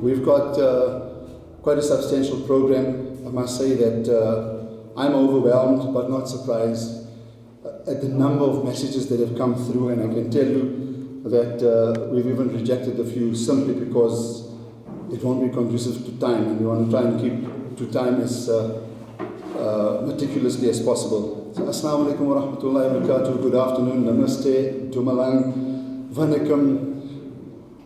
We've got quite a substantial program. I must say that I'm overwhelmed but not surprised at the number of messages that have come through, and I can tell you that we've even rejected a few simply because it won't be conducive to time, and we want to try and keep to time as meticulously as possible. So, Assalamu alaikum wa rahmatullahi wa barakatuh. Good afternoon, namaste, dumalang, vanakkam,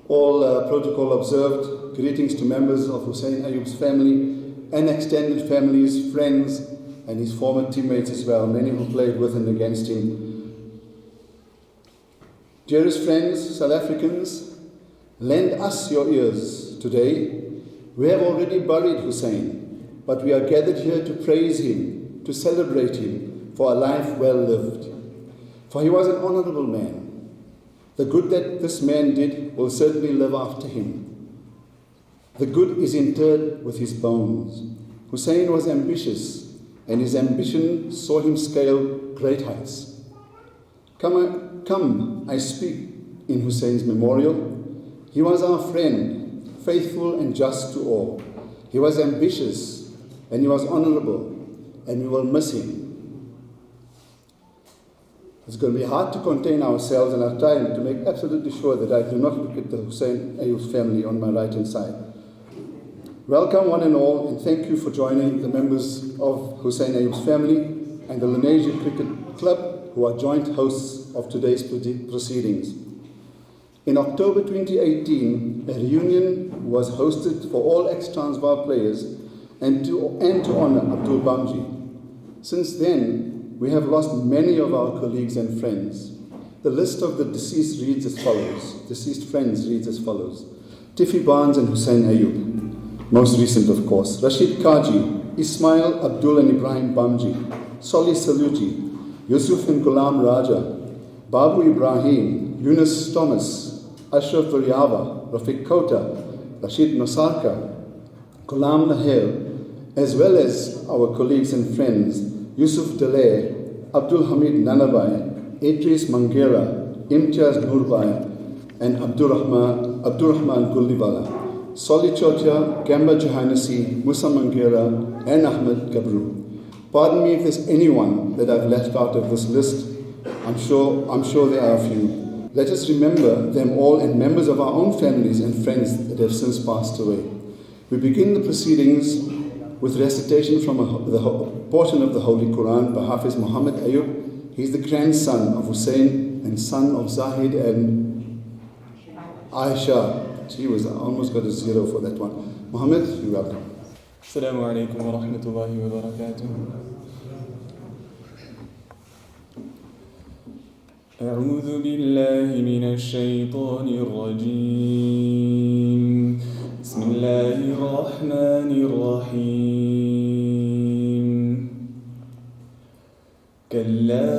all protocol observed. Greetings to members of Hoosain Ayob's family and extended families, friends, and his former teammates as well, many who played with and against him. Dearest friends, South Africans, lend us your ears today. We have already buried Hoosain, but we are gathered here to praise him, to celebrate him for a life well lived. For he was an honorable man. The good that this man did will certainly live after him. The good is interred with his bones. Hoosain was ambitious, and his ambition saw him scale great heights. Come, I speak in Hoosain's memorial. He was our friend, faithful and just to all. He was ambitious, and he was honorable, and we will miss him. It's going to be hard to contain ourselves, and I'll try to make absolutely sure that I do not look at the Hoosain Ayob's family on my right-hand side. Welcome one and all, and thank you for joining the members of Hoosain Ayob's family and the Lenasia Cricket Club, who are joint hosts of today's proceedings. In October 2018, a reunion was hosted for all ex-Transvaal players and to honor Abdul Bamji. Since then, we have lost many of our colleagues and friends. The list of the deceased friends reads as follows. Tiffy Barnes and Hoosain Ayob, most recent of course. Rashid Kaji, Ismail, Abdul and Ibrahim Bamji, Soli Saluji, Yusuf and Ghulam Raja, Babu Ibrahim, Yunus Thomas, Ashraf Varyava, Rafiq Kota, Rashid Nosarka, Ghulam Lahir, as well as our colleagues and friends Yusuf Delair, Abdul Hamid Nanabai, Idris Mangera, Imtiaz Nurbai, and Abdurrahman Gulliwala, Soli Chotia, Gamba Johannessi, Musa Mangera, and Ahmed Gabru. Pardon me if there's anyone that I've left out of this list. I'm sure there are a few. Let us remember them all and members of our own families and friends that have since passed away. We begin the proceedings with recitation from the portion of the Holy Quran by Hafiz Muhammad Ayub. He's the grandson of Hoosain and son of Zahid and Aisha. Gee, I almost got a zero for that one. Muhammad, you're welcome. Assalamu alaikum wa rahmatullahi wa barakatuh. أعوذ بالله من الشيطان الرجيم. بسم الله الرحمن الرحيم. كلا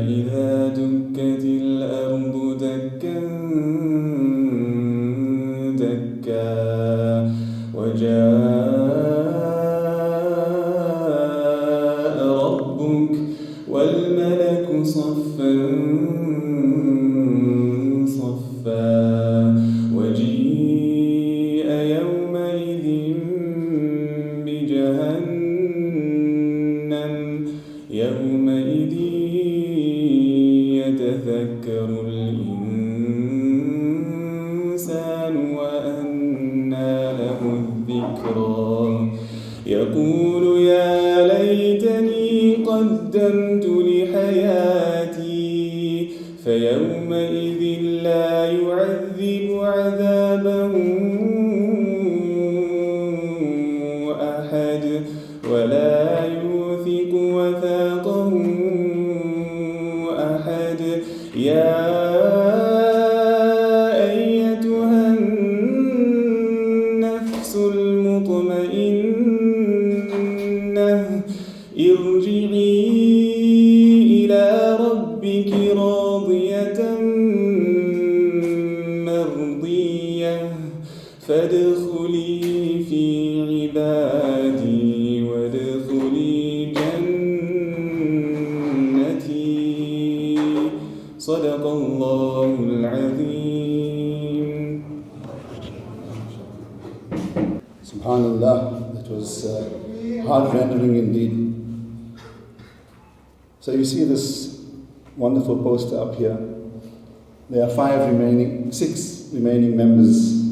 إذا دكت الأرض دكا دكا وجاء ربك والملك صفا صفا وجيء يومئذ بجهنم يومئذ يتذكر الإنسان وأنى له الذكرى يقول يا ليتني قدمت لحياتي فيومئذ لا يعذب عذابه أحد ولا يوثق وثاقه أحد يا أيتها النفس المطمئنة ارجعي إلى ربك راضية مرضية فادخلي في عبادي وادخلي جنتي صدق الله العظيم. Subhanallah, that was heart-rendering indeed. So you see this wonderful poster up here. There are 6 remaining members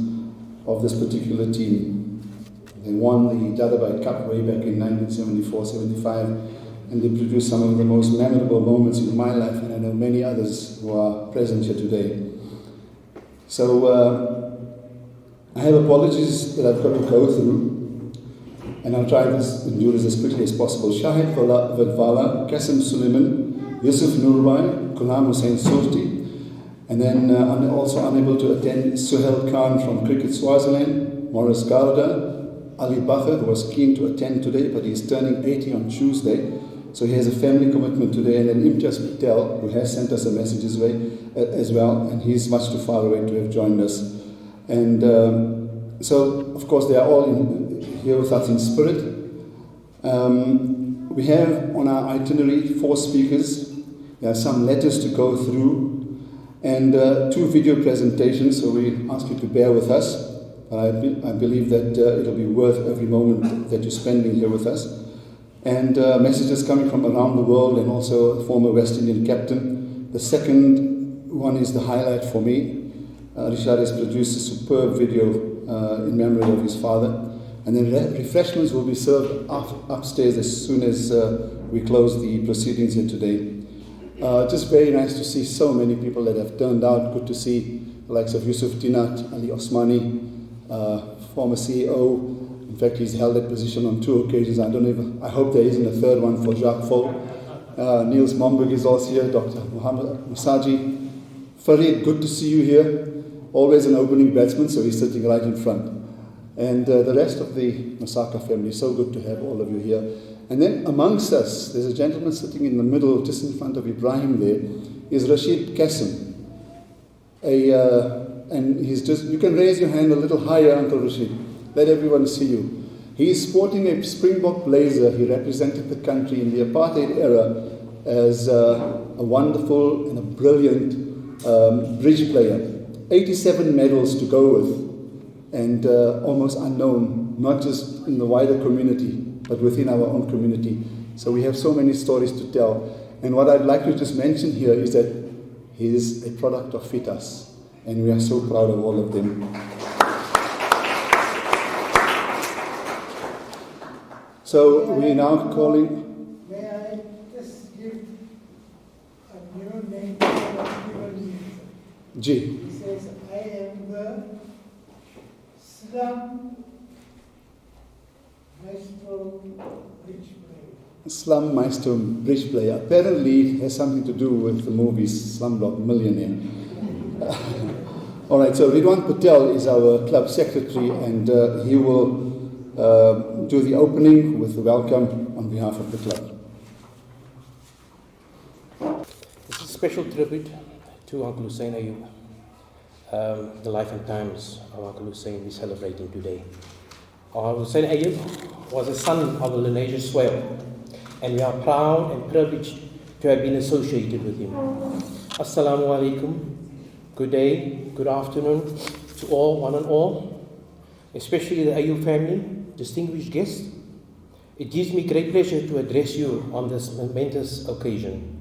of this particular team. They won the Dadabite Cup way back in 1974-75, and they produced some of the most memorable moments in my life, and I know many others who are present here today. So I have apologies that I've got to go through, and I'll try and do this as quickly as possible. Shahid Vadvala, Qasim Suleiman, Yusuf Nurbai, Ghulam Hussain Surti, and then also unable to attend Suhail Khan from Cricket Swaziland, Morris Garda, Ali Bakr, who was keen to attend today, but he's turning 80 on Tuesday, so he has a family commitment today, and then Imtiaz Patel, who has sent us a message as well, and he's much too far away to have joined us. And so, of course, they are all here with us in spirit. We have on our itinerary 4 speakers. There are some letters to go through, and 2 video presentations, so we ask you to bear with us. I believe that it'll be worth every moment that you're spending here with us. And messages coming from around the world, and also a former West Indian captain. The second one is the highlight for me. Rishad has produced a superb video in memory of his father. And then refreshments will be served upstairs as soon as we close the proceedings here today. Just very nice to see so many people that have turned out. Good to see the likes of Yusuf Dinat, Ali Osmani, former CEO. In fact, he's held that position on 2 occasions. I hope there isn't a third one for Jacques Faux. Niels Momberg is also here, Dr. Muhammad Musaji. Farid, good to see you here. Always an opening batsman, so he's sitting right in front. And the rest of the Masaka family, so good to have all of you here. And then amongst us, there's a gentleman sitting in the middle, just in front of Ibrahim there, is Rashid Qasim. And he's just, you can raise your hand a little higher, Uncle Rashid. Let everyone see you. He is sporting a Springbok blazer. He represented the country in the apartheid era as a wonderful and a brilliant bridge player. 87 medals to go with, and almost unknown, not just in the wider community, but within our own community. So we have so many stories to tell. And what I'd like to just mention here is that he is a product of FITAS, and we are so proud of all of them. So we're now calling. May I just give a new name to what given me? Ji. He says, I am the slum maestro bridge player. Slum Maestro bridge player. Apparently it has something to do with the movie Slumdog Millionaire. All right, so Ridwan Patel is our club secretary, and he will do the opening with the welcome on behalf of the club. This is a special tribute to Uncle Hoosain Ayob, the life and times of Uncle Hoosain we're celebrating today. Hoosain Ayob was a son of the Lenasia soil, and we are proud and privileged to have been associated with him. Assalamu alaikum, good day, good afternoon to all, one and all, especially the Ayob family, distinguished guests. It gives me great pleasure to address you on this momentous occasion.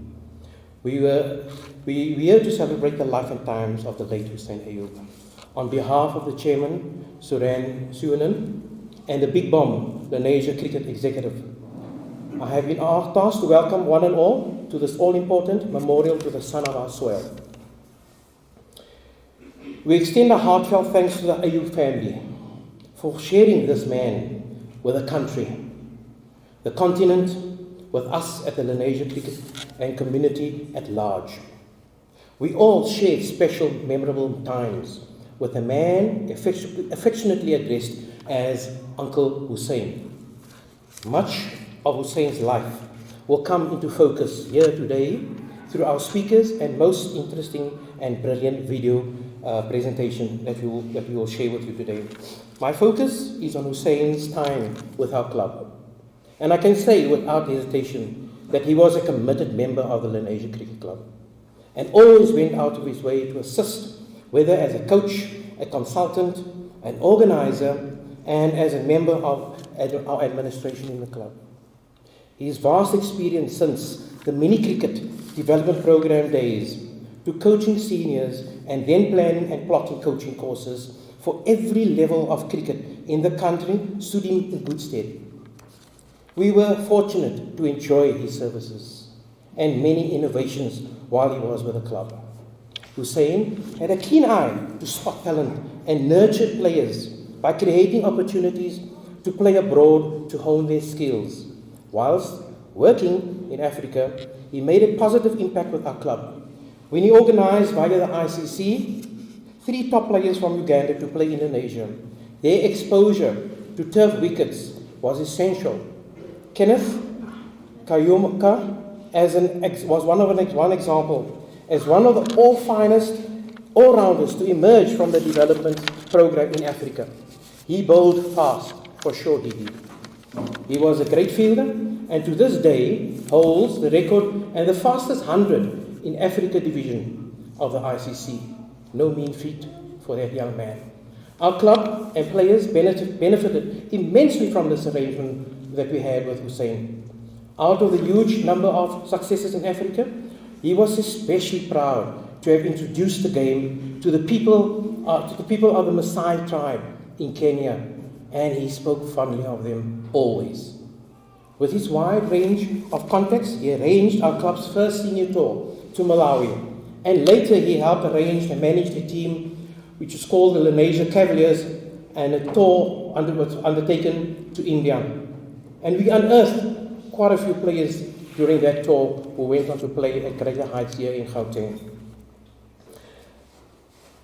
We're here to celebrate the life and times of the late Hoosain Ayob. On behalf of the chairman, Suran Suanan, and the big bomb, the Lenasia Cricket Executive, I have been tasked to welcome one and all to this all-important memorial to the son of our soil. We extend our heartfelt thanks to the Ayob family for sharing this man with the country, the continent, with us at the Lenasia Cricket and community at large. We all shared special, memorable times with a man affectionately addressed as Uncle Hoosain. Much of Hoosain's life will come into focus here today through our speakers and most interesting and brilliant video presentation that we will share with you today. My focus is on Hoosain's time with our club. And I can say without hesitation that he was a committed member of the Lenasia Cricket Club and always went out of his way to assist, whether as a coach, a consultant, an organizer, and as a member of our administration in the club. His vast experience since the mini cricket development program days to coaching seniors and then planning and plotting coaching courses for every level of cricket in the country stood him in good stead. We were fortunate to enjoy his services and many innovations while he was with the club. Hoosain had a keen eye to spot talent and nurture players by creating opportunities to play abroad to hone their skills. Whilst working in Africa, he made a positive impact with our club. When he organized via the ICC 3 top players from Uganda to play in Lenasia, their exposure to turf wickets was essential. Kenneth Kayumka was one example, as one of the all-finest all-rounders to emerge from the development program in Africa. He bowled fast, for sure he did. He was a great fielder, and to this day holds the record and the fastest 100 in Africa division of the ICC. No mean feat for that young man. Our club and players benefited immensely from this arrangement that we had with Hoosain. Out of the huge number of successes in Africa, he was especially proud to have introduced the game to the people of the Maasai tribe in Kenya, and he spoke fondly of them always. With his wide range of contacts, he arranged our club's first senior tour to Malawi, and later he helped arrange and manage a team which was called the Lenasia Cavaliers, and a tour was undertaken to India. And we unearthed quite a few players during that tour who went on to play at greater heights here in Gauteng.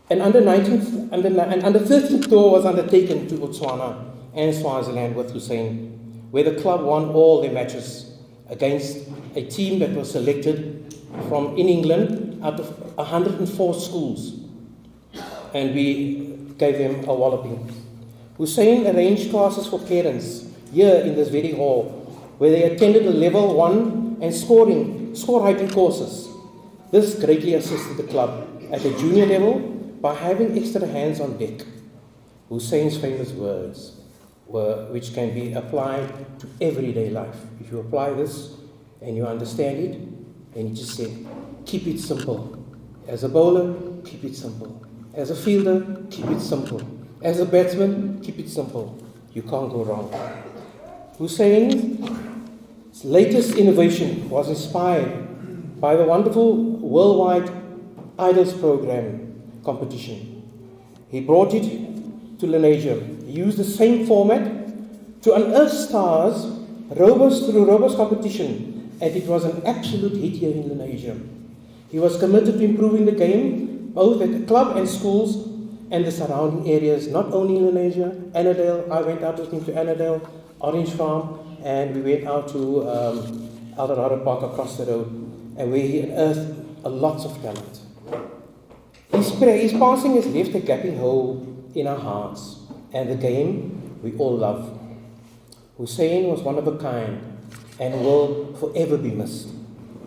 And under 13th tour was undertaken to Botswana and Swaziland with Hoosain, where the club won all their matches against a team that was selected from in England out of 104 schools. And we gave them a walloping. Hoosain arranged classes for parents here in this very hall, where they attended the level 1 and score writing courses. This greatly assisted the club at the junior level by having extra hands on deck. Hoosain's famous words were, which can be applied to everyday life. If you apply this and you understand it, and he just said, keep it simple. As a bowler, keep it simple. As a fielder, keep it simple. As a batsman, keep it simple. You can't go wrong. Hoosain's latest innovation was inspired by the wonderful worldwide Idols program competition. He brought it to Lenasia. He used the same format to unearth stars, robust competition, and it was an absolute hit here in Lenasia. He was committed to improving the game, both at the club and schools and the surrounding areas, not only in Lenasia, Annandale. I went out with him to Annandale, Orange Farm, and we went out to Eldorado Park across the road, and where he unearthed lots of talent. His passing has left a gaping hole in our hearts, and the game we all love. Hoosain was one of a kind and will forever be missed.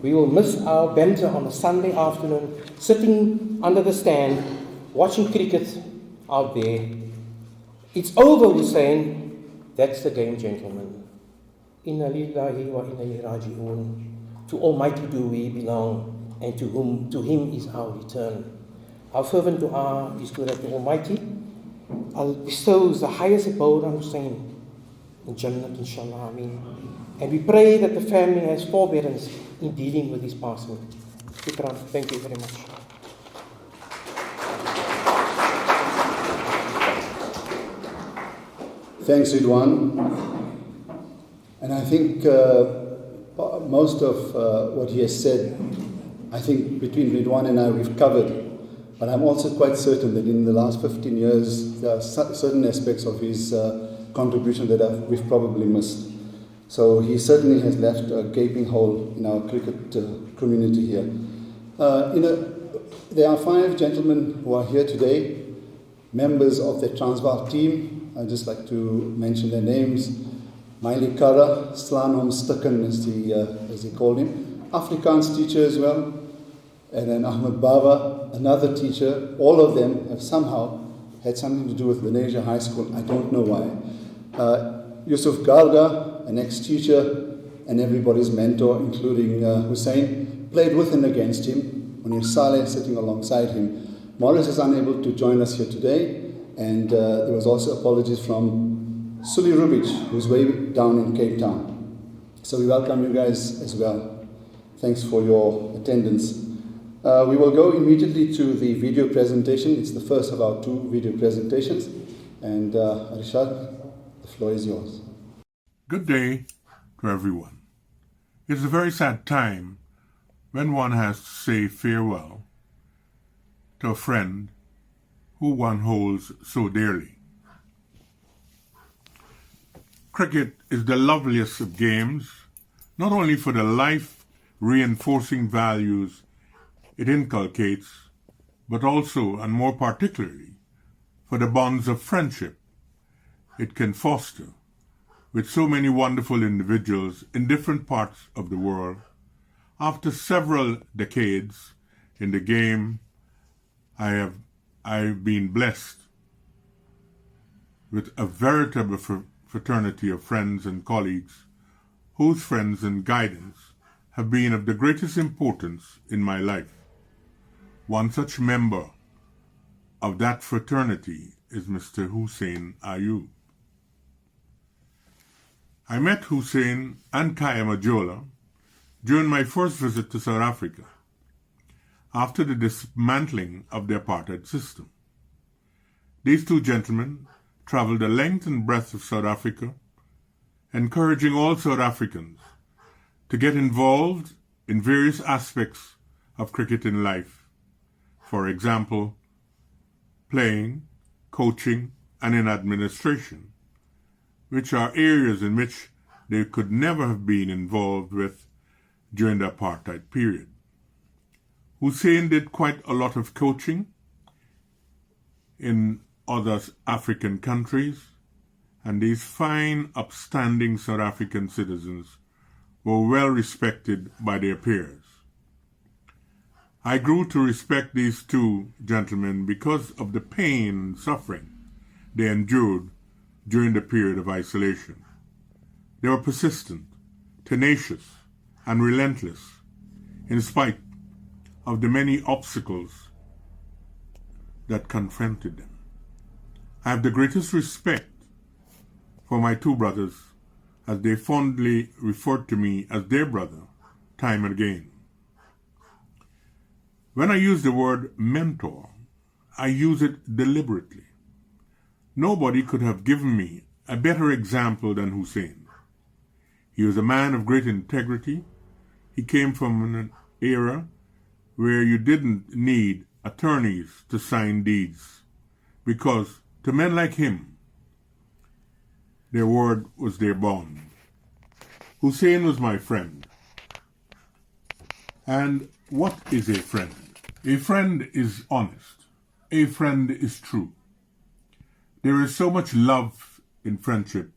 We will miss our banter on a Sunday afternoon, sitting under the stand, watching cricket out there. It's over, Hoosain. That's the game, gentlemen. Inna lillahi wa inna ilaihi raji'un. To Almighty do we belong, and to Him is our return. Our fervent dua is to that the Almighty bestows the highest abode on Hoosain in Jannah, inshallah, ameen. And we pray that the family has forbearance in dealing with his passing. Shukran. Thank you very much. Thanks, Ridwan. And I think most of what he has said, I think between Ridwan and I we've covered. But I'm also quite certain that in the last 15 years, there are certain aspects of his contribution that we've probably missed. So he certainly has left a gaping hole in our cricket community here. There are 5 gentlemen who are here today, members of the Transvaal team. I'd just like to mention their names. Miley Kara, Slanom Stukken as they called him, Afrikaans teacher as well, and then Ahmed Baba, another teacher. All of them have somehow had something to do with Lenasia High School. I don't know why. Yusuf Garga, an ex-teacher and everybody's mentor, including Hoosain, played with and against him. When Saleh sitting alongside him. Morris is unable to join us here today, and there was also apologies from Suli Rubic, who's way down in Cape Town. So we welcome you guys as well. Thanks for your attendance. We will go immediately to the video presentation. It's the first of our 2 video presentations. And Rishad, the floor is yours. Good day to everyone. It's a very sad time when one has to say farewell to a friend who one holds so dearly. Cricket is the loveliest of games, not only for the life-reinforcing values it inculcates, but also, and more particularly, for the bonds of friendship it can foster with so many wonderful individuals in different parts of the world. After several decades in the game, I've been blessed with a veritable fraternity of friends and colleagues whose friends and guidance have been of the greatest importance in my life. One such member of that fraternity is Mr. Hoosain Ayob. I met Hoosain and Kaya Majola during my first visit to South Africa, after the dismantling of the apartheid system. These 2 gentlemen traveled the length and breadth of South Africa, encouraging all South Africans to get involved in various aspects of cricket in life. For example, playing, coaching, and in administration, which are areas in which they could never have been involved with during the apartheid period. Hoosain did quite a lot of coaching in other African countries, and these fine, upstanding South African citizens were well respected by their peers. I grew to respect these 2 gentlemen because of the pain and suffering they endured during the period of isolation. They were persistent, tenacious, and relentless, in spite of the many obstacles that confronted them. I have the greatest respect for my 2 brothers, as they fondly referred to me as their brother time and again. When I use the word mentor, I use it deliberately. Nobody could have given me a better example than Hoosain. He was a man of great integrity. He came from an era where you didn't need attorneys to sign deeds, because to men like him, their word was their bond. Hoosain was my friend. And what is a friend? A friend is honest. A friend is true. There is so much love in friendship.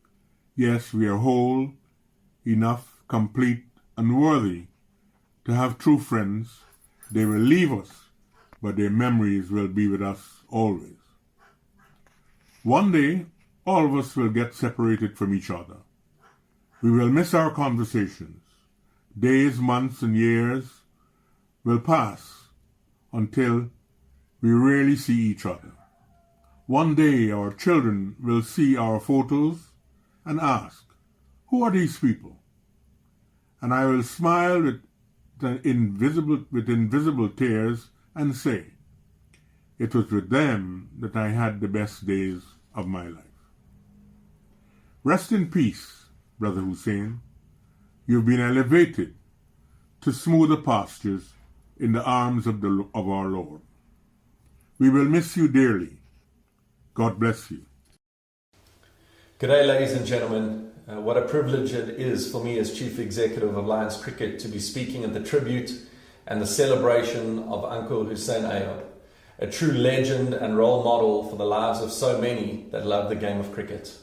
Yes, we are whole, enough, complete, and worthy to have true friends. They will leave us, but their memories will be with us always. One day, all of us will get separated from each other. We will miss our conversations. Days, months, and years will pass until we rarely see each other. One day, our children will see our photos and ask, "Who are these people?" And I will smile with invisible tears and say, "It was with them that I had the best days of my life." Rest in peace, Brother Hoosain. You've been elevated to smoother pastures in the arms of our Lord. We will miss you dearly. God bless you. G'day, ladies and gentlemen. What a privilege it is for me as Chief Executive of Lions Cricket to be speaking at the tribute and the celebration of Uncle Hoosain Ayob, a true legend and role model for the lives of so many that love the game of cricket.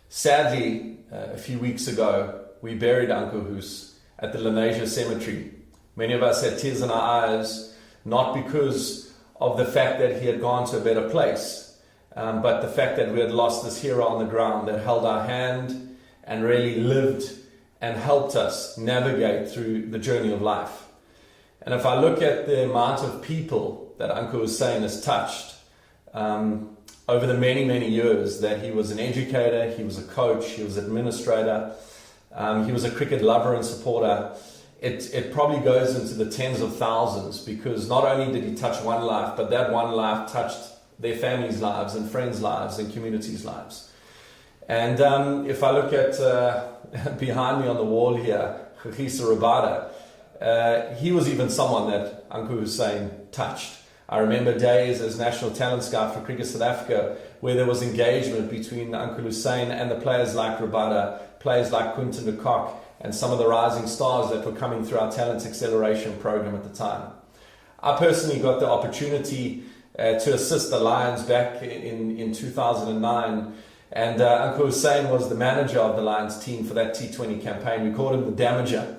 Sadly, a few weeks ago, we buried Uncle Hoos at the Lenasia cemetery. Many of us had tears in our eyes, not because of the fact that he had gone to a better place, but the fact that we had lost this hero on the ground that held our hand and really lived and helped us navigate through the journey of life. And if I look at the amount of people that Uncle Hoosain has touched over the many, many years that he was an educator, he was a coach, he was an administrator, he was a cricket lover and supporter, it probably goes into the tens of thousands, because not only did he touch one life, but that one life touched their families' lives and friends' lives and communities' lives. And if I look at behind me on the wall here, Hoosain Ayob, he was even someone that Uncle Hoosain touched. I remember days as National Talent Scout for Cricket South Africa where there was engagement between Uncle Hoosain and the players like Rabada, players like Quinton de Kock, and some of the rising stars that were coming through our Talent Acceleration program at the time. I personally got the opportunity to assist the Lions back in 2009, and Uncle Hoosain was the manager of the Lions team for that T20 campaign. We called him the Damager.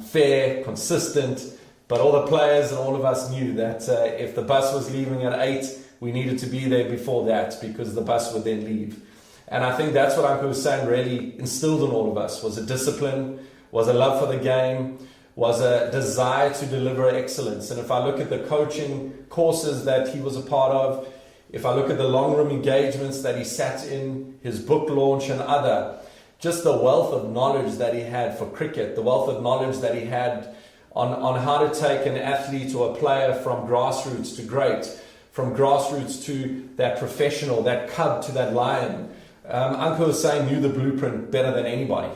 Fair, consistent, but all the players and all of us knew that if the bus was leaving at 8, we needed to be there before that, because the bus would then leave. And I think that's what Uncle Hoosain really instilled in all of us, was a discipline, was a love for the game, was a desire to deliver excellence. And if I look at the coaching courses that he was a part of, if I look at the long room engagements that he sat in, his book launch and other, just the wealth of knowledge that he had for cricket, the wealth of knowledge that he had on how to take an athlete or a player from grassroots to great, from grassroots to that professional, that cub to that lion. Uncle Hoosain knew the blueprint better than anybody.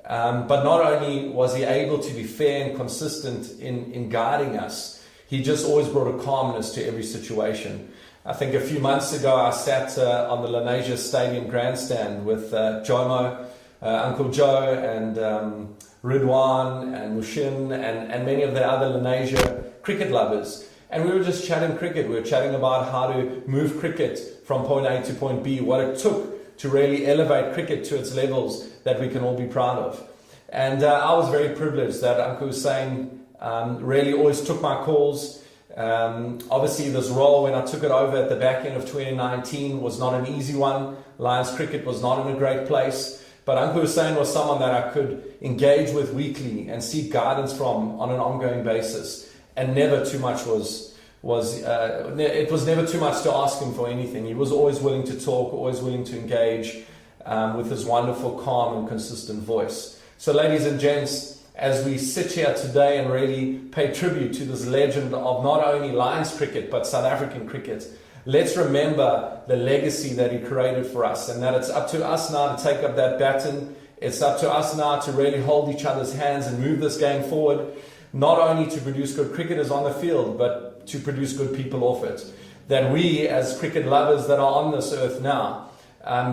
But not only was he able to be fair and consistent in guiding us, he just always brought a calmness to every situation. I think a few months ago I sat on the Lenasia Stadium grandstand with Jomo, Uncle Joe, and Ridwan and Mushin and many of the other Lenasia cricket lovers. And we were just chatting cricket. We were chatting about how to move cricket from point A to point B, what it took to really elevate cricket to its levels that we can all be proud of. And I was very privileged that Uncle Hoosain really always took my calls. Obviously this role when I took it over at the back end of 2019 was not an easy one. Lions cricket was not in a great place. But Uncle Hoosain was someone that I could engage with weekly and seek guidance from on an ongoing basis. And never too much it was never too much to ask him for anything. He was always willing to talk, always willing to engage with his wonderful, calm and consistent voice. So ladies and gents, as we sit here today and really pay tribute to this legend of not only Lions cricket, but South African cricket, let's remember the legacy that he created for us, and that it's up to us now to take up that baton. It's up to us now to really hold each other's hands and move this game forward, not only to produce good cricketers on the field, but to produce good people off it. That we, as cricket lovers that are on this earth now,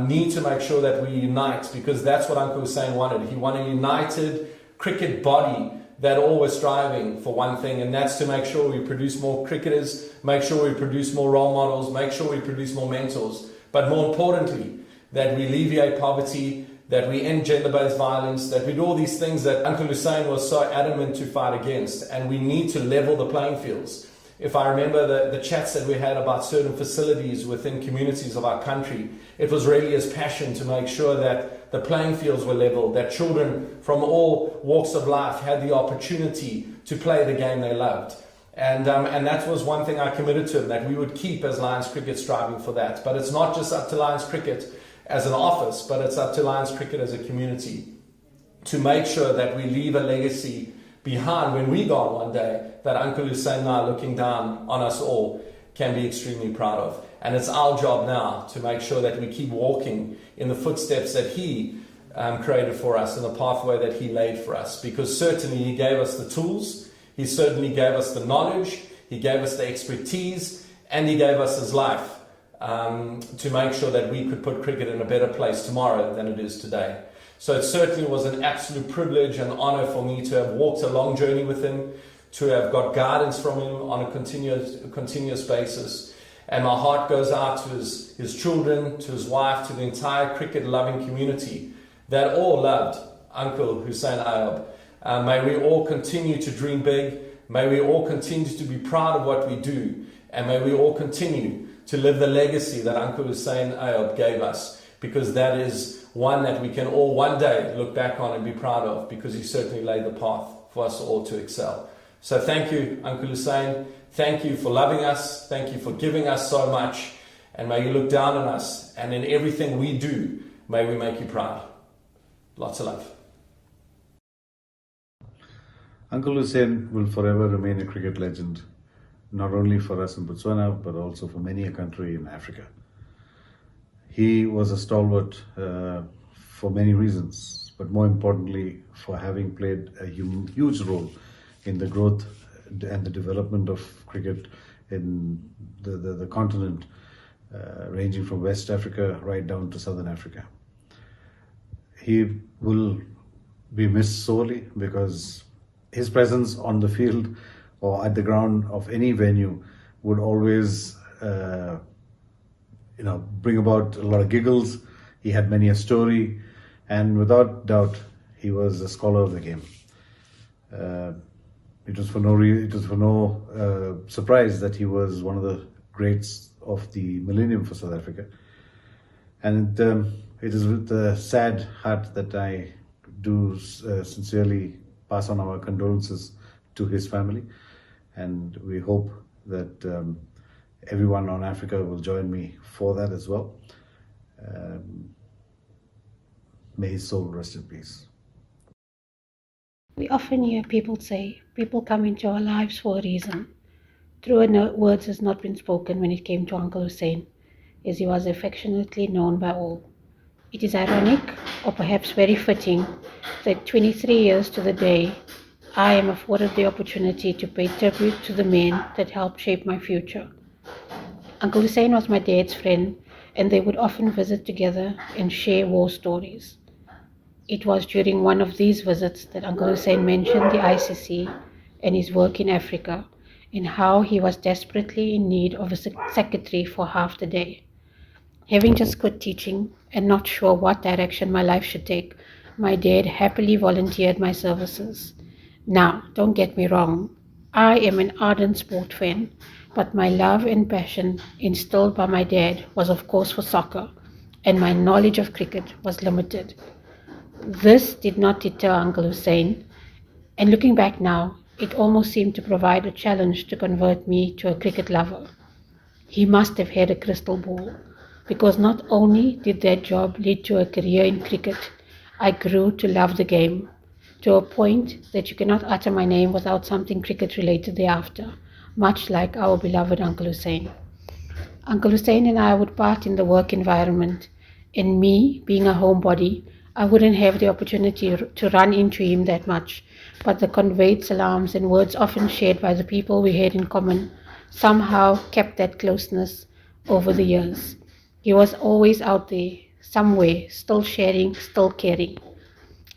need to make sure that we unite, because that's what Uncle Hoosain wanted. He wanted a united cricket body that all were striving for one thing, and that's to make sure we produce more cricketers, make sure we produce more role models, make sure we produce more mentors, but more importantly, that we alleviate poverty, that we end gender-based violence, that we do all these things that Uncle Hoosain was so adamant to fight against, and we need to level the playing fields. If I remember the chats that we had about certain facilities within communities of our country, it was really his passion to make sure that the playing fields were leveled, that children from all walks of life had the opportunity to play the game they loved. And that was one thing I committed to him, that we would keep as Lions Cricket striving for that. But it's not just up to Lions Cricket as an office, but it's up to Lions Cricket as a community to make sure that we leave a legacy behind when we gone one day that Uncle Hoosain now looking down on us all can be extremely proud of. And it's our job now to make sure that we keep walking in the footsteps that he created for us, in the pathway that he laid for us, because certainly he gave us the tools, he certainly gave us the knowledge, he gave us the expertise, and he gave us his life to make sure that we could put cricket in a better place tomorrow than it is today. So it certainly was an absolute privilege and honor for me to have walked a long journey with him, to have got guidance from him on a continuous basis. And my heart goes out to his children, to his wife, to the entire cricket-loving community that all loved Uncle Hoosain Ayob. May we all continue to dream big. May we all continue to be proud of what we do. And may we all continue to live the legacy that Uncle Hoosain Ayob gave us, because that is one that we can all one day look back on and be proud of, because he certainly laid the path for us all to excel. So thank you, Uncle Hoosain. Thank you for loving us. Thank you for giving us so much. And may you look down on us, and in everything we do, may we make you proud. Lots of love. Uncle Hoosain will forever remain a cricket legend, not only for us in Botswana, but also for many a country in Africa. He was a stalwart for many reasons, but more importantly, for having played a huge role in the growth and the development of cricket in the continent, ranging from West Africa right down to Southern Africa. He will be missed sorely, because his presence on the field or at the ground of any venue would always bring about a lot of giggles. He had many a story, and without doubt he was a scholar of the game. It was for no surprise that he was one of the greats of the millennium for South Africa. And it is with a sad heart that I do sincerely pass on our condolences to his family, and we hope that everyone on Africa will join me for that as well. May his soul rest in peace. We often hear people say, people come into our lives for a reason. Truer words has not been spoken when it came to Uncle Hoosain, as he was affectionately known by all. It is ironic, or perhaps very fitting, that 23 years to the day, I am afforded the opportunity to pay tribute to the men that helped shape my future. Uncle Hoosain was my dad's friend, and they would often visit together and share war stories. It was during one of these visits that Uncle Hoosain mentioned the ICC and his work in Africa, and how he was desperately in need of a secretary for half the day. Having just quit teaching and not sure what direction my life should take, my dad happily volunteered my services. Now, don't get me wrong, I am an ardent sport fan, but my love and passion instilled by my dad was of course for soccer, and my knowledge of cricket was limited. This did not deter Uncle Hoosain, and looking back now, it almost seemed to provide a challenge to convert me to a cricket lover. He must have had a crystal ball, because not only did that job lead to a career in cricket, I grew to love the game, to a point that you cannot utter my name without something cricket related thereafter, much like our beloved Uncle Hoosain. Uncle Hoosain and I would part in the work environment, and me, being a homebody, I wouldn't have the opportunity to run into him that much, but the conveyed salams and words often shared by the people we had in common somehow kept that closeness over the years. He was always out there, somewhere, still sharing, still caring.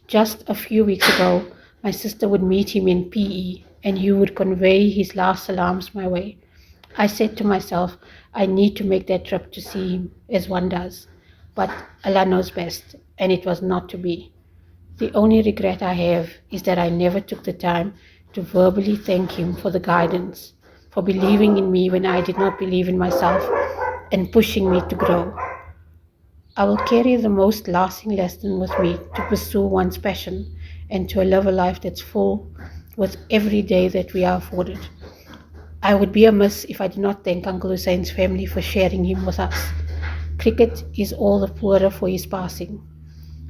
Just a few weeks ago, my sister would meet him in PE, and he would convey his last salams my way. I said to myself, I need to make that trip to see him, as one does. But Allah knows best, and it was not to be. The only regret I have is that I never took the time to verbally thank him for the guidance, for believing in me when I did not believe in myself, and pushing me to grow. I will carry the most lasting lesson with me to pursue one's passion and to live a life that's full with every day that we are afforded. I would be amiss if I did not thank Uncle Hoosain's family for sharing him with us. Cricket is all the poorer for his passing.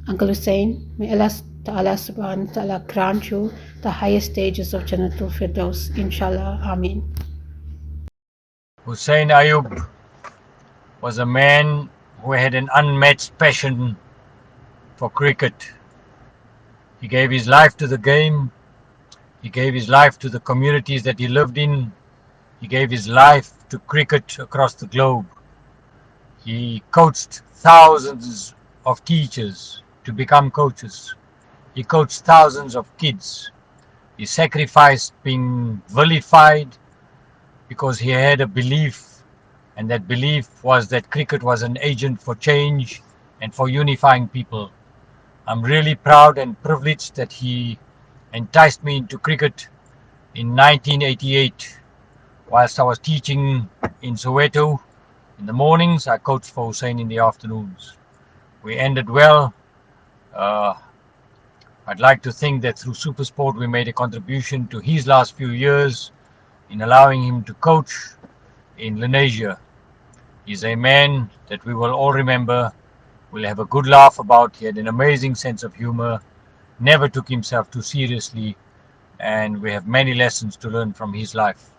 Uncle Hoosain, may Allah Ta'ala subhanahu wa ta'ala grant you the highest stages of Jannatul Firdaus, inshallah, Ameen. Hoosain Ayob was a man who had an unmatched passion for cricket. He gave his life to the game. He gave his life to the communities that he lived in. He gave his life to cricket across the globe. He coached thousands of teachers to become coaches. He coached thousands of kids. He sacrificed being vilified because he had a belief, and that belief was that cricket was an agent for change and for unifying people. I'm really proud and privileged that he enticed me into cricket in 1988 whilst I was teaching in Soweto In the mornings, I coached for Hoosain in the afternoons. We ended well. I'd like to think that through Supersport we made a contribution to his last few years in allowing him to coach in Lenasia. He's a man that we will all remember, we'll have a good laugh about. He had an amazing sense of humor, never took himself too seriously, and we have many lessons to learn from his life.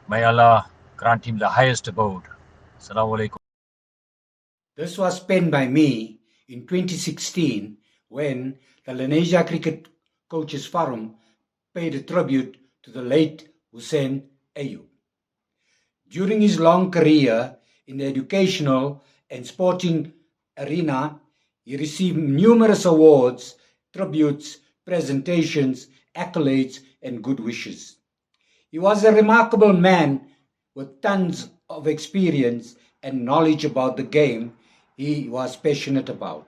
May Allah grant him the highest abode. Assalamu alaikum. This was penned by me in 2016 when the Lenasia Cricket Coaches Forum paid a tribute to the late Hoosain Ayob. During his long career in the educational and sporting arena, he received numerous awards, tributes, presentations, accolades, and good wishes. He was a remarkable man with tons of experience and knowledge about the game he was passionate about.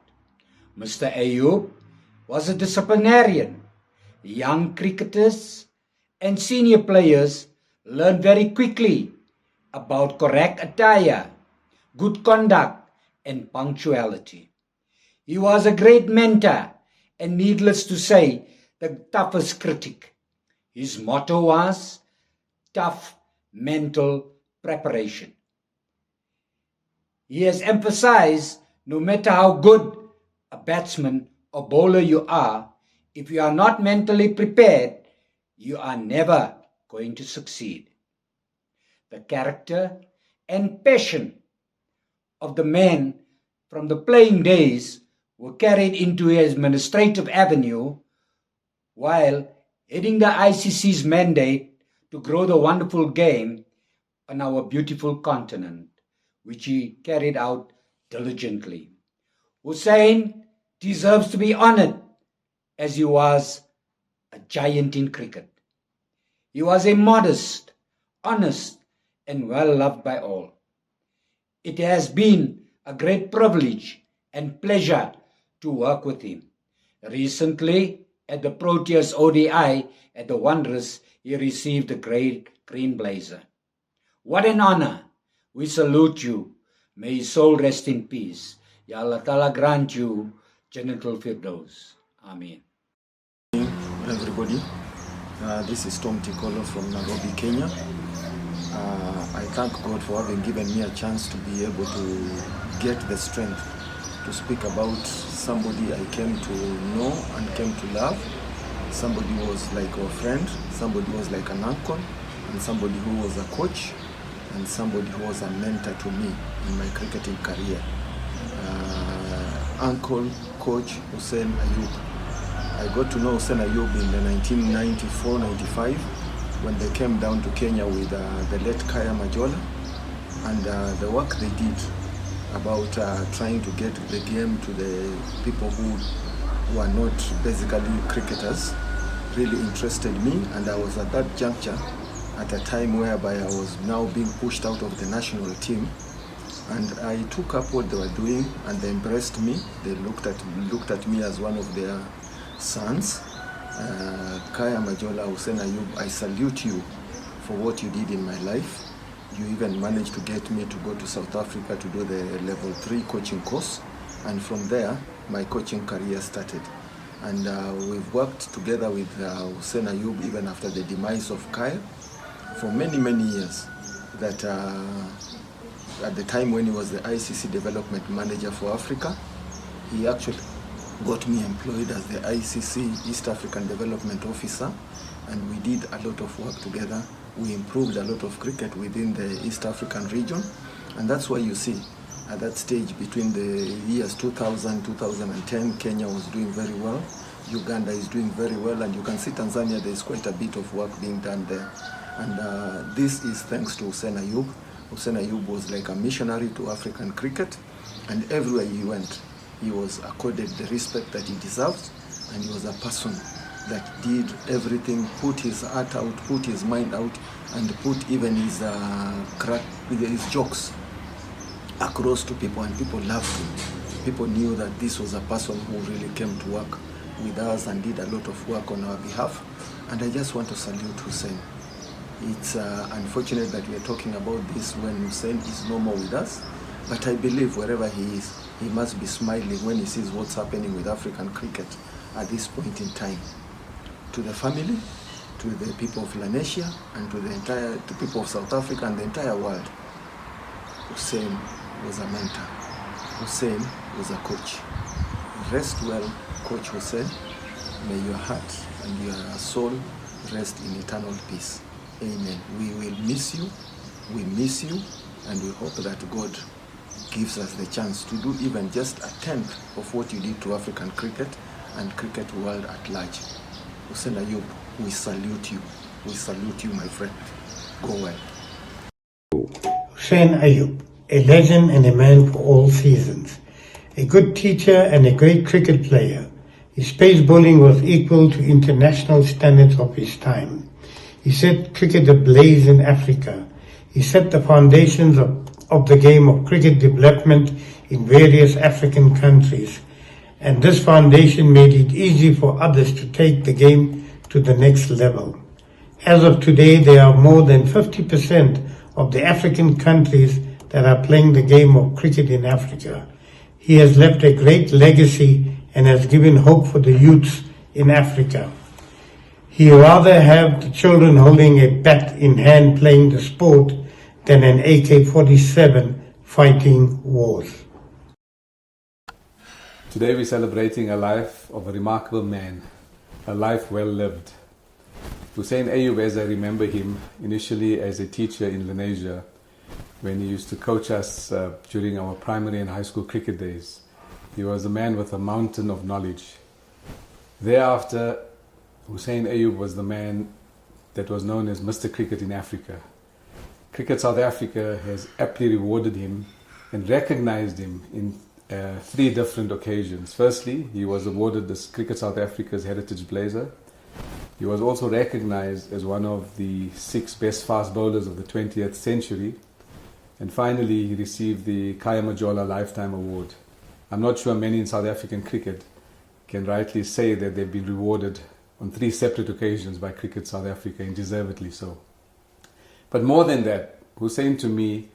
Mr. Ayob was a disciplinarian. Young cricketers and senior players learned very quickly about correct attire, good conduct, and punctuality. He was a great mentor and, needless to say, the toughest critic. His motto was tough mental preparation. He has emphasized no matter how good a batsman or bowler you are, if you are not mentally prepared, you are never going to succeed. The character and passion of the man from the playing days were carried into his administrative avenue while heading the ICC's mandate to grow the wonderful game on our beautiful continent, which he carried out diligently. Hoosain deserves to be honored as he was a giant in cricket. He was a modest, honest, and well-loved by all. It has been a great privilege and pleasure to work with him. Recently, at the Proteas ODI at the Wanderers, he received the great green blazer. What an honor! We salute you. May his soul rest in peace. Ya Allah Ta'ala grant you Jannatul Firdaus. Amen. Everybody, this is Tom Tikolo from Nairobi, Kenya. I thank God for having given me a chance to be able to get the strength to speak about somebody I came to know and came to love. Somebody who was like a friend, somebody who was like an uncle, and somebody who was a coach, and somebody who was a mentor to me in my cricketing career. Uncle, Coach Hoosain Ayob. I got to know Hoosain Ayob in the 1994-95 when they came down to Kenya with the late Kaya Majola, and the work they did about trying to get the game to the people who are not basically cricketers really interested me, and I was at that juncture at a time whereby I was now being pushed out of the national team, and I took up what they were doing and they embraced me. They looked at me as one of their sons. Kaya Majola, Hoosain Ayob, I salute you for what you did in my life. You even managed to get me to go to South Africa to do the level 3 coaching course, and from there my coaching career started. And we've worked together with Hoosain Ayob even after the demise of Kaya for many years. That at the time when he was the ICC development manager for Africa, he actually got me employed as the ICC East African Development Officer, and we did a lot of work together. We improved a lot of cricket within the East African region, and that's why you see at that stage between the years 2000, 2010, Kenya was doing very well, Uganda is doing very well, and you can see Tanzania, there's quite a bit of work being done there. And this is thanks to Hoosain Ayob. Hoosain Ayob was like a missionary to African cricket, and everywhere he went, he was accorded the respect that he deserved, and he was a person that did everything, put his heart out, put his mind out, and put even his jokes across to people, and people loved him. People knew that this was a person who really came to work with us and did a lot of work on our behalf. And I just want to salute Hoosain. It's unfortunate that we are talking about this when Hoosain is no more with us, but I believe wherever he is, he must be smiling when he sees what's happening with African cricket at this point in time. To the family, to the people of Lenasia, and to the people of South Africa and the entire world, Hoosain was a mentor. Hoosain was a coach. Rest well, Coach Hoosain. May your heart and your soul rest in eternal peace. Amen. We will miss you. We miss you, and we hope that God gives us the chance to do even just a tenth of what you did to African cricket and cricket world at large. Hoosain Ayob, we salute you. We salute you, my friend. Go well. Hoosain Ayob, a legend and a man for all seasons. A good teacher and a great cricket player. His pace bowling was equal to international standards of his time. He set cricket ablaze in Africa. He set the foundations of the game of cricket development in various African countries. And this foundation made it easy for others to take the game to the next level. As of today, there are more than 50% of the African countries that are playing the game of cricket in Africa. He has left a great legacy and has given hope for the youths in Africa. He rather have the children holding a bat in hand playing the sport than an AK-47 fighting wars. Today we're celebrating a life of a remarkable man, a life well lived. Hoosain Ayob, as I remember him, initially as a teacher in Lenasia, when he used to coach us during our primary and high school cricket days. He was a man with a mountain of knowledge. Thereafter, Hoosain Ayob was the man that was known as Mr. Cricket in Africa. Cricket South Africa has aptly rewarded him and recognized him in 3 different occasions. Firstly, he was awarded the Cricket South Africa's Heritage Blazer. He was also recognized as one of the 6 best fast bowlers of the 20th century. And finally, he received the Khaya Majola Lifetime Award. I'm not sure many in South African cricket can rightly say that they've been rewarded on 3 separate occasions by Cricket South Africa, and deservedly so. But more than that, Hoosain to me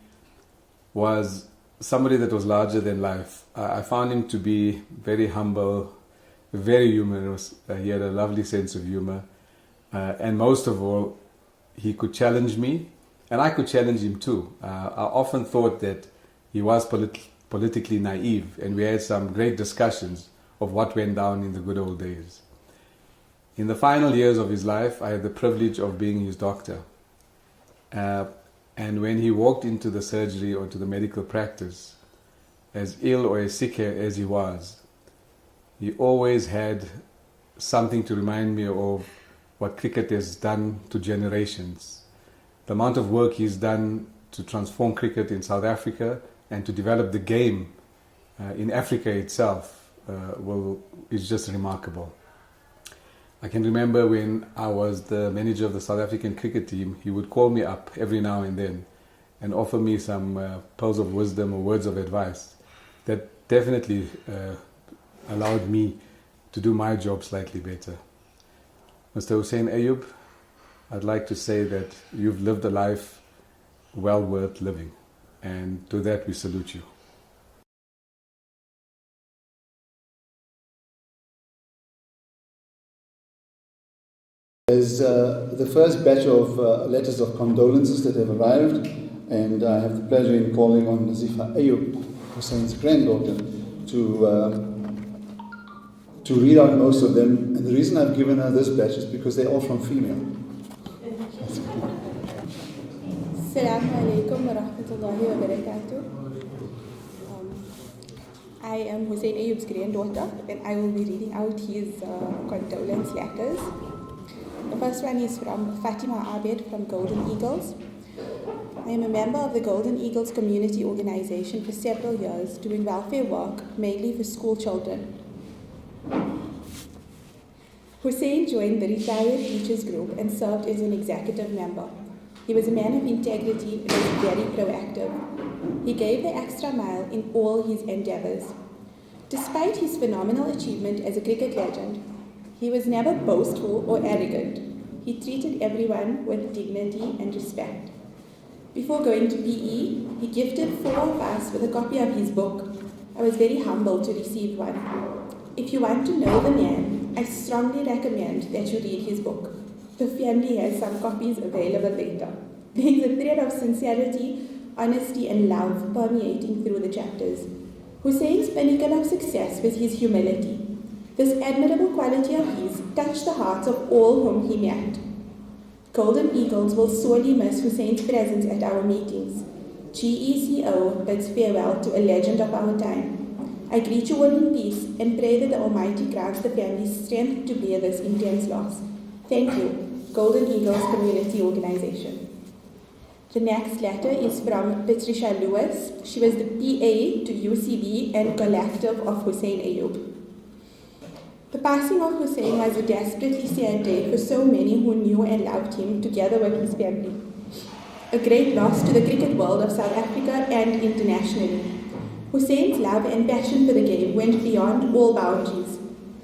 was somebody that was larger than life. I found him to be very humble, very humorous. He had a lovely sense of humor. And most of all, he could challenge me, and I could challenge him too. I often thought that he was politically naive, and we had some great discussions of what went down in the good old days. In the final years of his life, I had the privilege of being his doctor. And when he walked into the surgery or to the medical practice, as ill or as sick as he was, he always had something to remind me of what cricket has done to generations. The amount of work he's done to transform cricket in South Africa and to develop the game in Africa itself is just remarkable. I can remember when I was the manager of the South African cricket team, he would call me up every now and then and offer me some pearls of wisdom or words of advice that definitely allowed me to do my job slightly better. Mr. Hoosain Ayob, I'd like to say that you've lived a life well worth living, and to that we salute you. There's the first batch of letters of condolences that have arrived, and I have the pleasure in calling on Nazifa Ayob, Hoosain's granddaughter, to read out most of them. And the reason I've given her this batch is because they're all from female. Assalamu alaikum wa rahmatullahi wa barakatuh. I am Hoosain Ayob's granddaughter, and I will be reading out his condolence letters. The first one is from Fatima Abed from Golden Eagles. I am a member of the Golden Eagles community organization for several years, doing welfare work, mainly for school children. Hoosain joined the retired teachers group and served as an executive member. He was a man of integrity and was very proactive. He gave the extra mile in all his endeavors. Despite his phenomenal achievement as a cricket legend, he was never boastful or arrogant. He treated everyone with dignity and respect. Before going to PE, he gifted 4 of us with a copy of his book. I was very humbled to receive one. If you want to know the man, I strongly recommend that you read his book. The family has some copies available later. There is a thread of sincerity, honesty, and love permeating through the chapters. Hoosain's pinnacle of success was his humility. This admirable quality of his touched the hearts of all whom he met. Golden Eagles will sorely miss Hoosain's presence at our meetings. GECO bids farewell to a legend of our time. I greet you all in peace and pray that the Almighty grants the family's strength to bear this intense loss. Thank you, Golden Eagles Community Organization. The next letter is from Patricia Lewis. She was the PA to UCB and collective of Hoosain Ayob. The passing of Hoosain was a desperately sad day for so many who knew and loved him together with his family. A great loss to the cricket world of South Africa and internationally. Hoosain's love and passion for the game went beyond all boundaries.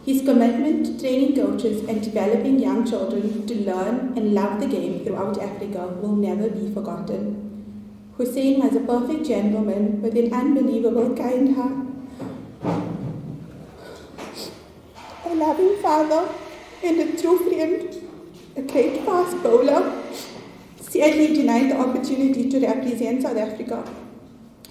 His commitment to training coaches and developing young children to learn and love the game throughout Africa will never be forgotten. Hoosain was a perfect gentleman with an unbelievable kind heart, a loving father and a true friend, a great fast bowler, sadly denied the opportunity to represent South Africa.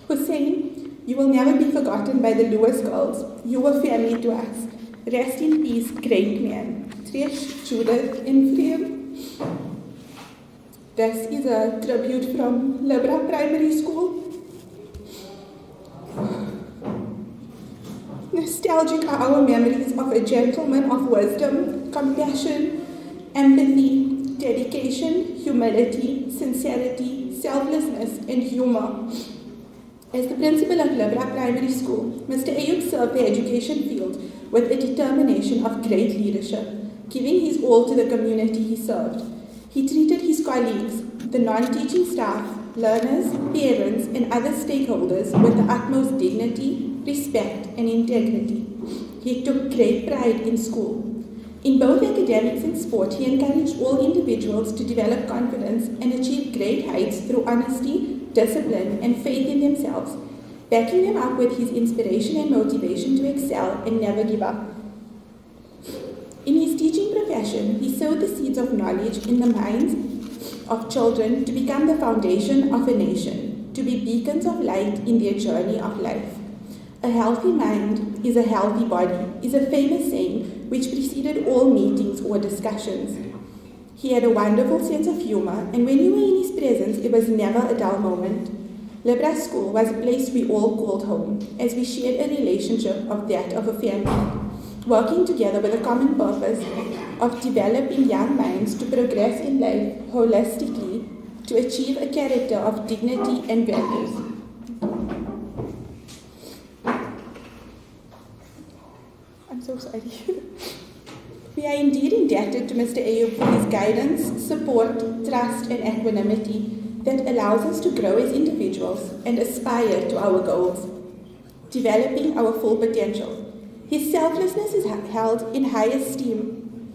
Hoosain, you will never be forgotten by the Lewis girls. You were family to us. Rest in peace, great man. Trish, Judith, and Frame. This is a tribute from Libra Primary School. Nostalgic are our memories of a gentleman of wisdom, compassion, empathy, dedication, humility, sincerity, selflessness, and humor. As the principal of Libra Primary School, Mr. Ayob served the education field with a determination of great leadership, giving his all to the community he served. He treated his colleagues, the non-teaching staff, learners, parents, and other stakeholders with the utmost dignity, respect, and integrity. He took great pride in school. In both academics and sport, he encouraged all individuals to develop confidence and achieve great heights through honesty, discipline, and faith in themselves, backing them up with his inspiration and motivation to excel and never give up. In his teaching profession, he sowed the seeds of knowledge in the minds of children to become the foundation of a nation, to be beacons of light in their journey of life. A healthy mind is a healthy body is a famous saying which preceded all meetings or discussions. He had a wonderful sense of humor, and when you were in his presence, it was never a dull moment. Libra School was a place we all called home, as we shared a relationship of that of a family, working together with a common purpose of developing young minds to progress in life holistically, to achieve a character of dignity and values. I'm so sorry. We are indeed indebted to Mr. Ayob for his guidance, support, trust, and equanimity that allows us to grow as individuals and aspire to our goals, developing our full potential. His selflessness is held in high esteem,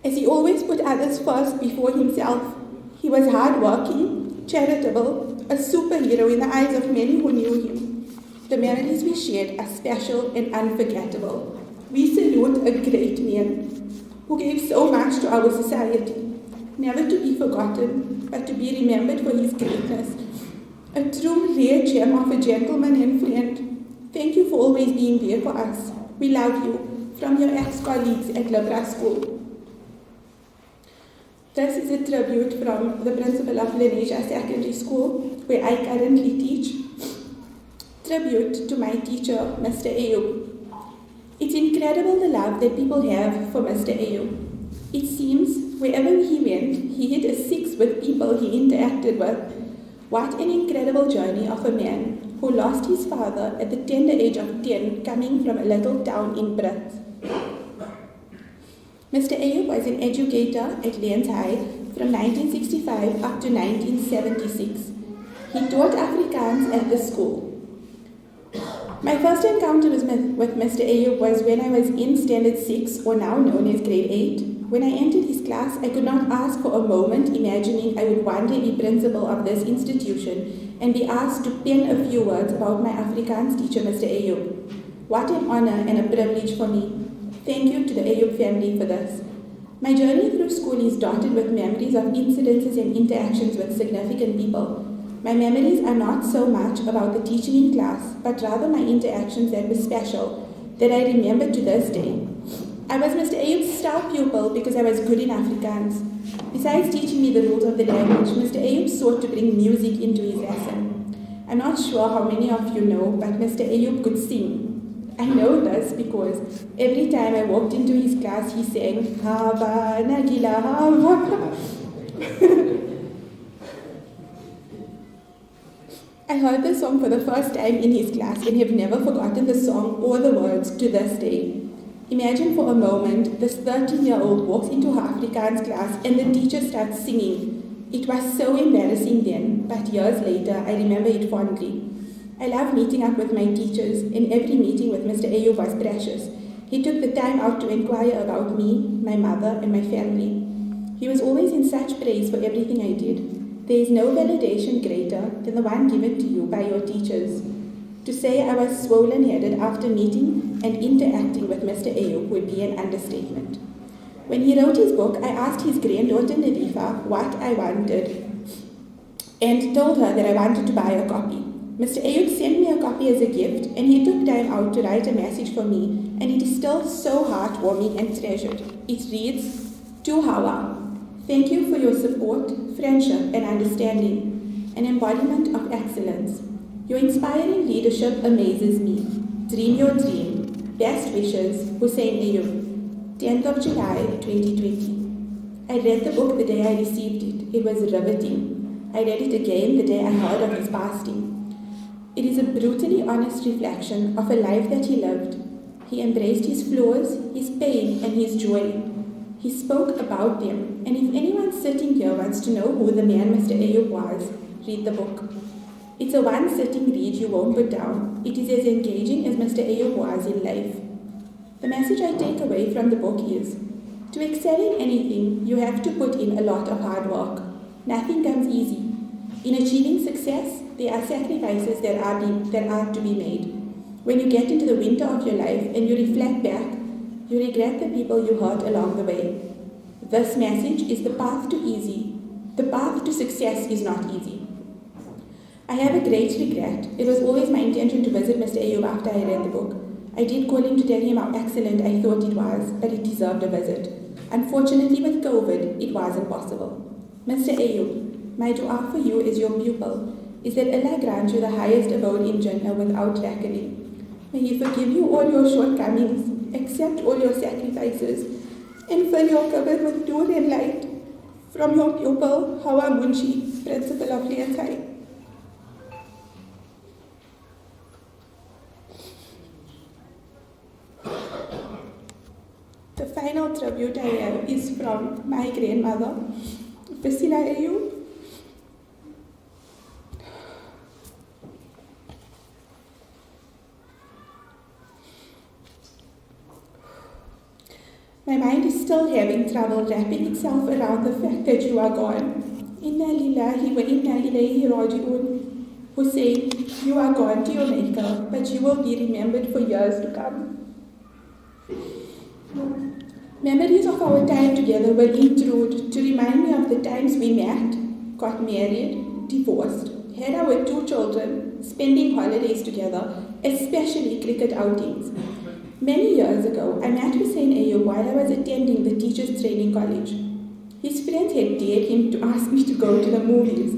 as he always put others first before himself. He was hardworking, charitable, a superhero in the eyes of many who knew him. The memories we shared are special and unforgettable. We salute a great man who gave so much to our society, never to be forgotten, but to be remembered for his greatness. A true rare gem of a gentleman and friend. Thank you for always being there for us. We love you. From your ex-colleagues at Libra School. This is a tribute from the principal of Lenasia Secondary School, where I currently teach. Tribute to my teacher, Mr. Ayob. It's incredible the love that people have for Mr. Ayob. It seems wherever he went, he hit a six with people he interacted with. What an incredible journey of a man who lost his father at the tender age of 10, coming from a little town in Brit. Mr. Ayob was an educator at Lenasia from 1965 up to 1976. He taught Afrikaans at the school. My first encounter with Mr. Ayob was when I was in Standard 6, or now known as Grade 8, When I entered his class, I could not ask for a moment imagining I would one day be principal of this institution and be asked to pen a few words about my Afrikaans teacher, Mr. Ayob. What an honor and a privilege for me. Thank you to the Ayob family for this. My journey through school is dotted with memories of incidences and interactions with significant people. My memories are not so much about the teaching in class, but rather my interactions that were special, that I remember to this day. I was Mr. Ayob's star pupil because I was good in Afrikaans. Besides teaching me the rules of the language, Mr. Ayob sought to bring music into his lesson. I'm not sure how many of you know, but Mr. Ayob could sing. I know this because every time I walked into his class, he sang, Hava Nagila Hava. I heard the song for the first time in his class and have never forgotten the song or the words to this day. Imagine for a moment this 13-year-old walks into her Afrikaans class and the teacher starts singing. It was so embarrassing then, but years later I remember it fondly. I love meeting up with my teachers, and every meeting with Mr. Ayob was precious. He took the time out to inquire about me, my mother, and my family. He was always in such praise for everything I did. There is no validation greater than the one given to you by your teachers. To say I was swollen-headed after meeting and interacting with Mr. Ayob would be an understatement. When he wrote his book, I asked his granddaughter Nadifa what I wanted and told her that I wanted to buy a copy. Mr. Ayob sent me a copy as a gift, and he took time out to write a message for me, and it is still so heartwarming and treasured. It reads, To Hawa, thank you for your support, friendship, and understanding, an embodiment of excellence. Your inspiring leadership amazes me. Dream your dream. Best wishes, Hoosain Ayob. 10th of July, 2020. I read the book the day I received it. It was riveting. I read it again the day I heard of his passing. It is a brutally honest reflection of a life that he lived. He embraced his flaws, his pain, and his joy. He spoke about them, and if anyone sitting here wants to know who the man Mr. Ayob was, read the book. It's a one-sitting read you won't put down. It is as engaging as Mr. Ayob was in life. The message I take away from the book is, to excel in anything, you have to put in a lot of hard work. Nothing comes easy. In achieving success, there are sacrifices that are to be made. When you get into the winter of your life and you reflect back, you regret the people you hurt along the way. This message is the path to easy. The path to success is not easy. I have a great regret. It was always my intention to visit Mr. Ayob after I read the book. I did call him to tell him how excellent I thought it was, but it deserved a visit. Unfortunately, with COVID, it wasn't possible. Mr. Ayob, my dua for you as your pupil is that Allah grant you the highest abode in Jannah without reckoning. May He forgive you all your shortcomings, accept all your sacrifices, and fill your cupboard with nur and light. From your pupil, Hawa Munshi, Principal of Lenasia. The final tribute I have is from my grandmother, Hoosain Ayob. My mind is still having trouble wrapping itself around the fact that you are gone. Inna lillahi wa inna ilayhi raji'un. Hoosain, you are gone to your maker, but you will be remembered for years to come. Memories of our time together will intrude to remind me of the times we met, got married, divorced, had our 2 children, spending holidays together, especially cricket outings. Many years ago, I met Hoosain Ayob while I was attending the Teachers Training College. His friends had dared him to ask me to go to the movies.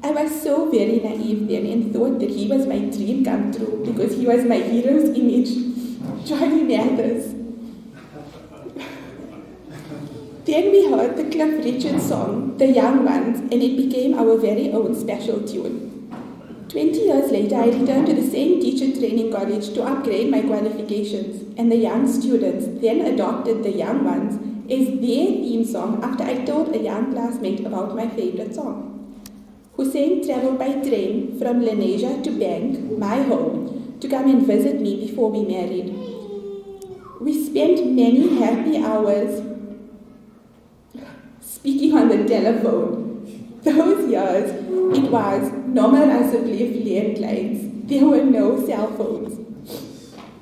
I was so very naive then and thought that he was my dream come true because he was my hero's image, Johnny Mathers. Then we heard the Cliff Richard song, The Young Ones, and it became our very own special tune. 20 years later, I returned to the same teacher training college to upgrade my qualifications, and the young students then adopted The Young Ones as their theme song after I told a young classmate about my favorite song. Hoosain traveled by train from Lenasia to Bank, my home, to come and visit me before we married. We spent many happy hours speaking on the telephone. Those years, it was normal as a landlines. There were no cell phones.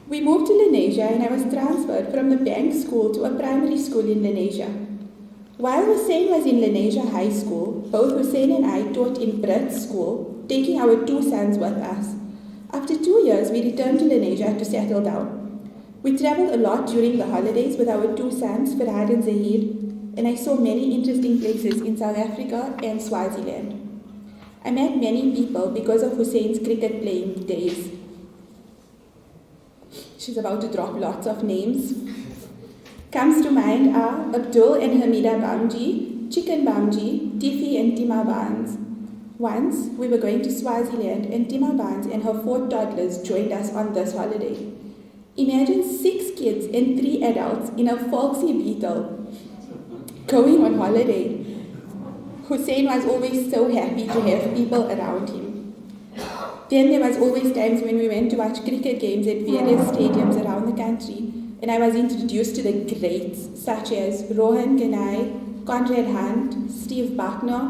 We moved to Lenasia and I was transferred from the bank school to a primary school in Lenasia. While Hoosain was in Lenasia High School, both Hoosain and I taught in Brit's school, taking our 2 sons with us. After 2 years, we returned to Lenasia to settle down. We traveled a lot during the holidays with our 2 sons, Farhad and Zahid, and I saw many interesting places in South Africa and Swaziland. I met many people because of Hoosain's cricket playing days. She's about to drop lots of names. Comes to mind are Abdul and Hamida Bamji, Chicken Bamji, Tiffy and Tima Barnes. Once, we were going to Swaziland and Tima Barnes and her 4 toddlers joined us on this holiday. Imagine 6 kids and 3 adults in a folksy Beetle going on holiday. Hoosain was always so happy to have people around him. Then there was always times when we went to watch cricket games at various stadiums around the country, and I was introduced to the greats such as Rohan Ganai, Conrad Hunt, Steve Buckner,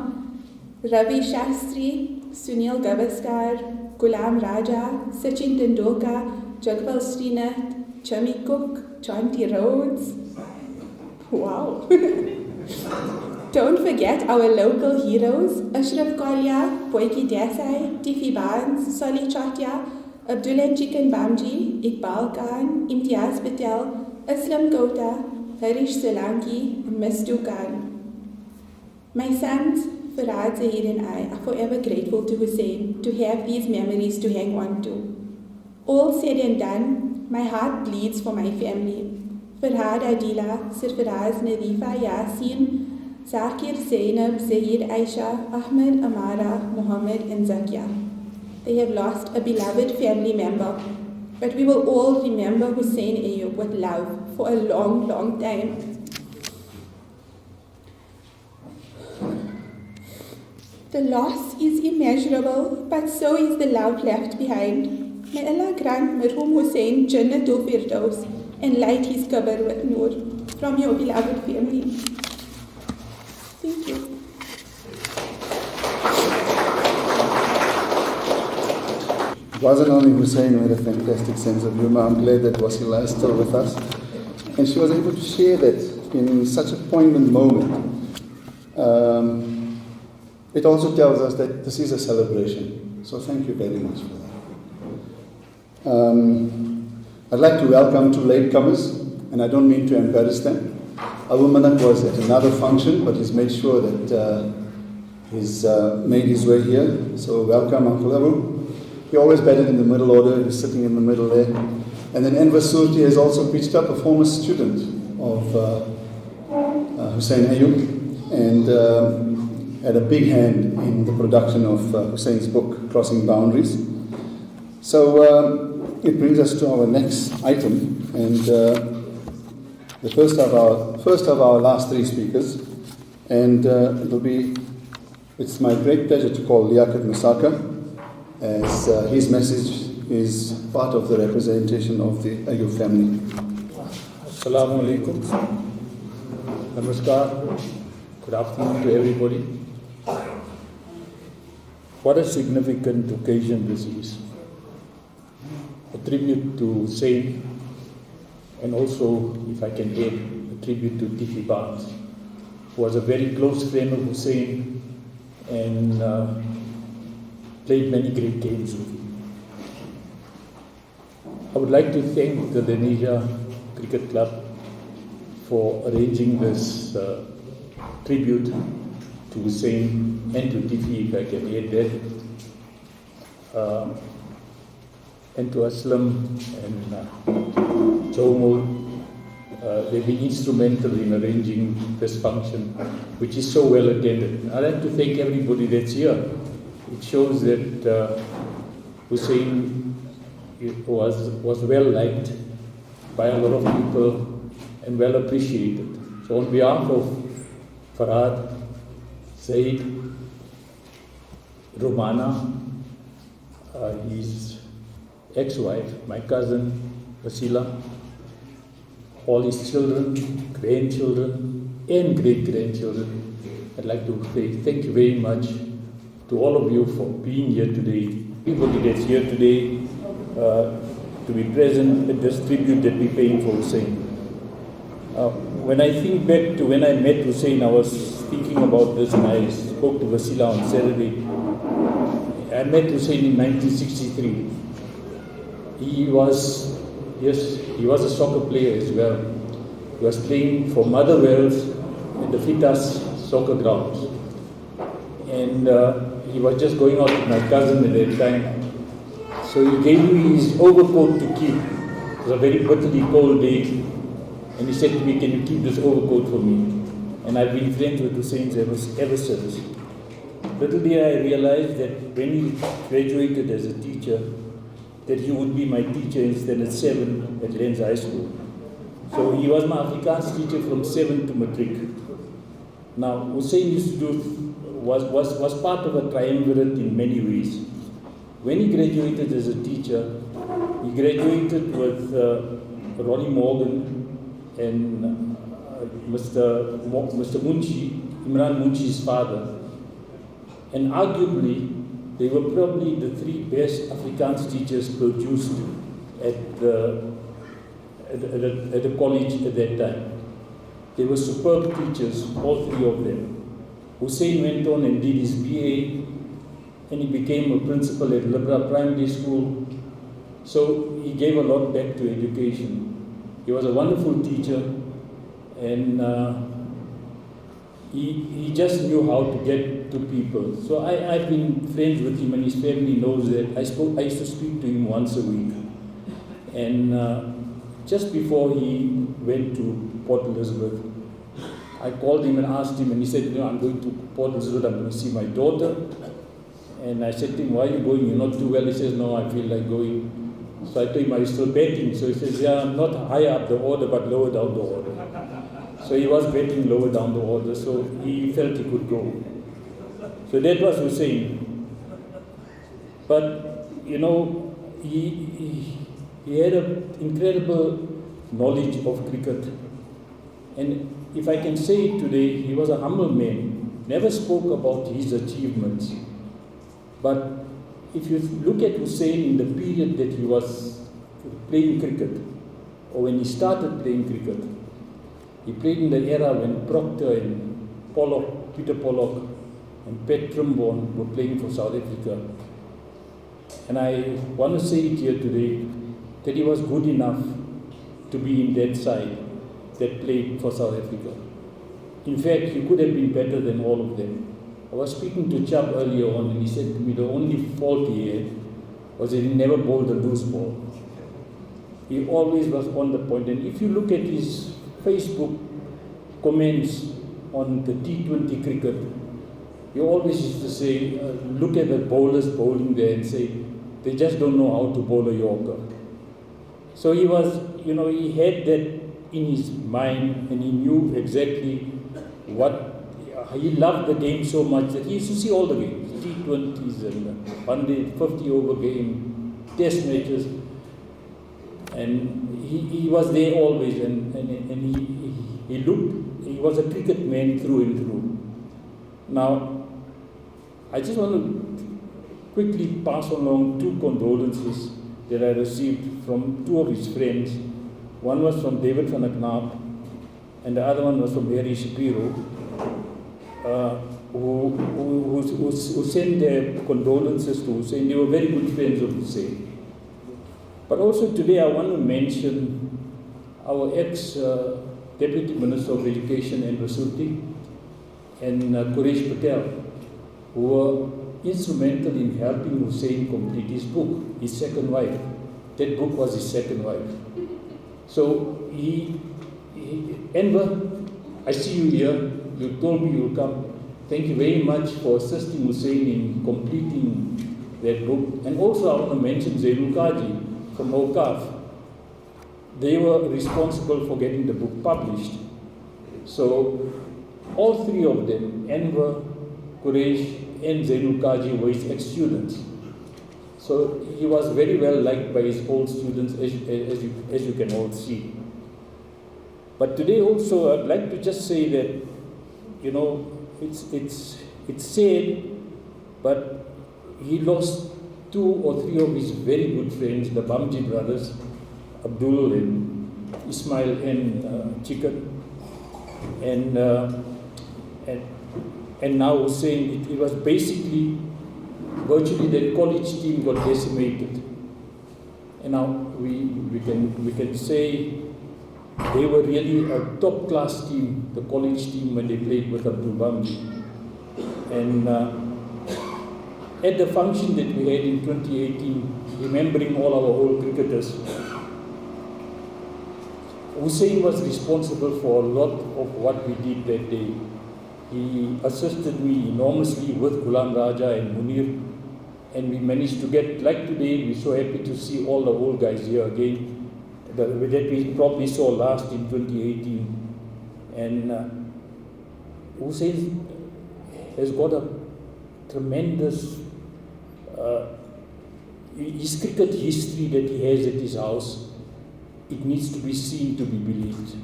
Ravi Shastri, Sunil Gavaskar, Gulam Raja, Sachin Tendulkar, Jagpal Srinath, Chami Cook, John T. Rhodes. Wow! Don't forget our local heroes, Ashraf Kolia, Boyki Desai, Tiffy Barnes, Soli Chotya, Abdullah Chicken Bamji, Iqbal Khan, Imtiaz Patel, Aslam Kota, Harish Solanki, and Mistu Khan. My sons, Farhad, Zahid and I are forever grateful to Hoosain to have these memories to hang on to. All said and done, my heart bleeds for my family. Farhad, Adila, Sirfaraz, Nadifa, Yasin, Zakir, Zainab, Zahid, Aisha, Ahmed, Amara, Muhammad and Zakia. They have lost a beloved family member, but we will all remember Hoosain Ayob with love for a long, long time. The loss is immeasurable, but so is the love left behind. May Allah grant Marhum Hoosain Jannatul Firdaus and light his qabr with nur from your beloved family. Thank you. It wasn't only Hoosain who had a fantastic sense of humor. I'm glad that Wasila is still with us. And she was able to share that in such a poignant moment. It also tells us that this is a celebration. So thank you very much for that. I'd like to welcome 2 latecomers, and I don't mean to embarrass them. Abu Manak was at another function, but he's made sure that he's made his way here. So welcome, Uncle Abu. He always batted in the middle order. He's sitting in the middle there. And then Enver Surti has also pitched up, a former student of Hoosain Ayob, and had a big hand in the production of Hoosain's book, Crossing Boundaries. So it brings us to our next item, and the first of our last 3 speakers, and it's my great pleasure to call Liaquat Masaka, as his message is part of the representation of the Ayob family. Assalamu alaikum. Namaskar. Good afternoon to everybody. What a significant occasion this is. A tribute to Hoosain, and also, if I can add, a tribute to Tiffy Barnes, who was a very close friend of Hoosain and played many great games with him. I would like to thank the Lenasia Cricket Club for arranging this tribute to Hoosain and to Tiffy, if I can add that, and to Aslam and Jomo. They've been instrumental in arranging this function, which is so well attended. I'd like to thank everybody that's here. It shows that Hoosain was well liked by a lot of people and well appreciated. So on behalf of Farhad, Said, Romana, his ex-wife, my cousin Wasila, all his children, grandchildren, and great-grandchildren, I'd like to say thank you very much to all of you for being here today. Everybody that's here today to be present at this tribute that we're paying for Hoosain. When I think back to when I met Hoosain, I was thinking about this, and I spoke to Vasila on Saturday. I met Hoosain in 1963. He was a soccer player as well. He was playing for Motherwell's at the Fitas soccer grounds. And he was just going out with my cousin at that time. So he gave me his overcoat to keep. It was a very bitterly cold day. And he said to me, "Can you keep this overcoat for me?" And I've been friends with Hoosain ever since. Little did I realize that when he graduated as a teacher, that he would be my teacher in standard 7 at Lens High School. So he was my Afrikaans teacher from 7 to matric. Now, Hoosain was part of a triumvirate in many ways. When he graduated as a teacher, he graduated with Ronnie Morgan and Mr. Munshi, Imran Munshi's father. And arguably, they were probably the 3 best Afrikaans teachers produced at the college at that time. They were superb teachers, all 3 of them. Hoosain went on and did his BA, and he became a principal at Libra Primary School. So he gave a lot back to education. He was a wonderful teacher, and he just knew how to get to people. So I've been friends with him, and his family knows that. I used to speak to him once a week. And just before he went to Port Elizabeth, I called him and asked him, and he said, "I'm going to Port Elizabeth, I'm going to see my daughter." And I said to him, "Why are you going? You're not too well." He says, "No, I feel like going." So I told him, "Are you still betting?" So he says, "Yeah, I'm not higher up the order, but lower down the order." So he was betting lower down the order, so he felt he could go. So that was Hoosain. But, you know, he had an incredible knowledge of cricket. And if I can say it today, he was a humble man, never spoke about his achievements. But if you look at Hoosain in the period that he was playing cricket, or when he started playing cricket, he played in the era when Proctor and Peter Pollock and Pat Trimborn were playing for South Africa. And I want to say it here today, that he was good enough to be in that side that played for South Africa. In fact, he could have been better than all of them. I was speaking to Chubb earlier on, and he said to me the only fault he had was that he never bowled a loose ball. He always was on the point. And if you look at his Facebook comments on the T20 cricket, he always used to say, look at the bowlers bowling there and say, they just don't know how to bowl a Yorker. So he was, you know, he had that in his mind, and he knew exactly what, he loved the game so much that he used to see all the games, T20s and 100, 50 over game, test matches, and he was there always, and he was a cricket man through and through. Now, I just want to quickly pass along 2 condolences that I received from 2 of his friends. One was from David van der Knaap, and the other one was from Harry Shapiro, who sent their condolences to Hoosain. They were very good friends of Hoosain. But also today I want to mention our ex-Deputy Minister of Education, Andrew Surti, and Quresh Patel, who were instrumental in helping Hoosain complete his book, his second wife. That book was his second wife. So Enver, I see you here. You told me you will come. Thank you very much for assisting Hoosain in completing that book. And also I want to mention Zainul Kaji from Okaf. They were responsible for getting the book published. So all 3 of them, Enver, Quresh, and Zainul Kaji, were his ex-students. So he was very well liked by his old students, as you can all see. But today also, I'd like to just say that, you know, it's sad, but he lost 2 or 3 of his very good friends, the Bamji brothers, Abdul and Ismail and Chicken, and now Hoosain. It was basically virtually that college team got decimated, and now we can say they were really a top class team, the college team, when they played with Abdul Bamji. And at the function that we had in 2018, remembering all our old cricketers, Hoosain was responsible for a lot of what we did that day. He assisted me enormously with Ghulam Raja and Munir, and we managed to get, like today, we're so happy to see all the old guys here again, that we probably saw last in 2018. And Hoosain has got a tremendous, his cricket history that he has at his house, it needs to be seen to be believed.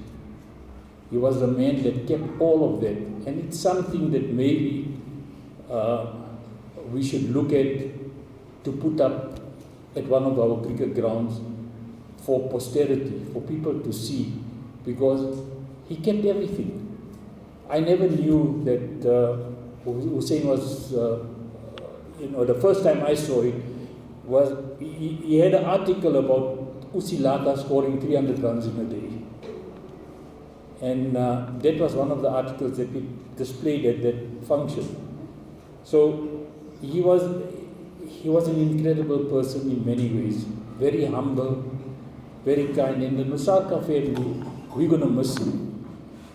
He was a man that kept all of that, and it's something that maybe we should look at to put up at one of our cricket grounds for posterity, for people to see, because he kept everything. I never knew that Hoosain was, you know, the first time I saw it was, he had an article about Usilaka scoring 300 runs in a day. And that was one of the articles that we displayed at that function. So he was an incredible person in many ways, very humble, very kind. And the Nusaka family, we're going to miss him.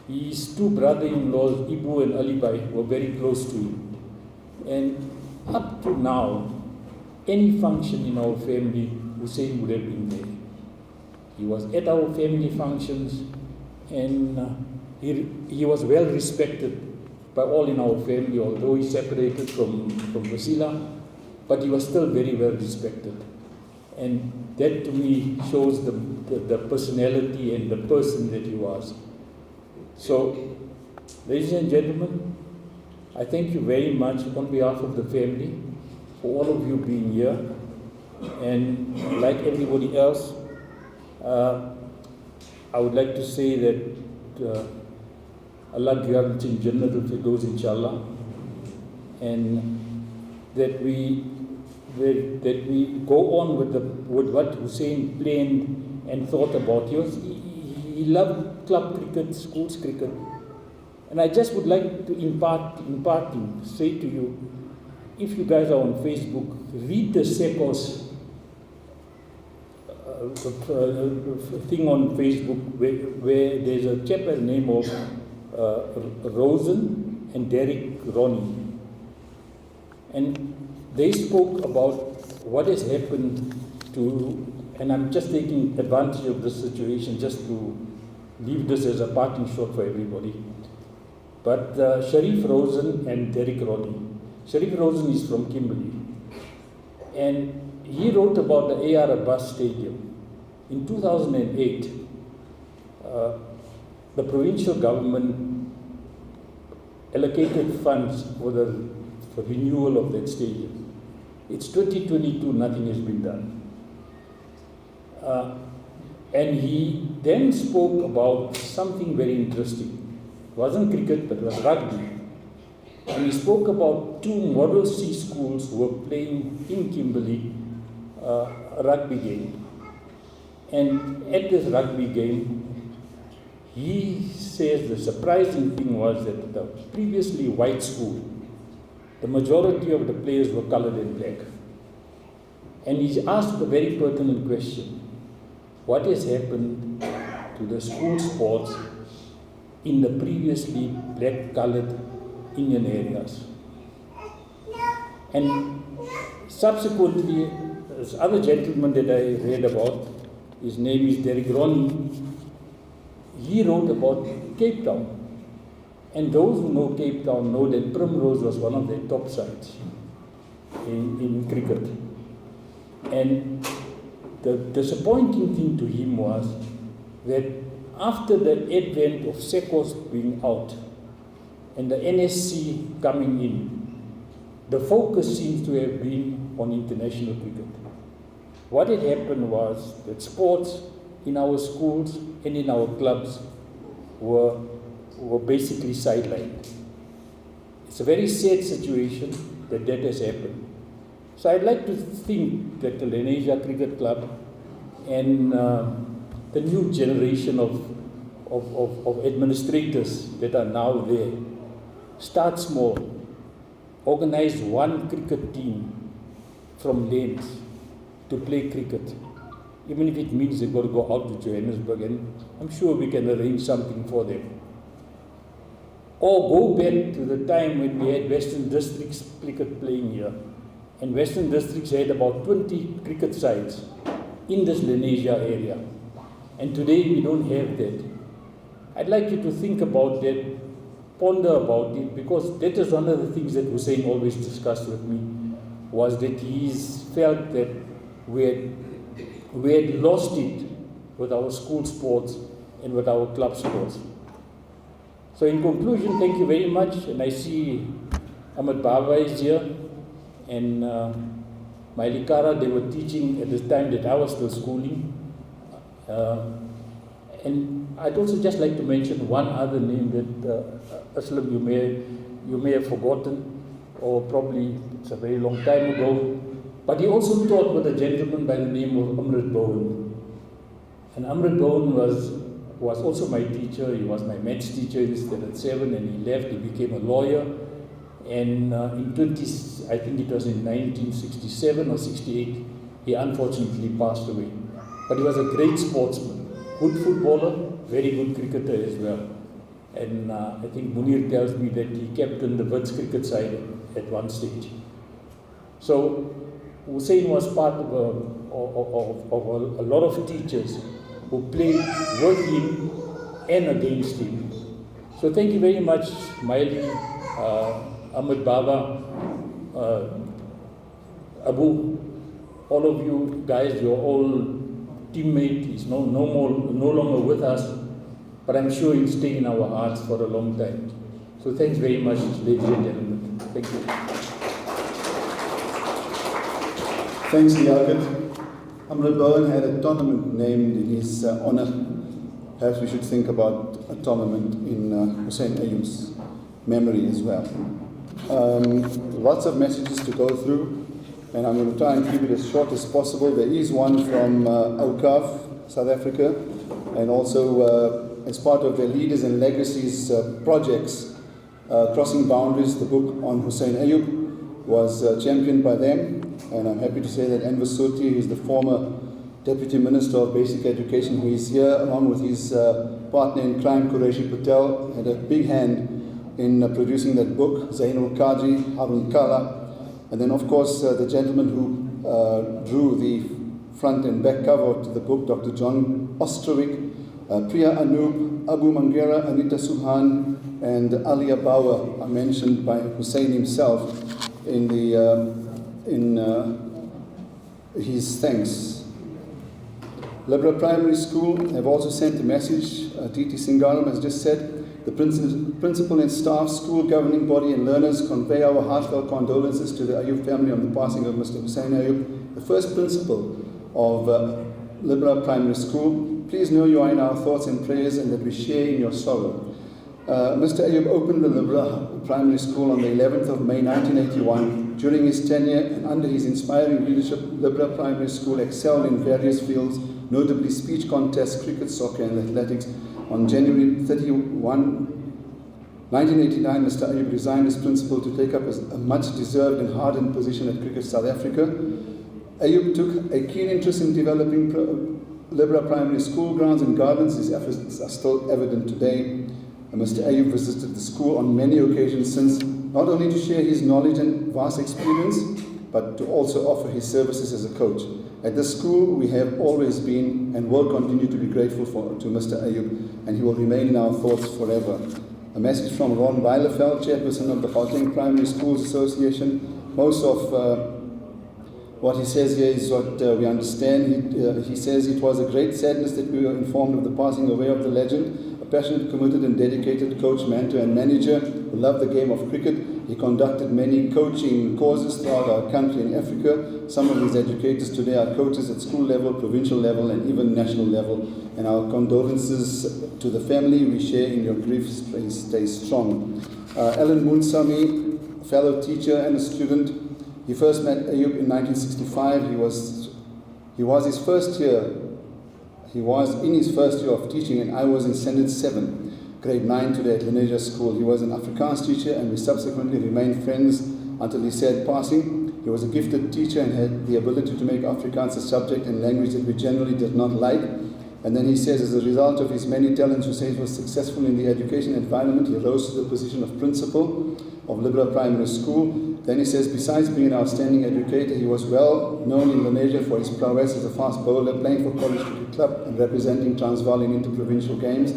His 2 brother-in-laws, Ibu and Alibai, were very close to him. And up to now, any function in our family, Hoosain would have been there. He was at our family functions, and he was well respected by all in our family, although he separated from Vasila, but he was still very well respected. And that to me shows the personality and the person that he was. So, ladies and gentlemen, I thank you very much on behalf of the family for all of you being here. And like everybody else, I would like to say that Allah grant him Jannatul Firdaus inshallah, and that we go on with what Hoosain planned and thought about. He loved club cricket, schools cricket, and I just would like to imparting, say to you, if you guys are on Facebook, read the Sekos thing on Facebook where there's a chap by the name of Rosen and Derek Ronnie, and they spoke about what has happened to, and I'm just taking advantage of this situation just to leave this as a parting shot for everybody. But Sharif Rosen and Derek Ronnie. Sharif Rosen is from Kimberley, and he wrote about the A.R. Abbas Stadium. In 2008, the provincial government allocated funds for the renewal of that stadium. It's 2022, nothing has been done. And he then spoke about something very interesting. It wasn't cricket, but it was rugby. And he spoke about 2 Model C schools who were playing in Kimberley a rugby game. And at this rugby game, he says the surprising thing was that the previously white school, the majority of the players were colored and black. And he asked a very pertinent question. What has happened to the school sports in the previously black-colored Indian areas? And subsequently, this other gentleman that I read about, his name is Derek Ronnie, he wrote about Cape Town. And those who know Cape Town know that Primrose was one of their top sides in cricket. And the disappointing thing to him was that after the advent of SECOS being out and the NSC coming in, the focus seems to have been on international cricket. What had happened was that sports in our schools and in our clubs were basically sidelined. It's a very sad situation that has happened. So I'd like to think that the Lenasia Cricket Club and the new generation of administrators that are now there start small, organize one cricket team from Lens to play cricket, even if it means they've got to go out to Johannesburg, and I'm sure we can arrange something for them. Or go back to the time when we had Western Districts cricket playing here, and Western Districts had about 20 cricket sides in this Lenasia area, and today we don't have that. I'd like you to think about that, ponder about it, because that is one of the things that Hoosain always discussed with me, was that he's felt that we had lost it with our school sports and with our club sports. So in conclusion, thank you very much, and I see Ahmed Baba is here, and Mailikara, they were teaching at the time that I was still schooling. And I'd also just like to mention one other name that Aslam you may have forgotten, or probably it's a very long time ago, but he also taught with a gentleman by the name of Amrit Bowen. And Amrit Bowen was also my teacher. He was my maths teacher in Standard 7, and he left, he became a lawyer. And I think it was in 1967 or 68, he unfortunately passed away. But he was a great sportsman, good footballer, very good cricketer as well. And I think Munir tells me that he captained the Wits cricket side at one stage. So Hoosain was part of a lot of teachers who played with him and against him. So thank you very much, Maili, Ahmed Baba, Abu, all of you guys, you're all teammate. He's no longer with us, but I'm sure he'll stay in our hearts for a long time. So thanks very much, ladies and gentlemen. Thank you. Thanks, Liaquat. Amrit Bowen had a tournament named in his honor. Perhaps we should think about a tournament in Hoosain Ayoub's memory as well. Lots of messages to go through, and I'm going to try and keep it as short as possible. There is one from OCAF, South Africa, and also as part of their Leaders and Legacies projects, Crossing Boundaries, the book on Hoosain Ayoub, was championed by them. And I'm happy to say that Anwar Soti, who is the former Deputy Minister of Basic Education, who is here, along with his partner in crime, Qureshi Patel, had a big hand in producing that book, Zainul Kaji, Harun Kala, and then of course the gentleman who drew the front and back cover to the book, Dr. John Ostrowick, Priya Anoop, Abu Mangera, Anita Suhan, and Alia Bauer are mentioned by Hoosain himself in his thanks. Libra Primary School have also sent a message. T.T. Singaram has just said, the principal and staff, school governing body and learners convey our heartfelt condolences to the Ayoub family on the passing of Mr. Hoosain Ayoub, the first principal of Libra Primary School. Please know you are in our thoughts and prayers and that we share in your sorrow. Mr. Ayoub opened the Libra Primary School on the 11th of May 1981. During his tenure and under his inspiring leadership, Libra Primary School excelled in various fields, notably speech contests, cricket, soccer and athletics. On January 31, 1989, Mr. Ayoub resigned as principal to take up a much-deserved and hardened position at Cricket South Africa. Ayoub took a keen interest in developing Libra Primary School grounds and gardens. His efforts are still evident today. Mr. Ayoub visited the school on many occasions since, not only to share his knowledge and vast experience, but to also offer his services as a coach. At this school, we have always been and will continue to be grateful to Mr. Ayoub, and he will remain in our thoughts forever. A message from Ron Weilefeld, chairperson of the Gauteng Primary Schools Association. Most of What he says here is what we understand. He says, "It was a great sadness that we were informed of the passing away of the legend, a passionate, committed and dedicated coach, mentor and manager who loved the game of cricket. He conducted many coaching courses throughout our country and Africa. Some of his educators today are coaches at school level, provincial level and even national level. And our condolences to the family. We share in your grief. Stay strong." Alan Moonsami, fellow teacher and a student. He first met Ayob in 1965. He was in his first year of teaching, and I was in Standard 7, grade 9 today at Lenasia School. He was an Afrikaans teacher, and we subsequently remained friends until his sad passing. He was a gifted teacher and had the ability to make Afrikaans a subject and language that we generally did not like. And then he says, as a result of his many talents, Hoosain was successful in the education environment. He rose to the position of principal of Liberal Primary School. Then he says, besides being an outstanding educator, he was well known in Lenasia for his prowess as a fast bowler, playing for College Cricket Club and representing Transvaal in interprovincial games.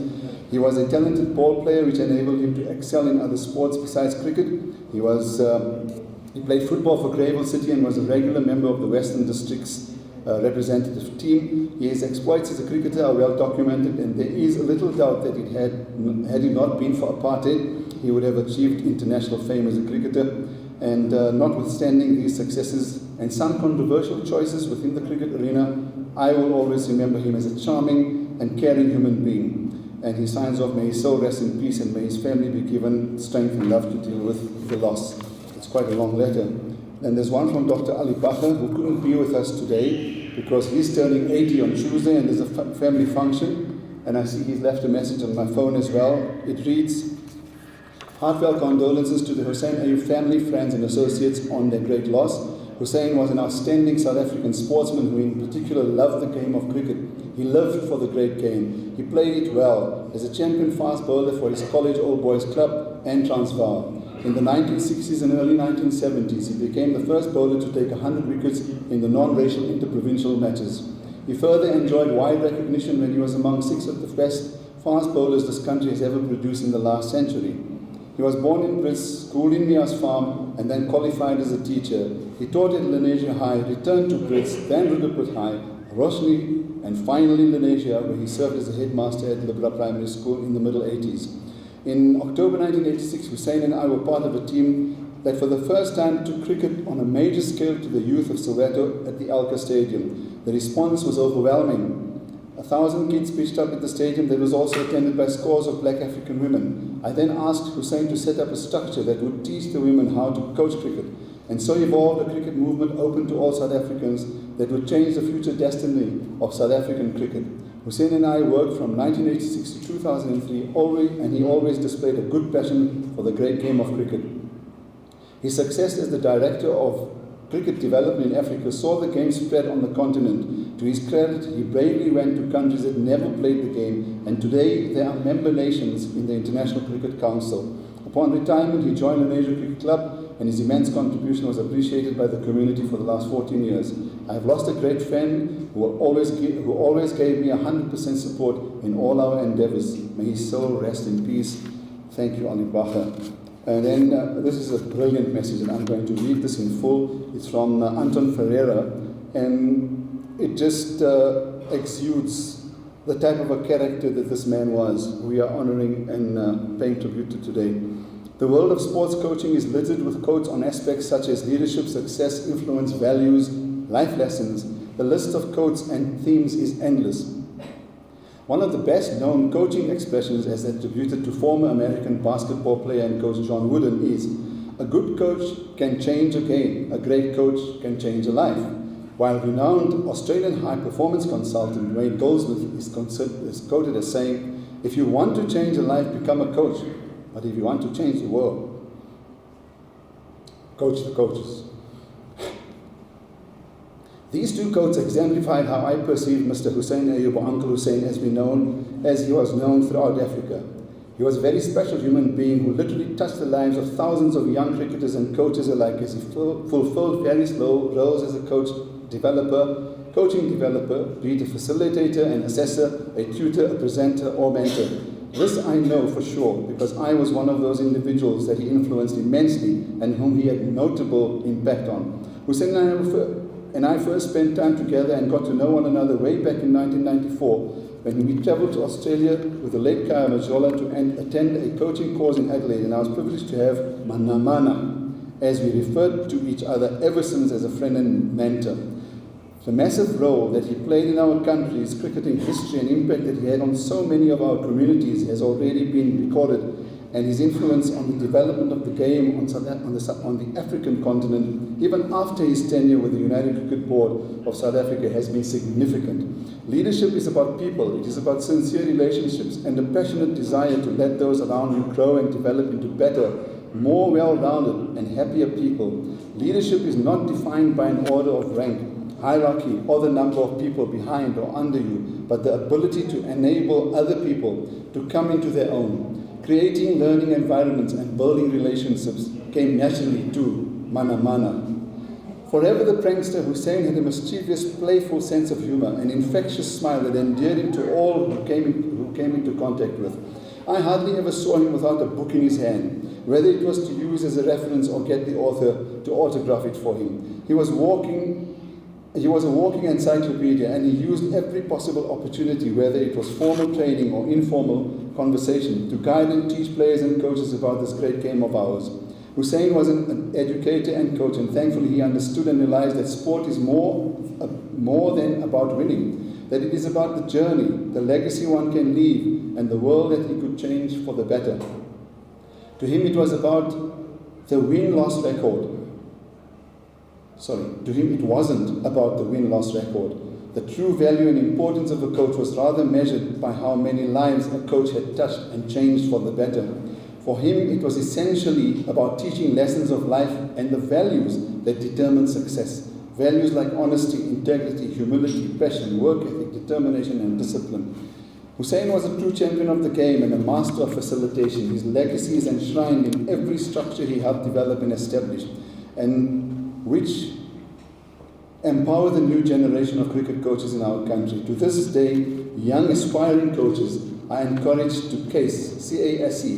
He was a talented ball player, which enabled him to excel in other sports besides cricket. He played football for Greyville City and was a regular member of the Western District's representative team. His exploits as a cricketer are well documented, and there is a little doubt that had it not been for apartheid, he would have achieved international fame as a cricketer. And notwithstanding these successes and some controversial choices within the cricket arena, I will always remember him as a charming and caring human being. And he signs off, "May his soul rest in peace and may his family be given strength and love to deal with the loss." It's quite a long letter. And there's one from Dr. Ali Bacher, who couldn't be with us today because he's turning 80 on Tuesday and there's a family function. And I see he's left a message on my phone as well. It reads, "Heartfelt condolences to the Hoosain Ayob family, friends and associates on their great loss. Hoosain was an outstanding South African sportsman who in particular loved the game of cricket. He lived for the great game. He played it well as a champion fast bowler for his college Old Boys Club and Transvaal. In the 1960s and early 1970s, he became the first bowler to take 100 wickets in the non-racial interprovincial matches. He further enjoyed wide recognition when he was among 6 of the best fast bowlers this country has ever produced in the last century. He was born in Brits, schooled in Mias Farm, and then qualified as a teacher. He taught at Lenasia High, returned to Brits, then Rudderput High, Roshni, and finally Lenasia, where he served as a headmaster at Liberal Primary School in the middle 80s. In October 1986, Hoosain and I were part of a team that for the first time took cricket on a major scale to the youth of Soweto at the Alka Stadium. The response was overwhelming. 1,000 kids pitched up at the stadium that was also attended by scores of black African women. I then asked Hoosain to set up a structure that would teach the women how to coach cricket, and so evolved a cricket movement open to all South Africans that would change the future destiny of South African cricket. Hoosain and I worked from 1986 to 2003, and he always displayed a good passion for the great game of cricket. His success as the director of cricket development in Africa saw the game spread on the continent. To his credit, he bravely went to countries that never played the game, and today they are member nations in the International Cricket Council. Upon retirement, he joined the Lenasia Cricket Club, and his immense contribution was appreciated by the community for the last 14 years. I have lost a great friend who always gave me 100% support in all our endeavors. May his soul rest in peace. Thank you, Ali Bacher. And then this is a brilliant message, and I'm going to read this in full. It's from Anton Ferreira, and it just exudes the type of a character that this man was, who we are honoring and paying tribute to today. The world of sports coaching is littered with quotes on aspects such as leadership, success, influence, values, life lessons. The list of quotes and themes is endless. One of the best known coaching expressions as attributed to former American basketball player and coach John Wooden is, "A good coach can change a game, a great coach can change a life." While renowned Australian high-performance consultant Wayne Goldsmith is quoted as saying, "If you want to change a life, become a coach. But if you want to change the world, coach the coaches." These two quotes exemplified how I perceived Mr. Hoosain Ayob, or Uncle Hoosain, as he was known throughout Africa. He was a very special human being who literally touched the lives of thousands of young cricketers and coaches alike as he fulfilled various roles as a coaching developer, be it a facilitator, an assessor, a tutor, a presenter, or mentor. This I know for sure because I was one of those individuals that he influenced immensely and whom he had notable impact on. Hoosain and I and I first spent time together and got to know one another way back in 1994 when we travelled to Australia with the late Kaya Majola to attend a coaching course in Adelaide, and I was privileged to have Mana Mana, as we referred to each other ever since as a friend and mentor. The massive role that he played in our country's cricketing history and impact that he had on so many of our communities has already been recorded, and his influence on the development of the game on the African continent, even after his tenure with the United Cricket Board of South Africa, has been significant. Leadership is about people, it is about sincere relationships and a passionate desire to let those around you grow and develop into better, more well-rounded and happier people. Leadership is not defined by an order of rank, hierarchy, or the number of people behind or under you, but the ability to enable other people to come into their own. Creating learning environments and building relationships came naturally to Mana Mana. Forever the prankster, Hoosain had a mischievous, playful sense of humour, an infectious smile that endeared him to all who came into contact with. I hardly ever saw him without a book in his hand, whether it was to use as a reference or get the author to autograph it for him. He was a walking encyclopedia, and he used every possible opportunity, whether it was formal training or informal conversation, to guide and teach players and coaches about this great game of ours. Hoosain was an educator and coach, and thankfully he understood and realized that sport is more than about winning, that it is about the journey, the legacy one can leave, and the world that he could change for the better. To him it was about the win-loss record. To him it wasn't about the win-loss record. The true value and importance of a coach was rather measured by how many lives a coach had touched and changed for the better. For him, it was essentially about teaching lessons of life and the values that determine success. Values like honesty, integrity, humility, passion, work ethic, determination, and discipline. Hoosain was a true champion of the game and a master of facilitation. His legacy is enshrined in every structure he helped develop and establish, and which empower the new generation of cricket coaches in our country. To this day, young aspiring coaches are encouraged to CASE,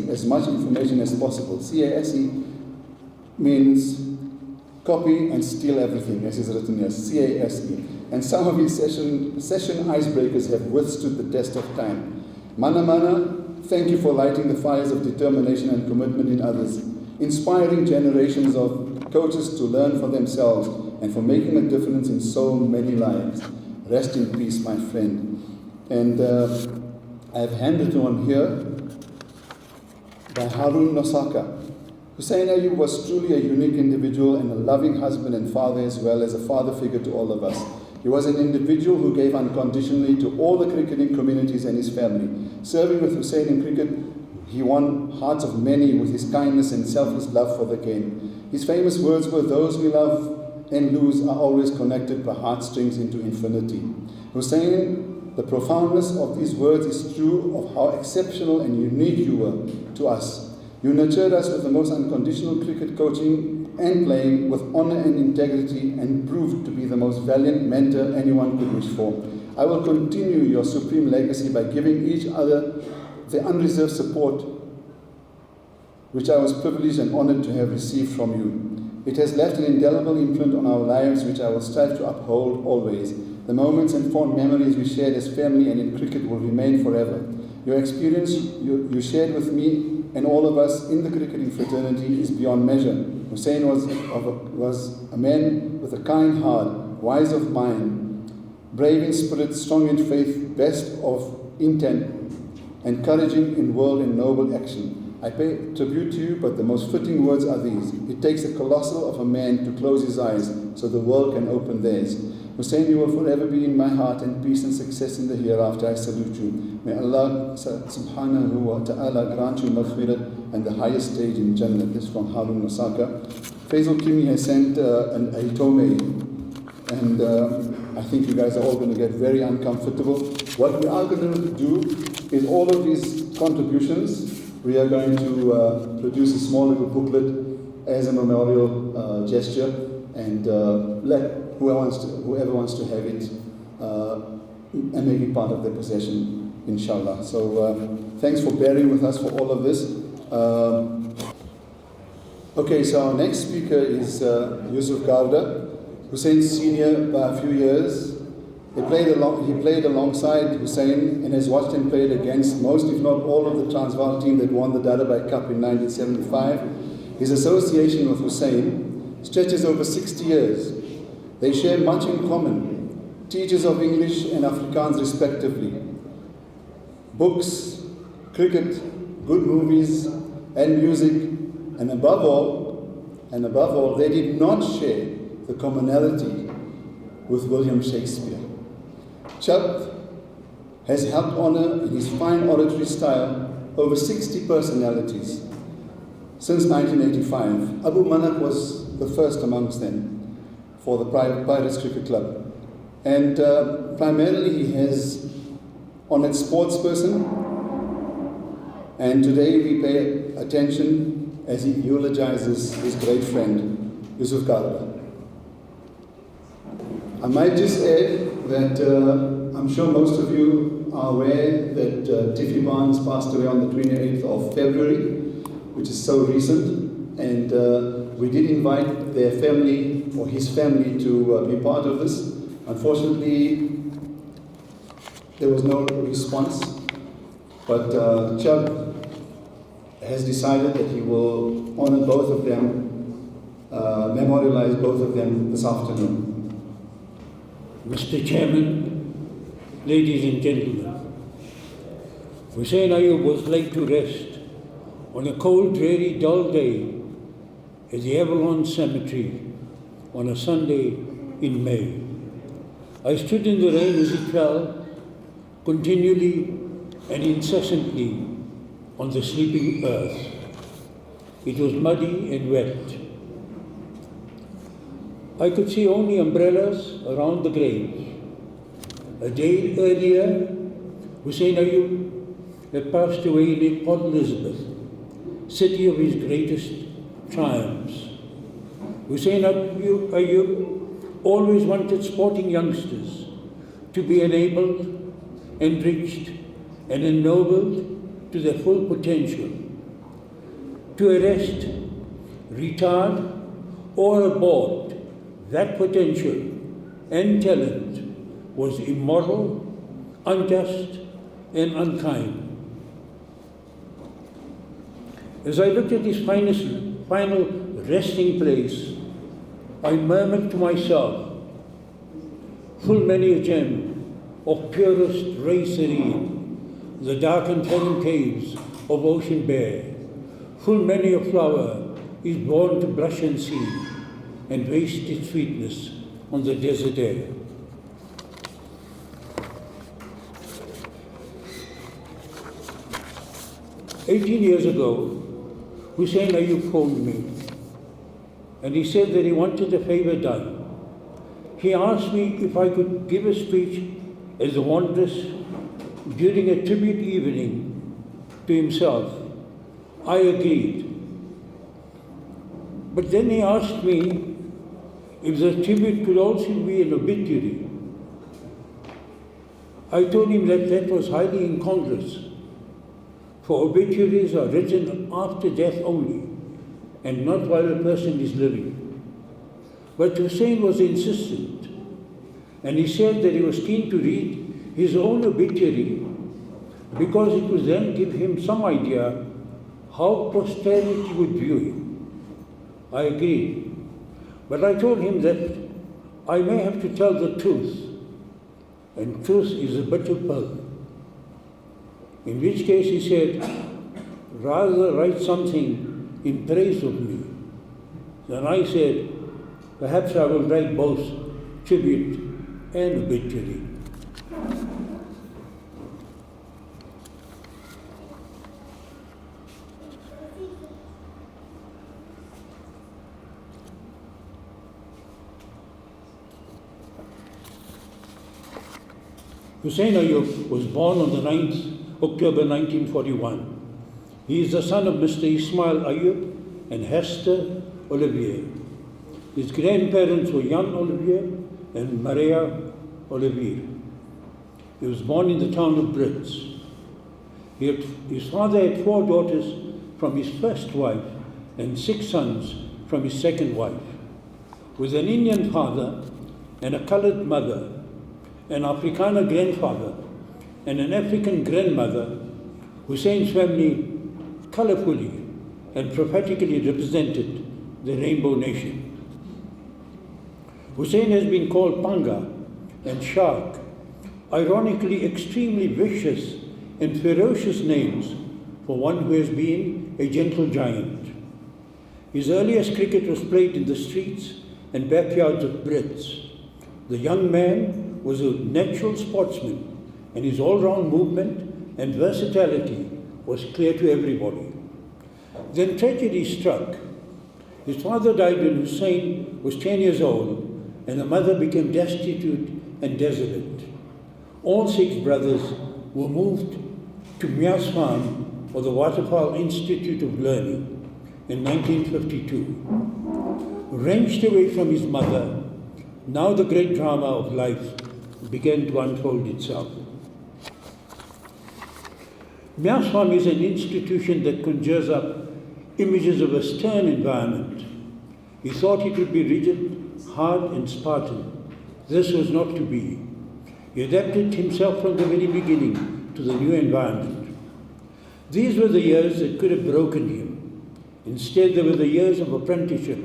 as much information as possible. CASE means copy and steal everything, as is written here, CASE. And some of his session icebreakers have withstood the test of time. Mana Mana, thank you for lighting the fires of determination and commitment in others, inspiring generations of coaches to learn for themselves and for making a difference in so many lives. Rest in peace, my friend. And I've handed one here by Harun Nosaka. Hoosain Ayob was truly a unique individual and a loving husband and father, as well as a father figure to all of us. He was an individual who gave unconditionally to all the cricketing communities and his family. Serving with Hoosain in cricket, he won hearts of many with his kindness and selfless love for the game. His famous words were, "Those we love and lose are always connected by heartstrings into infinity." Hoosain, the profoundness of these words is true of how exceptional and unique you were to us. You nurtured us with the most unconditional cricket coaching and playing with honor and integrity, and proved to be the most valiant mentor anyone could wish for. I will continue your supreme legacy by giving each other the unreserved support which I was privileged and honored to have received from you. It has left an indelible imprint on our lives, which I will strive to uphold always. The moments and fond memories we shared as family and in cricket will remain forever. Your experience you shared with me and all of us in the cricketing fraternity is beyond measure. Hoosain was a man with a kind heart, wise of mind, brave in spirit, strong in faith, best of intent, encouraging in world and noble action. I pay tribute to you, but the most fitting words are these: it takes a colossal of a man to close his eyes so the world can open theirs. Hoosain, you will forever be in my heart, and peace and success in the hereafter. I salute you. May Allah subhanahu wa ta'ala grant you maghfirat and the highest stage in Jannah. This is from Harun Nosaka. Faisal Kimi has sent an Aitome, and I think you guys are all going to get very uncomfortable. What we are going to do is all of these contributions, we are going to produce a small little booklet as a memorial gesture, and let whoever wants to have it and make it part of their possession, inshallah. So thanks for bearing with us for all of this. Okay, so our next speaker is Yusuf Gowda. Hoosain's senior by a few years. He played alongside Hoosain and has watched him play against most, if not all, of the Transvaal team that won the Dadabai Cup in 1975. His association with Hoosain stretches over 60 years. They share much in common, teachers of English and Afrikaans respectively. Books, cricket, good movies and music, and above all, they did not share the commonality with William Shakespeare. Chubb has helped honor in his fine oratory style over 60 personalities since 1985. Abu Manak was the first amongst them for the Pirates Cricket Club. And primarily he has honored sportsperson, and today we pay attention as he eulogizes his great friend, Yusuf Karba. I might just add that I'm sure most of you are aware that Tiffy Barnes passed away on the 28th of February, which is so recent, and we did invite their family, or his family, to be part of this. Unfortunately, there was no response, but Chubb has decided that he will honor both of them, memorialize both of them this afternoon. Mr. Chairman, ladies and gentlemen, Hoosain Ayob was laid to rest on a cold, dreary, dull day at the Avalon Cemetery on a Sunday in May. I stood in the rain as it fell, continually and incessantly on the sleeping earth. It was muddy and wet. I could see only umbrellas around the grave. A day earlier, Hoosain Ayob had passed away in Port Elizabeth, city of his greatest triumphs. Hoosain Ayob always wanted sporting youngsters to be enabled, enriched, and ennobled to their full potential. To arrest, retard, or abort that potential and talent was immoral, unjust, and unkind. As I looked at his final resting place, I murmured to myself, full many a gem of purest ray serene, the dark and fervent caves of Ocean Bare, full many a flower is born to blush and see, and waste its sweetness on the desert air. "18 years ago, Hoosain Ayob phoned me, and he said that he wanted a favor done. He asked me if I could give a speech as a Wanderers during a tribute evening to himself. I agreed. But then he asked me if the tribute could also be an obituary. I told him that that was highly incongruous, for obituaries are written after death only, and not while a person is living. But Hoosain was insistent, and he said that he was keen to read his own obituary because it would then give him some idea how posterity would view him. I agreed, but I told him that I may have to tell the truth, and truth is a bitter pill. In which case he said, rather write something in praise of me. Then I said, perhaps I will write both tribute and obituary. Hoosain Ayob was born on the 9th October 1941. He is the son of Mr. Ismail Ayob and Hester Olivier. His grandparents were Jan Olivier and Maria Olivier. He was born in the town of Brits. His father had 4 daughters from his first wife and 6 sons from his second wife. With an Indian father and a colored mother, an Afrikaner grandfather and an African grandmother, Hoosain's family colorfully and prophetically represented the Rainbow Nation. Hoosain has been called Panga and Shark, ironically extremely vicious and ferocious names for one who has been a gentle giant. His earliest cricket was played in the streets and backyards of Brits. The young man was a natural sportsman, and his all-round movement and versatility was clear to everybody. Then tragedy struck. His father died when Hoosain was 10 years old, and the mother became destitute and desolate. All 6 brothers were moved to Mias Farm or the Waterfowl Institute of Learning in 1952. Wrenched away from his mother, now the great drama of life began to unfold itself. Mias Farm is an institution that conjures up images of a stern environment. He thought it would be rigid, hard and Spartan. This was not to be. He adapted himself from the very beginning to the new environment. These were the years that could have broken him. Instead, they were the years of apprenticeship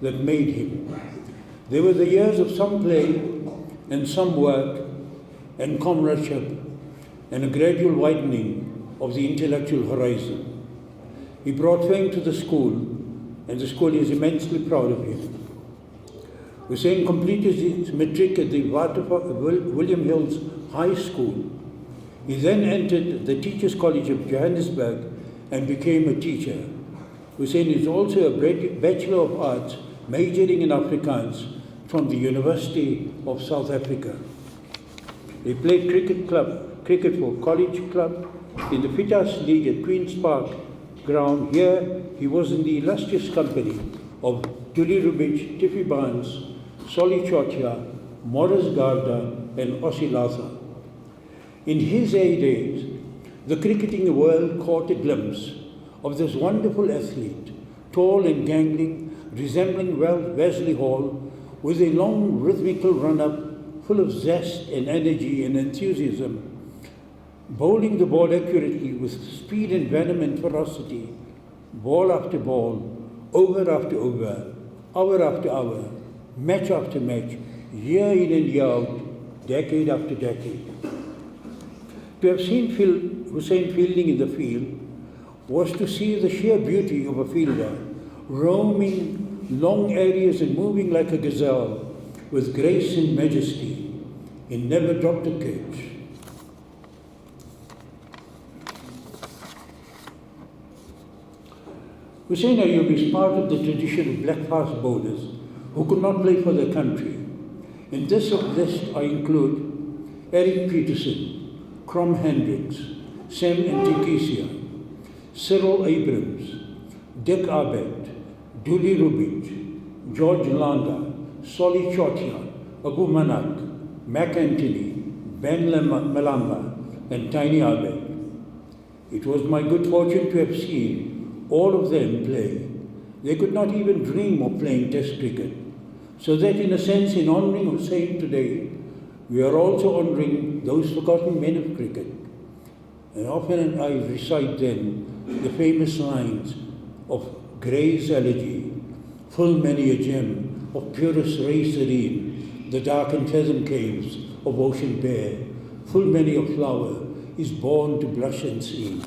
that made him. They were the years of some play and some work and comradeship and a gradual widening of the intellectual horizon. He brought fame to the school, and the school is immensely proud of him. Hoosain completed his matric at the William Hills High School. He then entered the Teachers College of Johannesburg and became a teacher. Hoosain is also a Bachelor of Arts majoring in Afrikaans from the University of South Africa. He played cricket for College Club in the Fitas League at Queen's Park ground. Here he was in the illustrious company of Julie Rubich, Tiffy Barnes, Solly Chotia, Morris Garda and Ossie Latha. In his heydays, the cricketing world caught a glimpse of this wonderful athlete, tall and gangling, resembling Wesley Hall, with a long rhythmical run-up full of zest and energy and enthusiasm, bowling the ball accurately with speed and venom and ferocity, ball after ball, over after over, hour after hour, match after match, year in and year out, decade after decade. To have seen Hoosain fielding in the field was to see the sheer beauty of a fielder, roaming long areas and moving like a gazelle with grace and majesty. He never dropped a catch. Hoosain Ayob is part of the tradition of black fast bowlers who could not play for their country. In this list I include Eric Peterson, Crom Hendricks, Sam Antikisia, Cyril Abrams, Dick Abed, Dooley Rubich, George Landa, Solly Chotia, Abu Manak, Mac Anthony, Ben Malamba, and Tiny Abed. It was my good fortune to have seen all of them play. They could not even dream of playing Test cricket. So that in a sense, in honouring Hoosain today, we are also honouring those forgotten men of cricket. And often I recite then the famous lines of Gray's elegy, full many a gem of purest ray serene, the dark and pheasant caves of ocean bare, full many a flower is born to blush and see.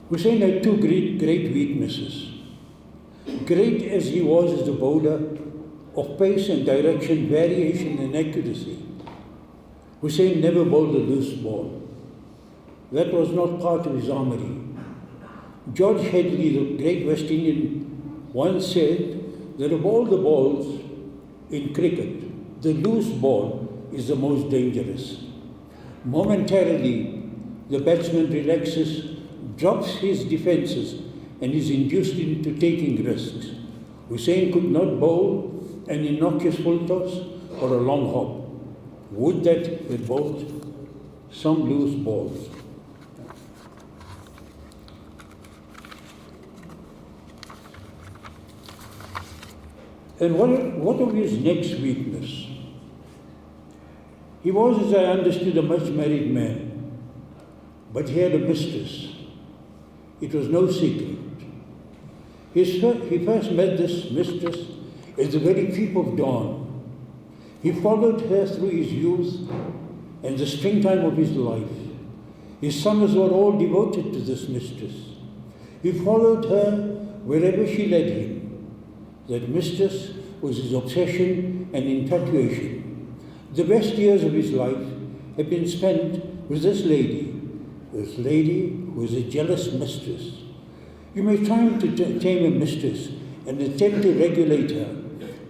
Hoosain had two great weaknesses. Great as he was as a bowler of pace and direction, variation and accuracy, Hoosain never bowled a loose ball. That was not part of his armoury. George Headley, the great West Indian, once said that of all the balls in cricket, the loose ball is the most dangerous. Momentarily, the batsman relaxes, drops his defences and is induced into taking risks. Hoosain could not bowl an innocuous full toss or a long hop. Would that he had bowled? some loose balls. And what of his next weakness? He was, as I understood, a much married man, but he had a mistress. It was no secret. He first met this mistress as the very peep of dawn. He followed her through his youth and the springtime of his life. His summers were all devoted to this mistress. He followed her wherever she led him. That mistress was his obsession and infatuation. The best years of his life had been spent with this lady who was a jealous mistress. You may try to tame a mistress and attempt to regulate her,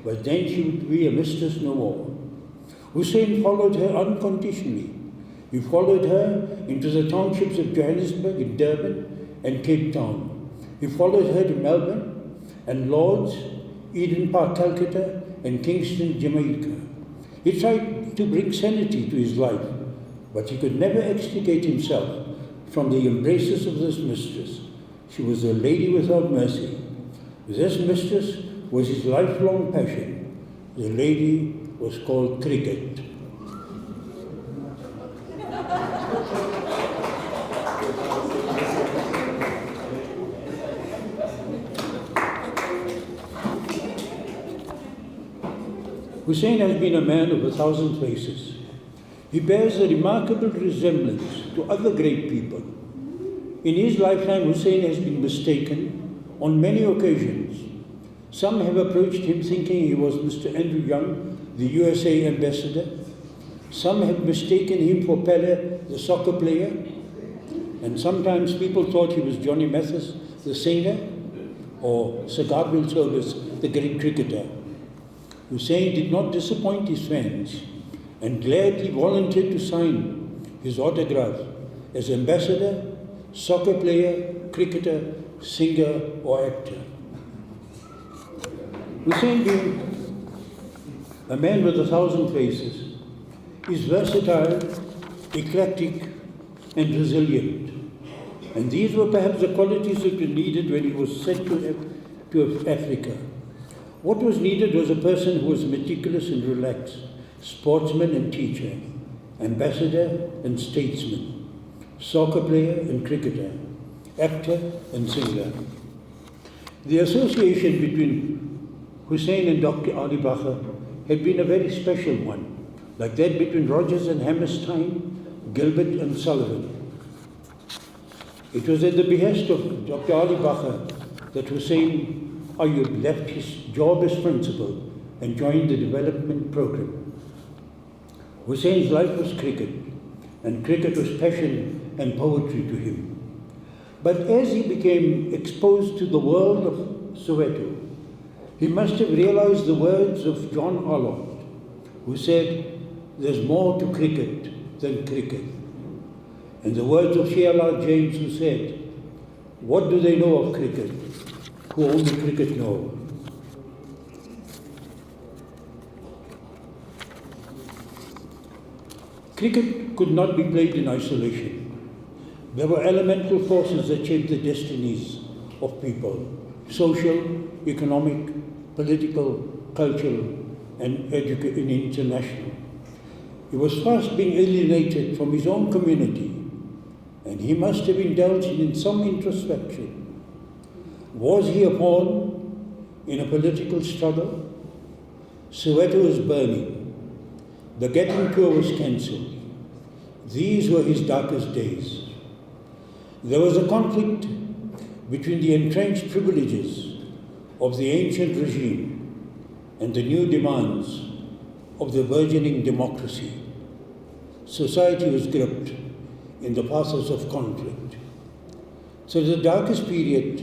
but then she would be a mistress no more. Hoosain followed her unconditionally. He followed her into the townships of Johannesburg and Durban and Cape Town. He followed her to Melbourne and Lords, Eden Park, Calcutta, and Kingston, Jamaica. He tried to bring sanity to his life, but he could never extricate himself from the embraces of this mistress. She was a lady without mercy. This mistress was his lifelong passion. The lady was called cricket. Hoosain has been a man of 1,000 faces. He bears a remarkable resemblance to other great people. In his lifetime, Hoosain has been mistaken on many occasions. Some have approached him thinking he was Mr. Andrew Young, the USA ambassador. Some have mistaken him for Pele, the soccer player. And sometimes people thought he was Johnny Mathis, the singer, or Sir Garfield Sobers, the great cricketer. Hoosain did not disappoint his fans and gladly volunteered to sign his autograph as ambassador, soccer player, cricketer, singer, or actor. Hoosain, being a man with 1,000 faces, is versatile, eclectic, and resilient. And these were perhaps the qualities that were needed when he was sent to Africa. What was needed was a person who was meticulous and relaxed, sportsman and teacher, ambassador and statesman, soccer player and cricketer, actor and singer. The association between Hoosain and Dr. Ali Bacher had been a very special one, like that between Rogers and Hammerstein, Gilbert and Sullivan. It was at the behest of Dr. Ali Bacher that Hoosain Ayob left his job as principal and joined the development program. Hoosain's life was cricket, and cricket was passion and poetry to him. But as he became exposed to the world of Soweto, he must have realized the words of John Arlott, who said, "There's more to cricket than cricket." And the words of Sheila James, who said, "What do they know of cricket, who only cricket know?" Cricket could not be played in isolation. There were elemental forces that shaped the destinies of people: social, economic, political, cultural, and international. He was fast being alienated from his own community, and he must have indulged in some introspection. Was he a pawn in a political struggle? Soweto was burning. The Gatling tour was cancelled. These were his darkest days. There was a conflict between the entrenched privileges of the ancient regime and the new demands of the burgeoning democracy. Society was gripped in the pathos of conflict. So the darkest period,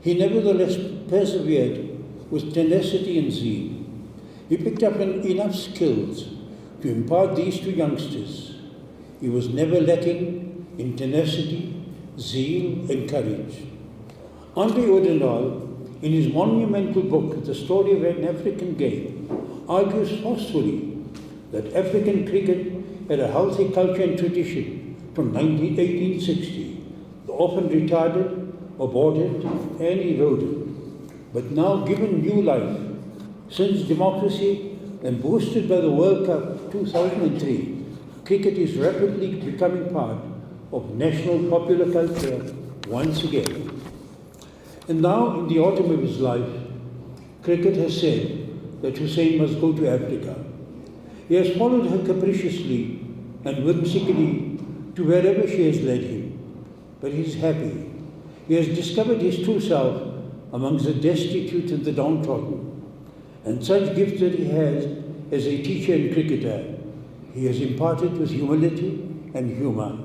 he nevertheless persevered with tenacity and zeal. He picked up enough skills to impart these to youngsters. He was never lacking in tenacity, zeal, and courage. Andre Odendaal, in his monumental book, The Story of an African Game, argues forcefully that African cricket had a healthy culture and tradition from 1860, often retarded, aborted, and eroded, but now given new life since democracy and boosted by the World Cup 2003, cricket is rapidly becoming part of national popular culture once again. And now, in the autumn of his life, cricket has said that Hoosain must go to Africa. He has followed her capriciously and whimsically to wherever she has led him, but he is happy. He has discovered his true self amongst the destitute and the downtrodden, and such gifts that he has as a teacher and cricketer, he has imparted with humility and humour.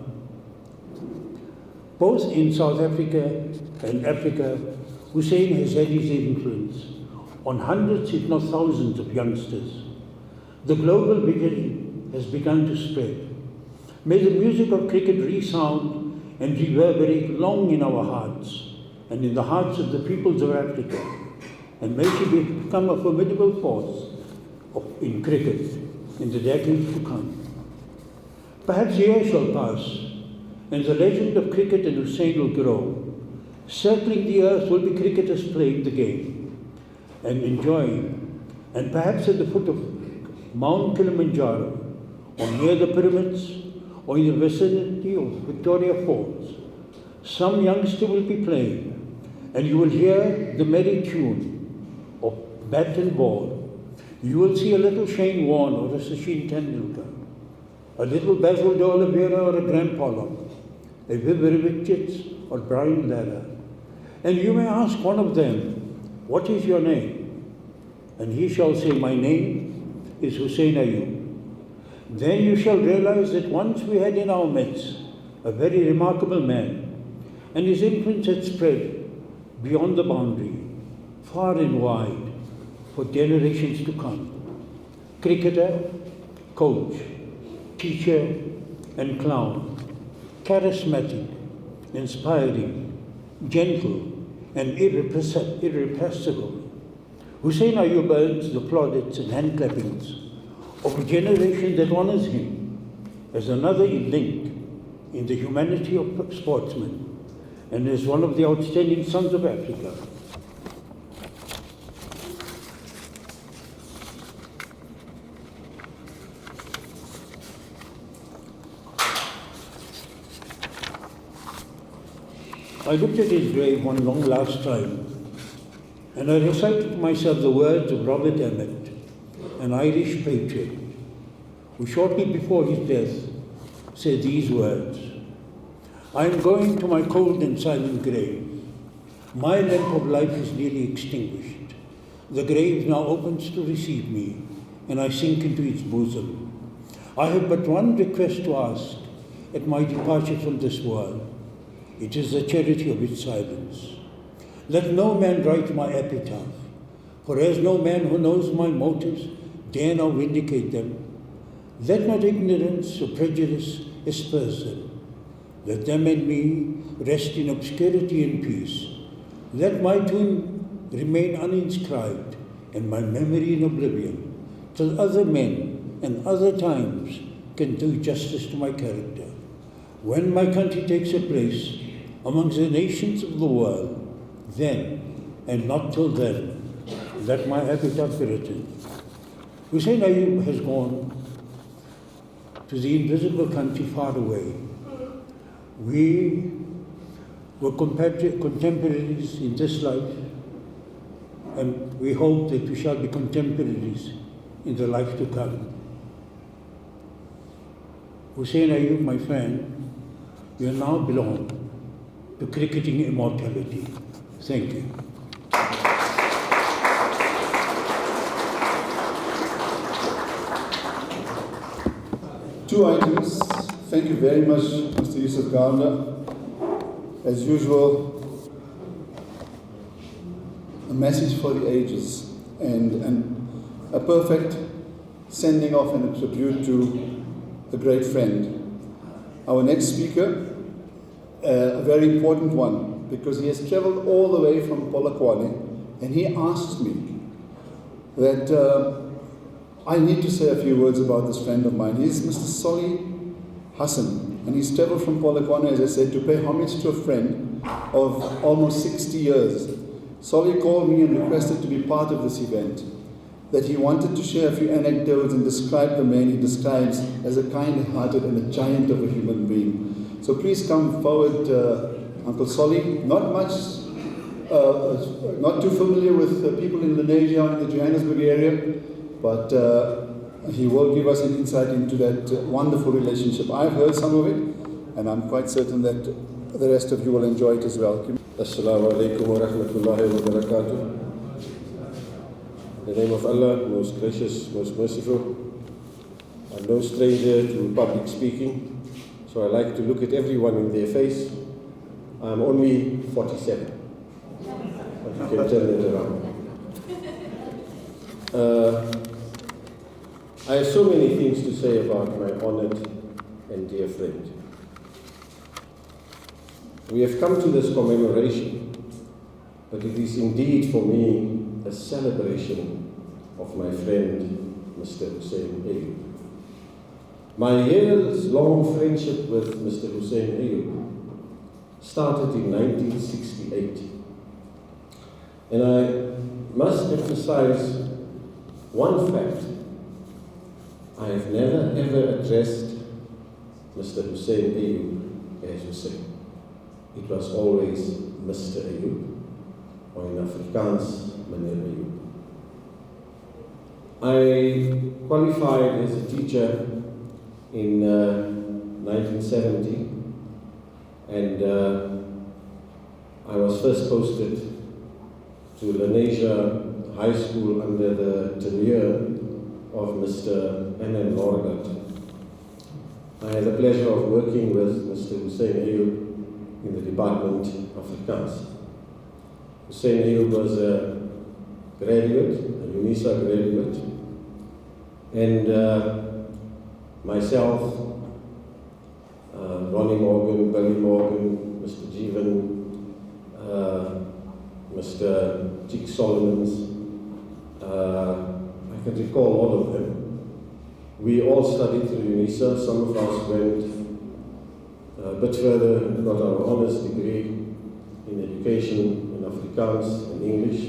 Both in South Africa and Africa, Hoosain has had his influence on hundreds, if not thousands, of youngsters. The global vision has begun to spread. May the music of cricket resound and reverberate long in our hearts and in the hearts of the peoples of Africa, and may she become a formidable force in cricket in the decades to come. Perhaps years shall pass, and the legend of cricket and Hoosain will grow. Circling the earth will be cricketers playing the game and enjoying, and perhaps at the foot of Mount Kilimanjaro, or near the pyramids, or in the vicinity of Victoria Falls, some youngster will be playing, and you will hear the merry tune of bat and ball. You will see a little Shane Warne or a Sachin Tendulkar, a little Basil de Oliveira or a Grant Pollock, a Viv Richards or Brian Lara. And you may ask one of them, "What is your name?" And he shall say, "My name is Hoosain Ayob." Then you shall realize that once we had in our midst a very remarkable man, and his influence had spread beyond the boundary, far and wide, for generations to come. Cricketer, coach, teacher, and clown, charismatic, inspiring, gentle, and irrepressible. Hoosain Ayob earns the plaudits and hand clappings of a generation that honors him as another link in the humanity of sportsmen and as one of the outstanding sons of Africa. I looked at his grave one long last time, and I recited to myself the words of Robert Emmet, an Irish patriot, who shortly before his death said these words: "I am going to my cold and silent grave. My lamp of life is nearly extinguished. The grave now opens to receive me, and I sink into its bosom. I have but one request to ask at my departure from this world. It is the charity of its silence. Let no man write my epitaph, for as no man who knows my motives dare now vindicate them, let not ignorance or prejudice asperse them. Let them and me rest in obscurity and peace. Let my tomb remain uninscribed and my memory in oblivion, till other men and other times can do justice to my character. When my country takes a place amongst the nations of the world, then, and not till then, let my epitaph be written. Hoosain Ayob has gone to the invisible country far away. We were contemporaries in this life, and we hope that we shall be contemporaries in the life to come. Hoosain Ayob, my friend, you now belong to cricketing immortality. Thank you. Two items. Thank you very much, Mr. Yusuf Gardner. As usual, a message for the ages and a perfect sending off and a tribute to a great friend. Our next speaker, a very important one, because he has traveled all the way from Polokwane, and he asked me that I need to say a few words about this friend of mine. He's Mr. Solly Hassan, and he's travelled from Polokwane, as I said, to pay homage to a friend of almost 60 years. Solly called me and requested to be part of this event, that he wanted to share a few anecdotes and describe the man he describes as a kind-hearted and a giant of a human being. So please come forward, Uncle Solly. Not too familiar with people in Lenasia, in the Johannesburg area, but he will give us an insight into that wonderful relationship. I've heard some of it, and I'm quite certain that the rest of you will enjoy it as well. Assalamu alaikum wa rahmatullahi wa barakatuh. In the name of Allah, most gracious, most merciful. I'm no stranger to public speaking, so I like to look at everyone in their face. I'm only 47, but you can turn it around. I have so many things to say about my honored and dear friend. We have come to this commemoration, but it is indeed for me a celebration of my friend, Mr. Hoosain Ayob. My years-long friendship with Mr. Hoosain Ayob started in 1968. And I must emphasize one fact. I have never ever addressed Mr. Hoosain Ayob as Hoosain. It was always Mr. Ayob, or in Afrikaans, Meneer Ayob. I qualified as a teacher in 1970, and I was first posted to Lenasia High School under the tenure of Mr. M.M. Lorgat. I had the pleasure of working with Mr. Hoosain Ayob in the Department of Afrikaans. Hoosain Ayob was a graduate, a UNISA graduate, and myself, Ronnie Morgan, Billy Morgan, Mr. Jeevan, Mr. Chick Solomons, I can recall all of them. We all studied through UNISA. Some of us went a bit further and got our honours degree in education, in Afrikaans, and English.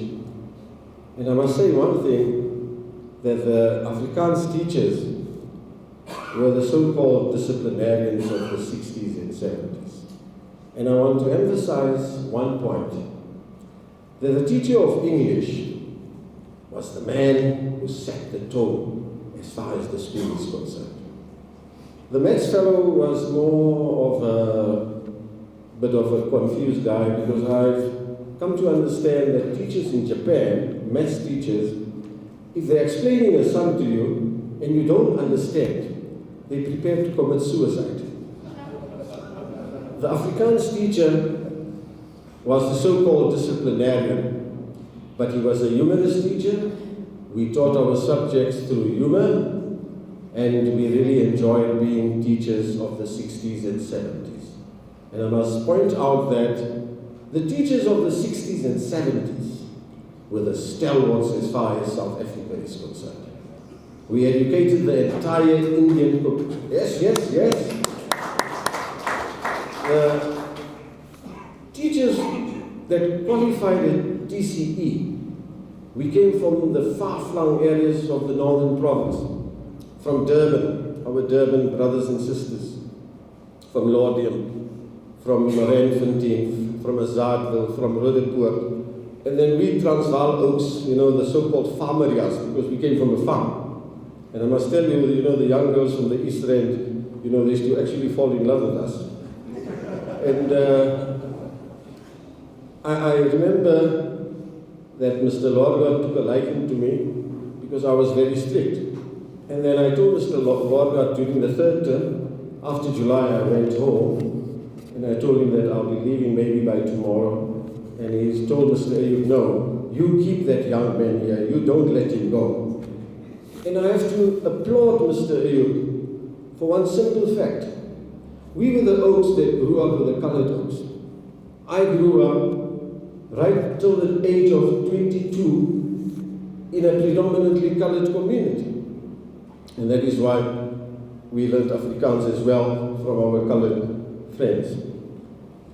And I must say one thing, that the Afrikaans teachers were the so-called disciplinarians of the 60s and 70s. And I want to emphasize one point, that the teacher of English was the man who set the tone as far as the school is concerned. The maths fellow was more of a bit of a confused guy, because I've come to understand that teachers in Japan, maths teachers, if they're explaining a sum to you and you don't understand, they prepare to commit suicide. The Afrikaans teacher was the so-called disciplinarian, but he was a humorous teacher. We taught our subjects through humor, and we really enjoyed being teachers of the 60s and 70s. And I must point out that the teachers of the 60s and 70s were the stalwarts as far as South Africa is concerned. We educated the entire Indian population. Yes. The teachers that qualified at TCE, we came from the far-flung areas of the northern province, from Durban, our Durban brothers and sisters, from Laudium, from Randfontein, from Azadville, from Roodepoort, and then we Transvaal Oaks, the so-called farmerias, because we came from a farm. And I must tell you, the young girls from the East End, they used to actually fall in love with us. And I remember that Mr. Lorgat took a liking to me because I was very strict. And then I told Mr. Lorgat during the third term, after July I went home, and I told him that I'll be leaving maybe by tomorrow. And he told Mr. Ayob, no, you keep that young man here, you don't let him go. And I have to applaud Mr. Ayob for one simple fact. We were the Oaks that grew up with the colored Oaks. I grew up right till the age of 22 in a predominantly colored community. And that is why we learned Afrikaans as well from our colored friends.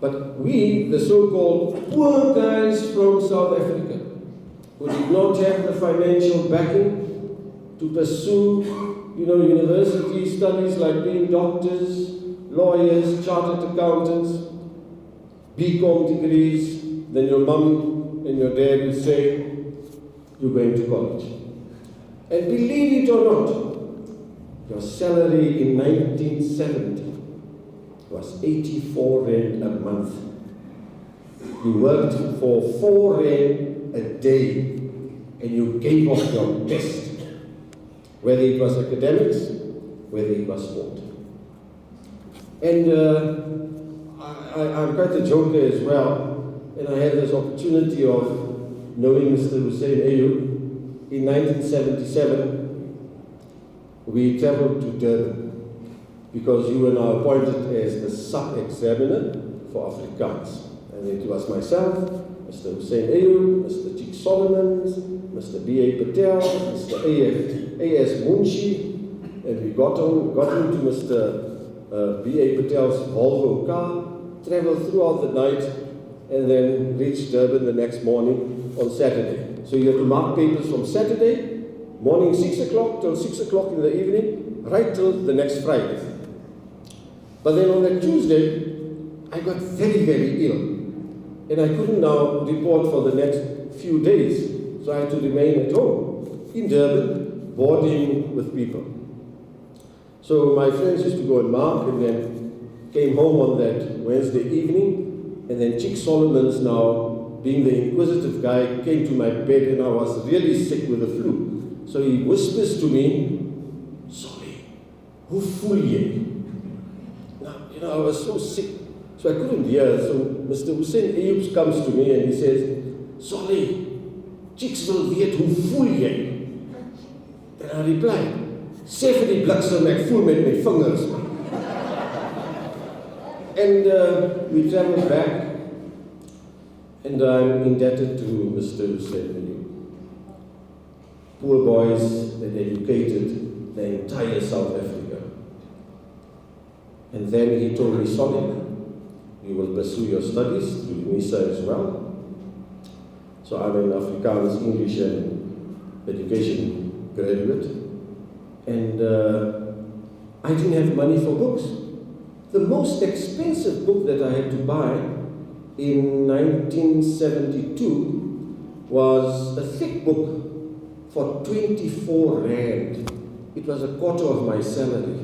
But we, the so-called poor guys from South Africa, who did not have the financial backing to pursue, university studies like being doctors, lawyers, chartered accountants, BCom degrees, then your mum and your dad will say, you're going to college. And believe it or not, your salary in 1970 was 84 Rand a month. You worked for 4 Rand a day and you gave off your best, whether it was academics, whether it was sport. And I'm quite a joker as well, and I had this opportunity of knowing Mr. Hoosain Ayob. In 1977, we traveled to Durban because you were now appointed as the sub-examiner for Afrikaans. And it was myself, Mr. Hoosain Ayob, Mr. Chick Solomons, Mr. B.A. Patel, Mr. A.S. Munshi, and we got into Mr. B.A. Patel's Volvo car, traveled throughout the night, and then reached Durban the next morning on Saturday. So you have to mark papers from Saturday, morning 6 o'clock till 6 o'clock in the evening, right till the next Friday. But then on that Tuesday, I got very, very ill. And I couldn't now report for the next few days. So I had to remain at home in Durban, boarding with people. So my friends used to go and mark, and then came home on that Wednesday evening. And then Chick Solomons, now being the inquisitive guy, came to my bed, and I was really sick with the flu. So he whispers to me, "Sorry, hoe voel jy?" Now, I was so sick, so I couldn't hear. So Mr. Hoosain Ayob comes to me and he says, "Sorry, Chicks wil weet hoe voel jy?" And I replied, "Sê vir die bliksem, ek voel met my vingers." And we traveled back. And I'm indebted to Mr. Hoosain Ayob. Poor boys that educated the entire South Africa. And then he told me, "Solid, you will pursue your studies through Lenasia as well." So I'm an Afrikaans, English and education graduate. And I didn't have money for books. The most expensive book that I had to buy in 1972 was a thick book for 24 Rand. It was a quarter of my salary.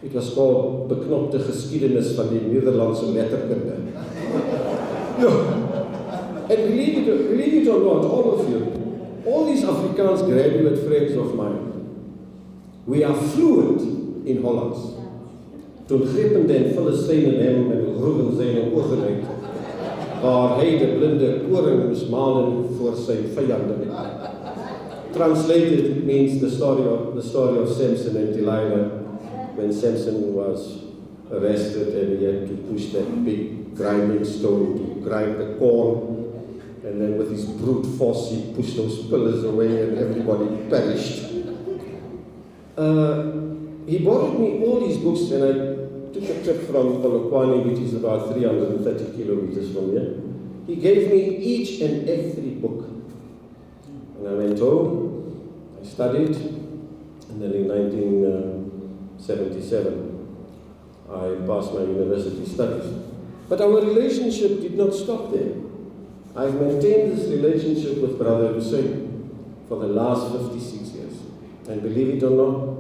It was called Beknopte Geskiedenis van die Nederlandse Letterkunde. No. And believe it or not, all of you, all these Afrikaans graduate friends of mine, we are fluent in Hollands. Toen grippende en Philistijnen hem met groeven zijn ogen uit, waar hij de blinde koring moest malen voor zijn vijanden. Translated, it means the story of Samson and Delilah, when Samson was arrested and he had to push that big grinding stone to grind the corn, and then with his brute force he pushed those pillars away and everybody perished. He borrowed me all these books, and I took a trip from Polokwane, which is about 330 kilometers from here. He gave me each and every book. And I went home, I studied, and then in 1977, I passed my university studies. But our relationship did not stop there. I've maintained this relationship with Brother Hoosain for the last 56 years. And believe it or not,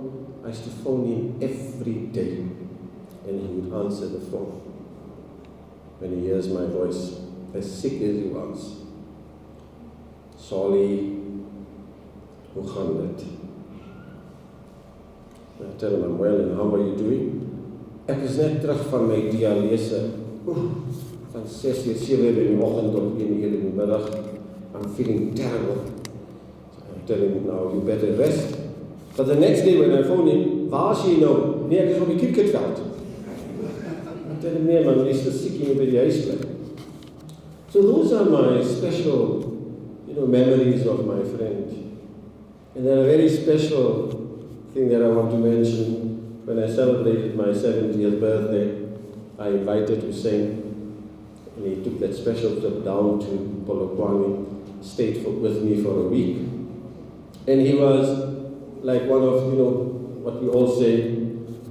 I used to phone him every day, and he would answer the phone when he hears my voice, as sick as he was. "Solly, hoe gaan dit?" I tell him I'm well, and how are you doing? Ek is net terug van my dialyse. Van 6 uur, 7 uur in die oggend tot 1 uur in die middag. I'm feeling terrible. So I tell him, now you better rest. But the next day when I phone him, waar is jy nou? Nee, ek is op die cricketveld. I tell him, nee man, jy is te siek en jy by die huis bly. So those are my special, memories of my friend. And they're very special thing that I want to mention, when I celebrated my 70th birthday, I invited Hoosain, and he took that special trip down to Polokwane, stayed with me for a week. And he was like one of, what we all say,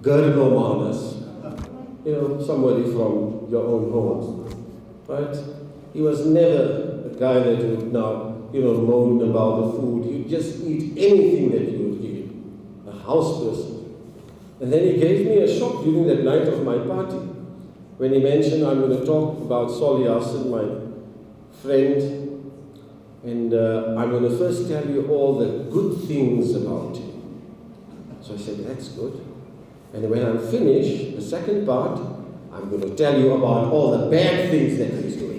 Gurnomanas, somebody from your own home, right? He was never a guy that would now, moan about the food. He'd just eat anything that you would give him, a house person. And then he gave me a shock during that night of my party, when he mentioned, I'm going to talk about Solly Hassan, my friend, and I'm going to first tell you all the good things about him. So I said, that's good. And when I'm finished, the second part, I'm going to tell you about all the bad things that he's doing.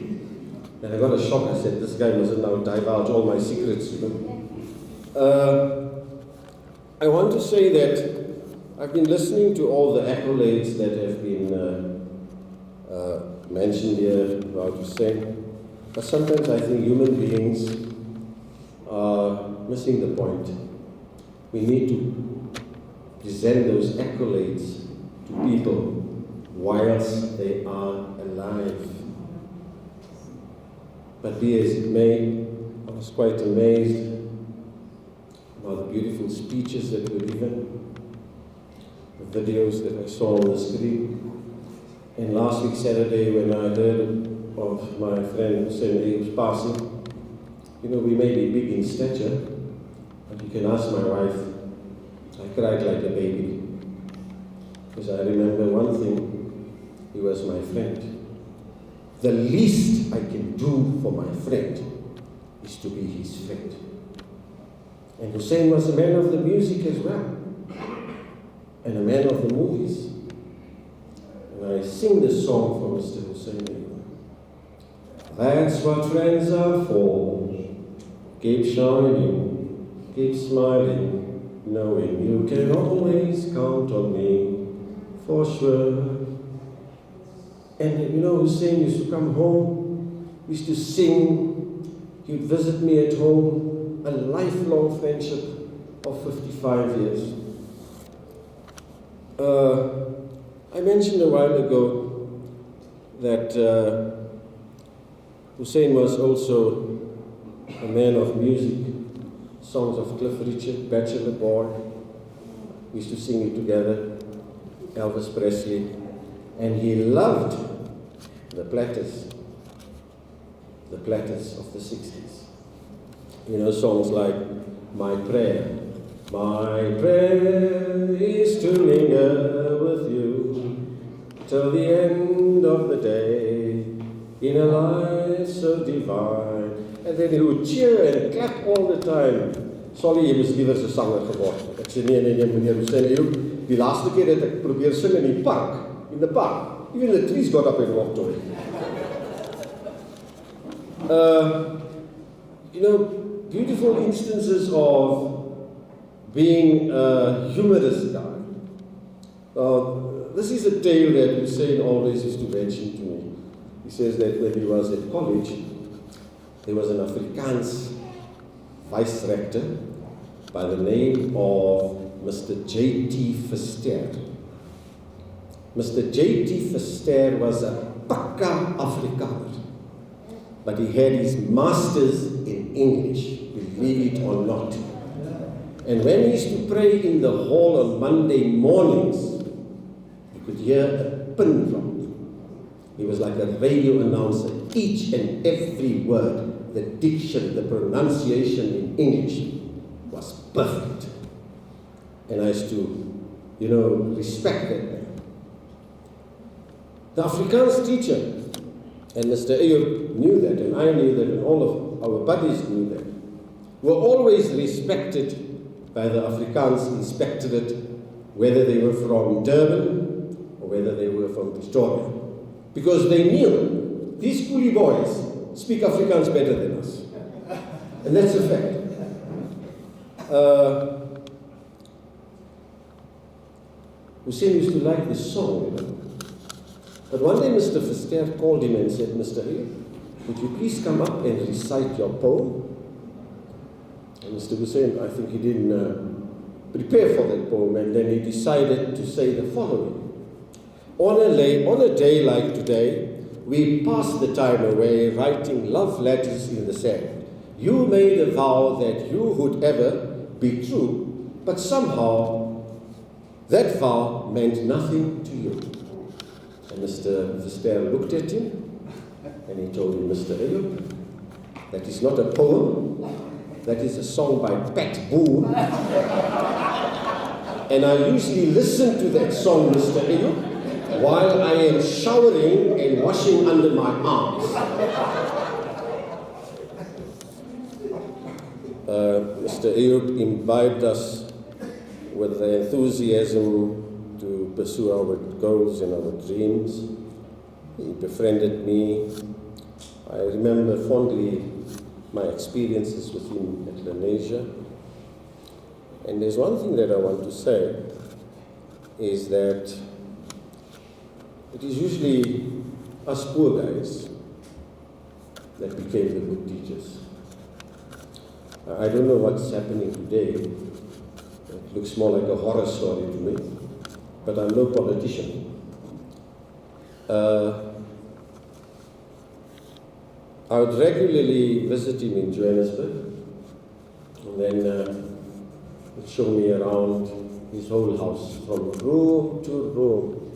And I got a shock. I said, this guy mustn't now divulge all my secrets, I want to say that I've been listening to all the accolades that have been mentioned here about Hoosain, but sometimes I think human beings are missing the point. We need to present those accolades to people whilst they are alive. But be as it may, I was quite amazed about the beautiful speeches that were given, the videos that I saw on the screen. And last week, Saturday, when I heard of my friend Hoosain Ayob's passing, we may be big in stature, but you can ask my wife, I cried like a baby. Because I remember one thing, he was my friend. The least I can do for my friend is to be his friend. And Hoosain was a man of the music as well, and a man of the movies. And I sing this song for Mr. Hoosain Ayob. That's what friends are for. Keep shining, keep smiling, knowing you can always count on me, for sure. And Hoosain used to come home, we used to sing, he would visit me at home, a lifelong friendship of 55 years. I mentioned a while ago that Hoosain was also a man of music, songs of Cliff Richard, Bachelor Boy. We used to sing it together, Elvis Presley, and he loved the Platters of the 60s. Songs like My Prayer is to linger with you till the end of the day in a life so divine. And then he would cheer and clap all the time. Sorry, jy moes liewer 'n sanger geword het. Ek sê nee meneer Hoosain Ayob, die laaste keer het ek probeer sing in the park. Even the trees got up and walked away. Beautiful instances of being a humorous guy. This is a tale that Hoosain always used to mention to me. He says that when he was at college, there was an Afrikaans vice rector by the name of Mr. J.T. Verster. Mr. J.T. Verster was a pakka Afrikaner, but he had his masters in English, believe it or not. And when he used to pray in the hall on Monday mornings, you could hear a pin drop. He was like a radio announcer. Each and every word, the diction, the pronunciation in English was perfect. And I used to, respect that man. The Afrikaans teacher, and Mr. Ayob knew that, and I knew that, and all of our buddies knew that, were always respected by the Afrikaans Inspectorate, whether they were from Durban or whether they were from Pretoria. Because they knew these coolie boys speak Afrikaans better than us. And that's a fact. Hoosain used to like this song, But one day Mr. Verster called him and said, Mr. Ayob, would you please come up and recite your poem? And Mr. Hoosain, I think he didn't prepare for that poem, and then he decided to say the following. On a day like today, we pass the time away writing love letters in the sand. You made a vow that you would ever be true, but somehow that vow meant nothing to you. And Mr. Verstel looked at him and he told him, Mr. Ayob, that is not a poem, that is a song by Pat Boone. And I usually listen to that song, Mr. Ayob, while I am showering and washing under my arms. Mr. Ayob imbibed us with the enthusiasm to pursue our goals and our dreams. He befriended me. I remember fondly my experiences with him at Lenasia. And there's one thing that I want to say, is that it is usually us poor guys that became the good teachers. I don't know what's happening today. It looks more like a horror story to me, but I'm no politician. I would regularly visit him in Johannesburg, and then he'd show me around his whole house, from room to room.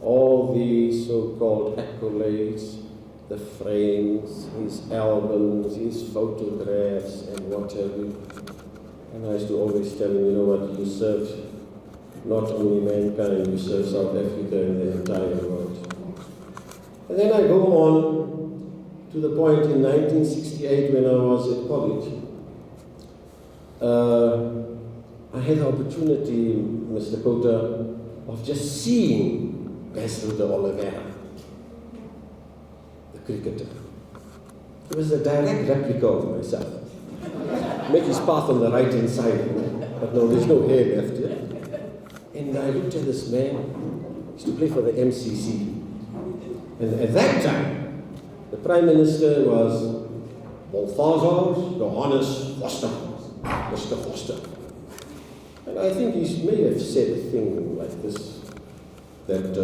All the so-called accolades, the frames, his albums, his photographs, and what have you. And I used to always tell him, you know what, you serve not only mankind, you serve South Africa and the entire world. And then I go on to the point in 1968 when I was at college. I had the opportunity, Mr. Kota, of just seeing Basil de Oliveira, the cricketer. He was a direct replica of myself. Make his path on the right-hand side, but no, there's no hair left here. And I looked at this man, he used to play for the MCC. And at that time, the Prime Minister was Balthazar Johannes Foster, Mr. Foster. And I think he may have said a thing like this, that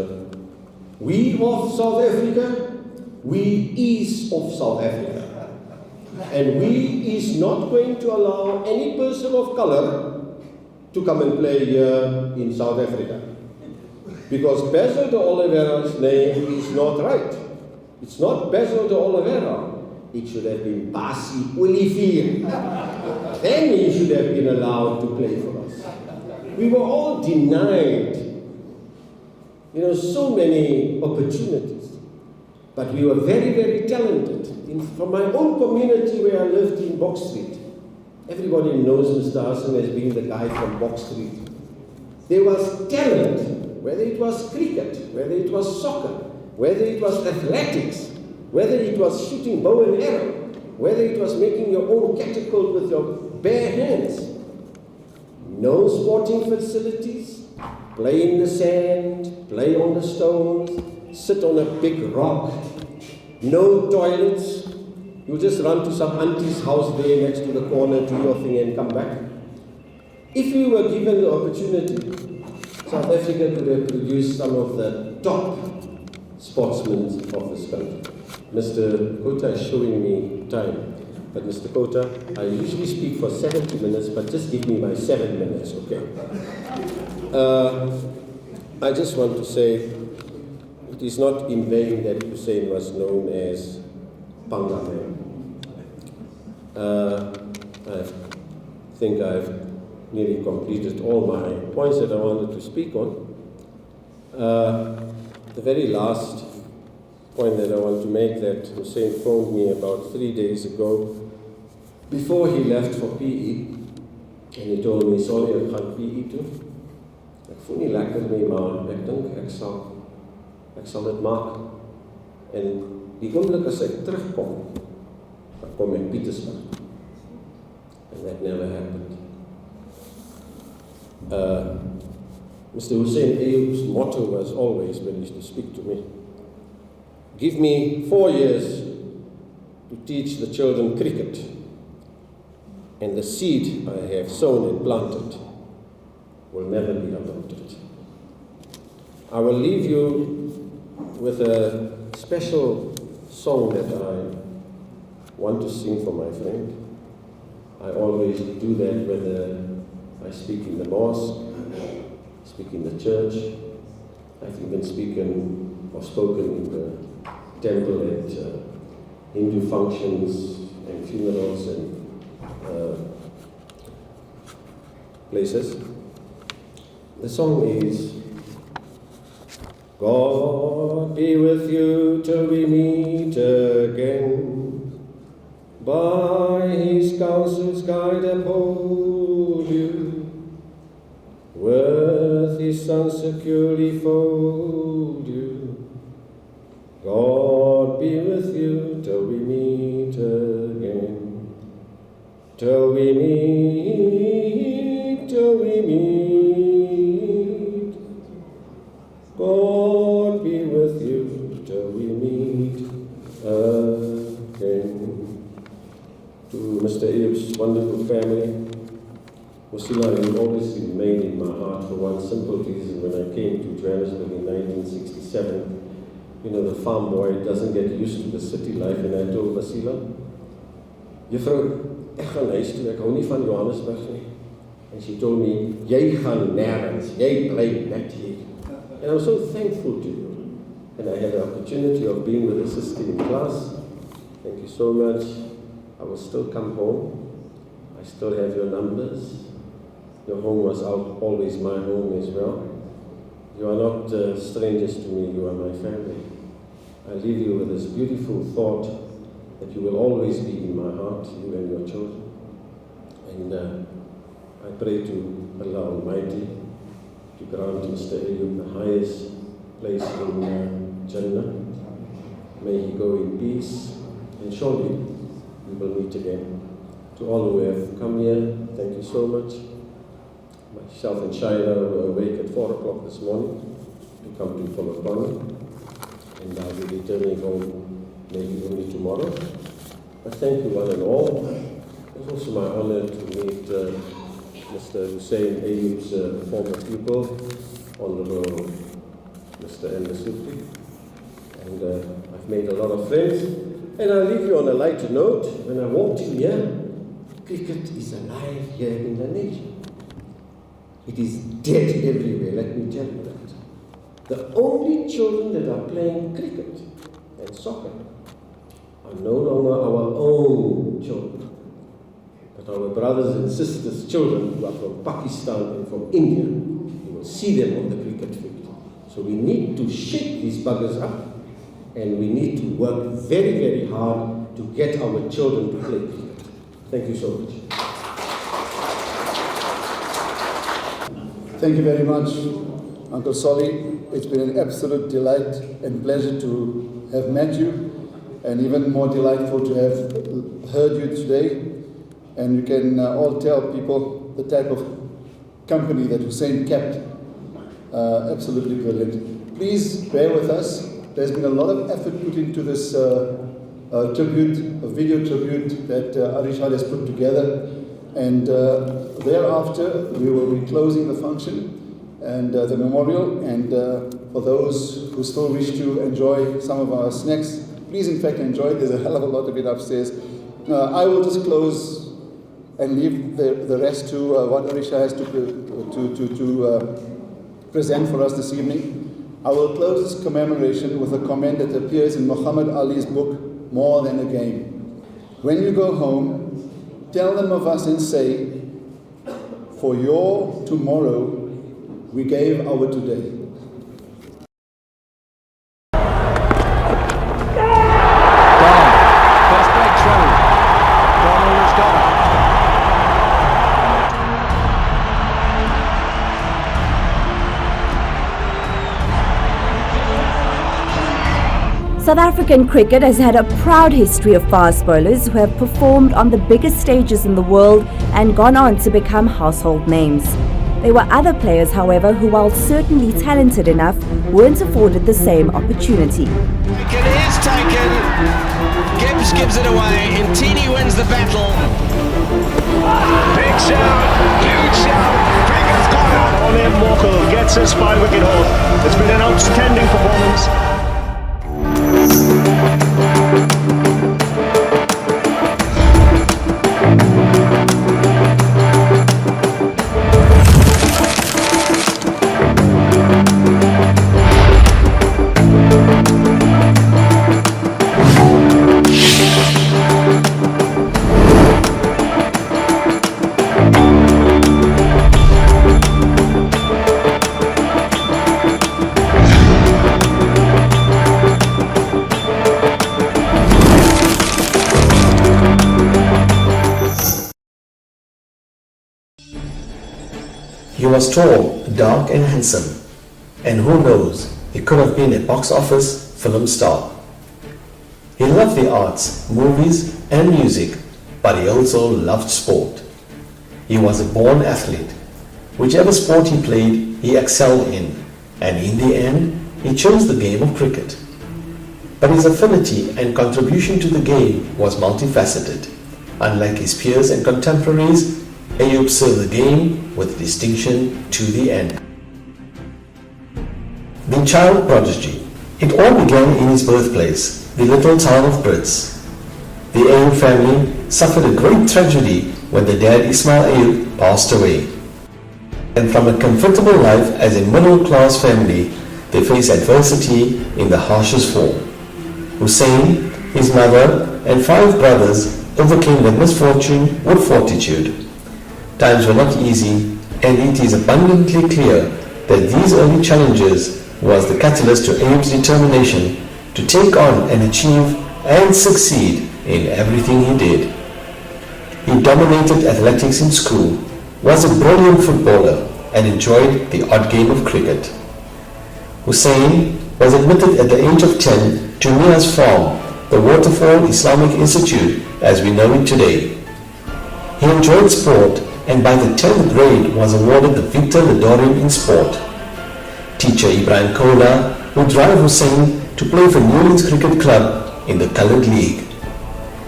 we of South Africa, we is of South Africa. And we is not going to allow any person of color to come and play here in South Africa. Because Basil de Oliveira's name is not right. It's not Basil de Oliveira. It should have been Basi Olivier. Then he should have been allowed to play for us. We were all denied, so many opportunities. But we were very, very talented. From my own community where I lived in Box Street, everybody knows Mr. Hassan as being the guy from Box Street. There was talent, whether it was cricket, whether it was soccer, whether it was athletics, whether it was shooting bow and arrow, whether it was making your own catapult with your bare hands. No sporting facilities, play in the sand, play on the stones, sit on a big rock, no toilets. You just run to some auntie's house there next to the corner, do your thing and come back. If we were given the opportunity, South Africa could have produced some of the top sportsmen of this country. Mr. Kota is showing me time. But Mr. Kota, I usually speak for 70 minutes, but just give me my 7 minutes, okay? I just want to say, it is not in vain that Hoosain was known as Panga Man. I think I've nearly completed all my points that I wanted to speak on. The very last point that I want to make, that Hoosain phoned me about 3 days ago before he left for PE, and he told me, sorry, ek gaan PE toe. Ek voel nie lekker nie, maar ek dink ek sal dit maak. En die oomblik as ek terugkom, dan kom ek Pietersburg. And that never happened. Mr. Hoosain Ayob's motto was always, when he used to speak to me, give me 4 years to teach the children cricket, and the seed I have sown and planted will never be adopted. I will leave you with a special song that I want to sing for my friend. I always do that whether I speak in the mosque, speak in the church. I've even spoken in the temple at Hindu functions and funerals and places. The song is, God be with you till we meet again. By his counsel's guide uphold you. With his son securely fold you. God be with you till we meet again. Till we meet, till we meet. God be with you till we meet again. To Mr. Ayob's wonderful family, Hoosain Ayob always remained in my heart for one simple reason. When I came to Johannesburg in 1967, you know, the farm boy doesn't get used to the city life, and I told Basila, Juffrou, ek gaan huis toe, ek hou nie van Johannesburg nie. And she told me, jy gaan nergens, jy bly net hier. And I'm so thankful to you. And I had the opportunity of being with a sister in class. Thank you so much. I will still come home. I still have your numbers. Your home was always my home as well. You are not strangers to me, you are my family. I leave you with this beautiful thought that you will always be in my heart, you and your children. And I pray to Allah Almighty to grant Mr. Ayob the highest place in Jannah. May he go in peace, and surely we will meet again. To all who have come here, thank you so much. Myself and Shaila were awake at 4 o'clock this morning to come to Polokwane, and I'll be returning home maybe only tomorrow. But thank you one and all. It's also my honor to meet Mr. Hoosain Ayob's former pupil, Honorable Mr. Ndasuti. And I've made a lot of friends. And I'll leave you on a lighter note. When I walked in here, cricket is alive here in Lenasia. It is dead everywhere, let me tell you that. The only children that are playing cricket and soccer are no longer our own children, but our brothers and sisters' children who are from Pakistan and from India. You will see them on the cricket field. So we need to shake these buggers up, and we need to work very, very hard to get our children to play cricket. Thank you so much. Thank you very much, Uncle Solly. It's been an absolute delight and pleasure to have met you, and even more delightful to have heard you today. And you can all tell people the type of company that Hoosain kept. Absolutely brilliant. Please bear with us. There's been a lot of effort put into this tribute, a video tribute that Arishad has put together. And thereafter, we will be closing the function and the memorial. And for those who still wish to enjoy some of our snacks, please in fact enjoy. There's a hell of a lot of it upstairs. I will just close and leave the rest to what Arisha has to present for us this evening. I will close this commemoration with a comment that appears in Muhammad Ali's book, More Than a Game. When you go home, tell them of us and say, for your tomorrow, we gave our today. South African cricket has had a proud history of fast bowlers who have performed on the biggest stages in the world and gone on to become household names. There were other players, however, who, while certainly talented enough, weren't afforded the same opportunity. It is taken. Gibbs gives it away. Intini wins the battle. Big shout, huge shout. Cricket's gone out. Monem Morkel gets his 5-wicket haul. It's been an outstanding performance. He was tall, dark and handsome, and who knows, he could have been a box office film star. He loved the arts, movies and music, but he also loved sport. He was a born athlete. Whichever sport he played, he excelled in, and in the end, he chose the game of cricket. But his affinity and contribution to the game was multifaceted. Unlike his peers and contemporaries, Ayob served the game with distinction to the end. The child prodigy. It all began in his birthplace, the little town of Brits. The Ayob family suffered a great tragedy when their dad Ismail Ayob passed away. And from a comfortable life as a middle-class family, they faced adversity in the harshest form. Hoosain, his mother, and 5 brothers overcame their misfortune with fortitude. Times were not easy, and it is abundantly clear that these early challenges was the catalyst to Ayob's determination to take on and achieve and succeed in everything he did. He dominated athletics in school, was a brilliant footballer, and enjoyed the odd game of cricket. Hoosain was admitted at the age of 10 to Mia's farm, the Waterfall Islamic Institute as we know it today. He enjoyed sport and by the 10th grade was awarded the Victor Ledorium in sport. Teacher Ibrahim Kola would drive Hoosain to play for Newlands Cricket Club in the Coloured League.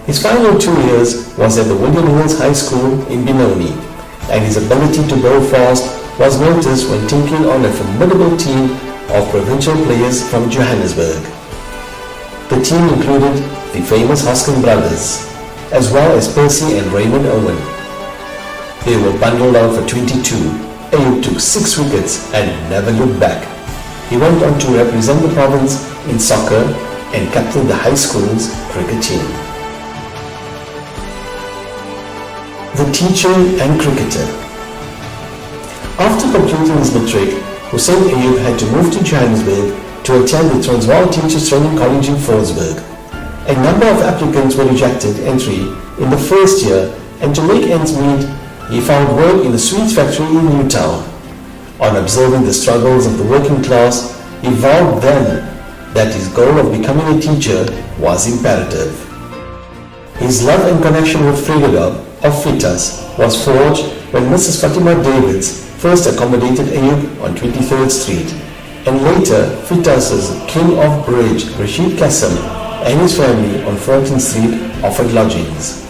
His final 2 years was at the William Hills High School in Benoni, and his ability to bowl fast was noticed when taking on a formidable team of provincial players from Johannesburg. The team included the famous Hoskin brothers, as well as Percy and Raymond Owen. They were bundled out for 22. Ayob took 6 wickets and never looked back. He went on to represent the province in soccer and captained the high school's cricket team. The teacher and cricketer. After completing his matric, Hoosain Ayob had to move to Johannesburg to attend the Transvaal Teachers Training College in Forsberg. A number of applicants were rejected entry in the first year, and to make ends meet, he found work in a sweets factory in Newtown. On observing the struggles of the working class, he vowed then that his goal of becoming a teacher was imperative. His love and connection with Fredegab of Fitas was forged when Mrs. Fatima Davids first accommodated Ayob on 23rd Street, and later Fitas' King of Bridge, Rashid Qasim, and his family on 14th Street offered lodgings.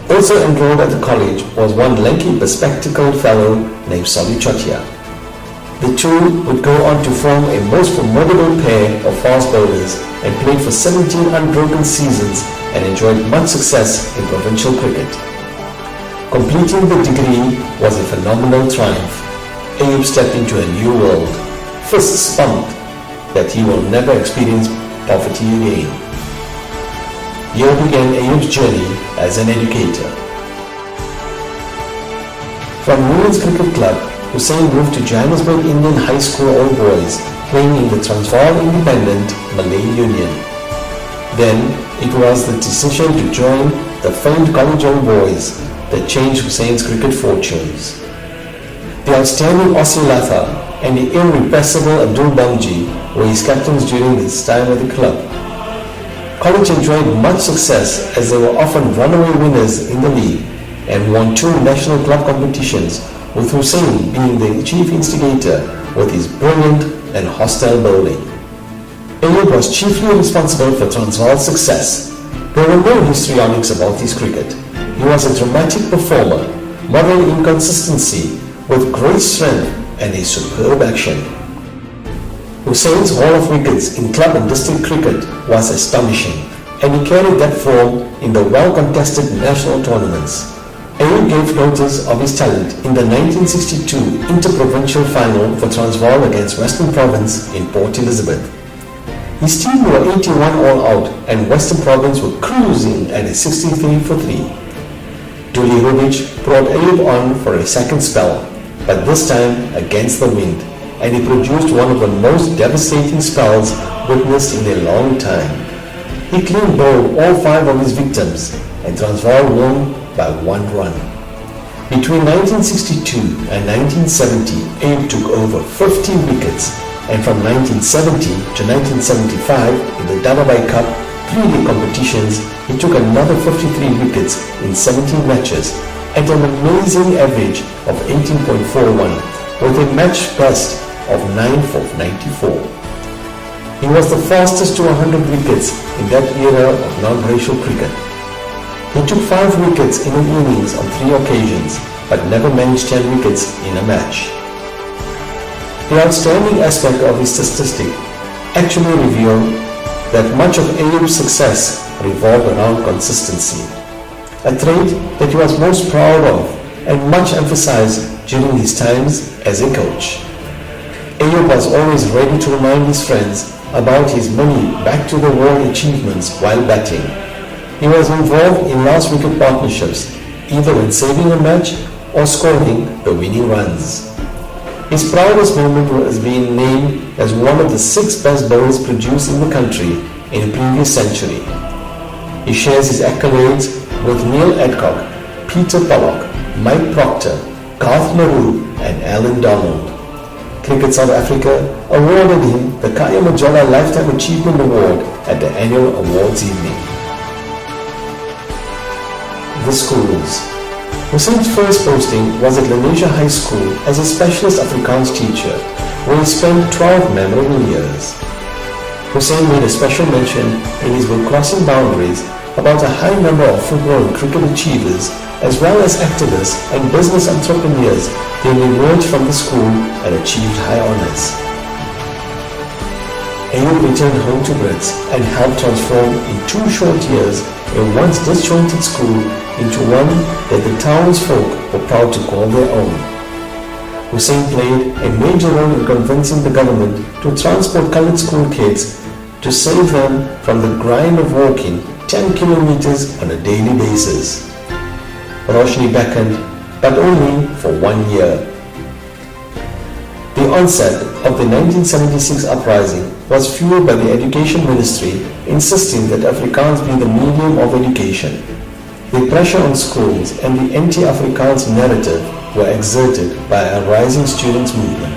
Also enrolled at the college was one lanky bespectacled fellow named Solly Chotia. The two would go on to form a most formidable pair of fast bowlers and played for 17 unbroken seasons and enjoyed much success in provincial cricket. Completing the degree was a phenomenal triumph. Ayob stepped into a new world, fists pumped that he will never experience poverty again. Here began Ayob's journey as an educator. From Newlands Cricket Club, Hoosain moved to Johannesburg Indian High School All Boys, playing in the Transvaal Independent Malay Union. Then, it was the decision to join the famed College All Boys that changed Hoosain's cricket fortunes. The outstanding Aussie Latha and the irrepressible Abdul Bangji were his captains during his time at the club. College enjoyed much success as they were often runaway winners in the league and won 2 national club competitions, with Hoosain being the chief instigator with his brilliant and hostile bowling. Ayob was chiefly responsible for Transvaal's success. There were no histrionics about his cricket. He was a dramatic performer, moral inconsistency, with great strength and a superb action. Hoosain's haul of wickets in club and district cricket was astonishing, and he carried that form in the well-contested national tournaments. Ayob gave notice of his talent in the 1962 Interprovincial Final for Transvaal against Western Province in Port Elizabeth. His team were 81 all out and Western Province were cruising at a 63 for 3. Dulihovic brought Ayob on for a second spell, but this time against the wind, and he produced one of the most devastating spells witnessed in a long time. He clean bowled all 5 of his victims, and Transvaal won by 1 run. Between 1962 and 1970, Ayob took over 15 wickets, and from 1970 to 1975 in the Dababai Cup 3-day competitions, he took another 53 wickets in 17 matches at an amazing average of 18.41 with a match best of 9 for 94. He was the fastest to 100 wickets in that era of non-racial cricket. He took 5 wickets in an innings on 3 occasions, but never managed 10 wickets in a match. The outstanding aspect of his statistic actually revealed that much of Ayob's success revolved around consistency, a trait that he was most proud of and much emphasized during his times as a coach. Ayob was always ready to remind his friends about his many back-to-the-wall achievements while batting. He was involved in last wicket partnerships, either when saving a match or scoring the winning runs. His proudest moment was being named as one of the 6 best bowlers produced in the country in the previous century. He shares his accolades with Neil Adcock, Peter Pollock, Mike Proctor, Garth Maru and Alan Donald. Cricket South Africa awarded him the Kaya Majola Lifetime Achievement Award at the annual awards evening. The schools. Hoosain's first posting was at Lenasia High School as a specialist Afrikaans teacher, where he spent 12 memorable years. Hoosain made a special mention in his book Crossing Boundaries about a high number of football and cricket achievers, as well as activists and business entrepreneurs who emerged from the school and achieved high honors. Ayob returned home to Brits and helped transform in 2 short years a once disjointed school into one that the townsfolk were proud to call their own. Hoosain played a major role in convincing the government to transport colored school kids to save them from the grind of walking 10 kilometers on a daily basis. Roshni beckoned, but only for 1 year. The onset of the 1976 uprising was fueled by the Education Ministry insisting that Afrikaans be the medium of education. The pressure on schools and the anti-Afrikaans narrative were exerted by a rising students' movement.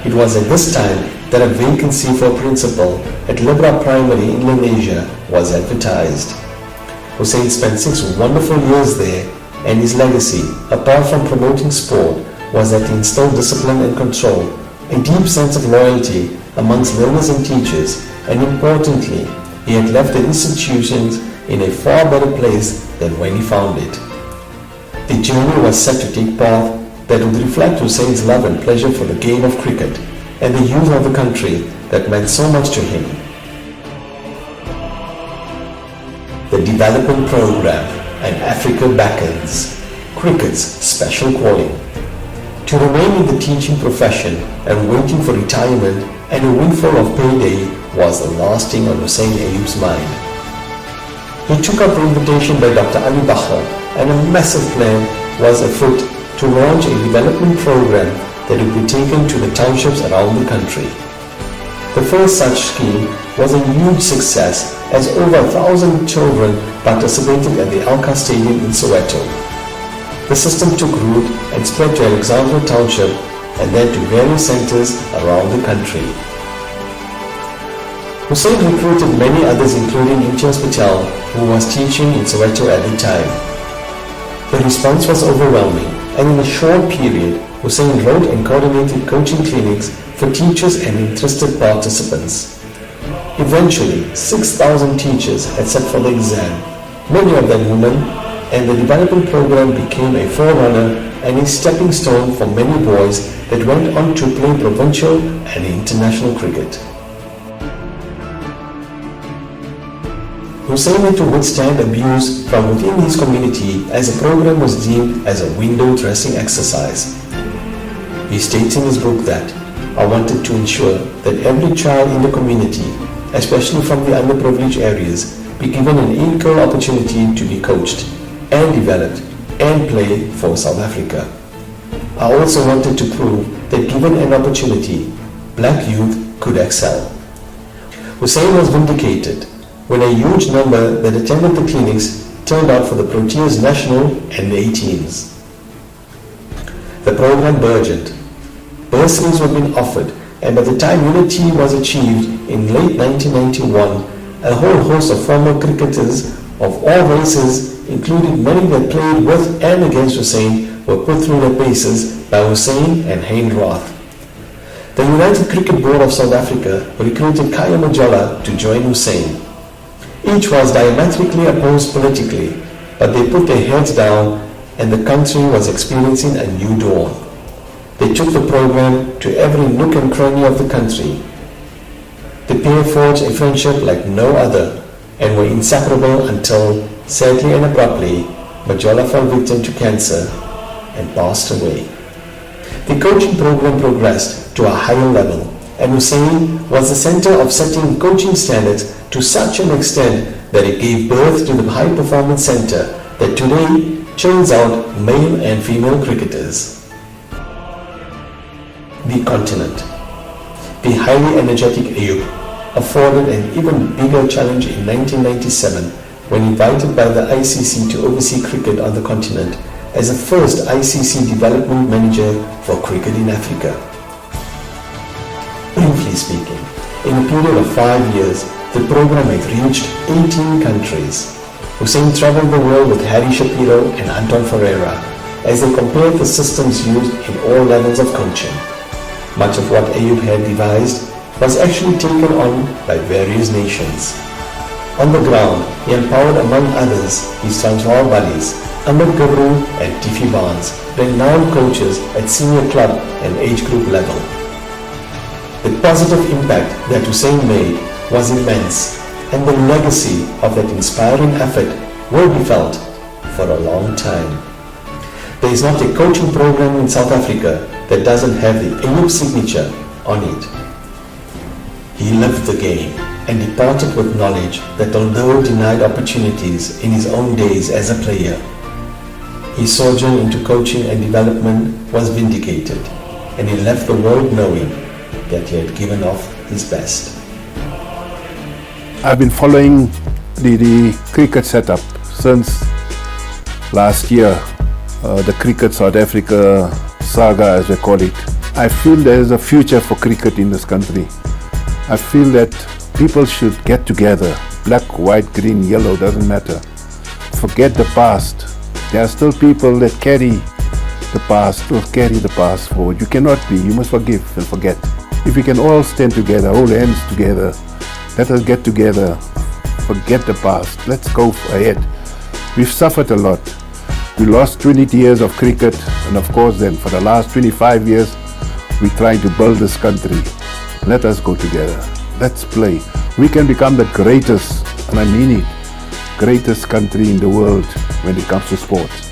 It was at this time that a vacancy for principal at Libra Primary in Lenasia was advertised. Hoosain spent 6 wonderful years there, and his legacy, apart from promoting sport, was that he instilled discipline and control, a deep sense of loyalty amongst learners and teachers, and importantly, he had left the institutions in a far better place than when he found it. The journey was set to take path that would reflect Hoosain's love and pleasure for the game of cricket and the youth of the country that meant so much to him. The Development Program and Africa Beckons, cricket's special calling. To remain in the teaching profession and waiting for retirement and a windfall of payday was the last thing on Hoosain Ayob's mind. He took up the invitation by Dr. Ali Bacher, and a massive plan was afoot to launch a development program that would be taken to the townships around the country. The first such scheme was a huge success, as over 1,000 children participated at the Alka Stadium in Soweto. The system took root and spread to Alexandra Township and then to various centers around the country. Hoosain recruited many others, including Imtiaz Patel, who was teaching in Soweto at the time. The response was overwhelming, and in a short period, Hoosain wrote and coordinated coaching clinics for teachers and interested participants. Eventually, 6,000 teachers had sat for the exam, many of them women, and the development program became a forerunner and a stepping stone for many boys that went on to play provincial and international cricket. Hoosain had to withstand abuse from within his community as the program was deemed as a window dressing exercise. He states in his book that, "I wanted to ensure that every child in the community, especially from the underprivileged areas, be given an equal opportunity to be coached and developed and play for South Africa. I also wanted to prove that given an opportunity, black youth could excel." Hoosain was vindicated when a huge number that attended the clinics turned out for the Proteas National and the 18s. The program burgeoned. Bursaries were being offered, and by the time unity was achieved in late 1991, a whole host of former cricketers of all races, including many that played with and against Hoosain, were put through their paces by Hoosain and Hein Roth. The United Cricket Board of South Africa recruited Khaya Majola to join Hoosain. Each was diametrically opposed politically, but they put their heads down and the country was experiencing a new dawn. They took the program to every nook and cranny of the country. The pair forged a friendship like no other and were inseparable until, sadly and abruptly, Majola fell victim to cancer and passed away. The coaching program progressed to a higher level, and Hoosain was the center of setting coaching standards to such an extent that it gave birth to the High Performance Center that today churns out male and female cricketers. The continent. The highly energetic Ayob afforded an even bigger challenge in 1997 when invited by the ICC to oversee cricket on the continent as the first ICC development manager for cricket in Africa. Briefly speaking, in a period of 5 years, the program had reached 18 countries. Hoosain traveled the world with Harry Shapiro and Anton Ferreira as they compared the systems used in all levels of coaching. Much of what Ayob had devised was actually taken on by various nations. On the ground, he empowered among others his Transvaal buddies, Ahmed Gabru and Tiffy Barnes, renowned coaches at senior club and age group level. The positive impact that Hoosain made was immense, and the legacy of that inspiring effort will be felt for a long time. There is not a coaching program in South Africa that doesn't have the Ayob signature on it. He lived the game and departed with knowledge that although denied opportunities in his own days as a player, his sojourn into coaching and development was vindicated, and he left the world knowing that he had given off his best. I've been following the cricket setup since last year, the Cricket South Africa saga as they call it. I feel there is a future for cricket in this country. I feel that people should get together, black, white, green, yellow, doesn't matter. Forget the past. There are still people that carry the past, will carry the past forward. You cannot be, you must forgive and forget. If we can all stand together, hold hands together, let us get together, forget the past, let's go ahead. We've suffered a lot. We lost 20 years of cricket, and of course then for the last 25 years, we're trying to build this country. Let us go together. Let's play. We can become the greatest, and I mean it, greatest country in the world when it comes to sports.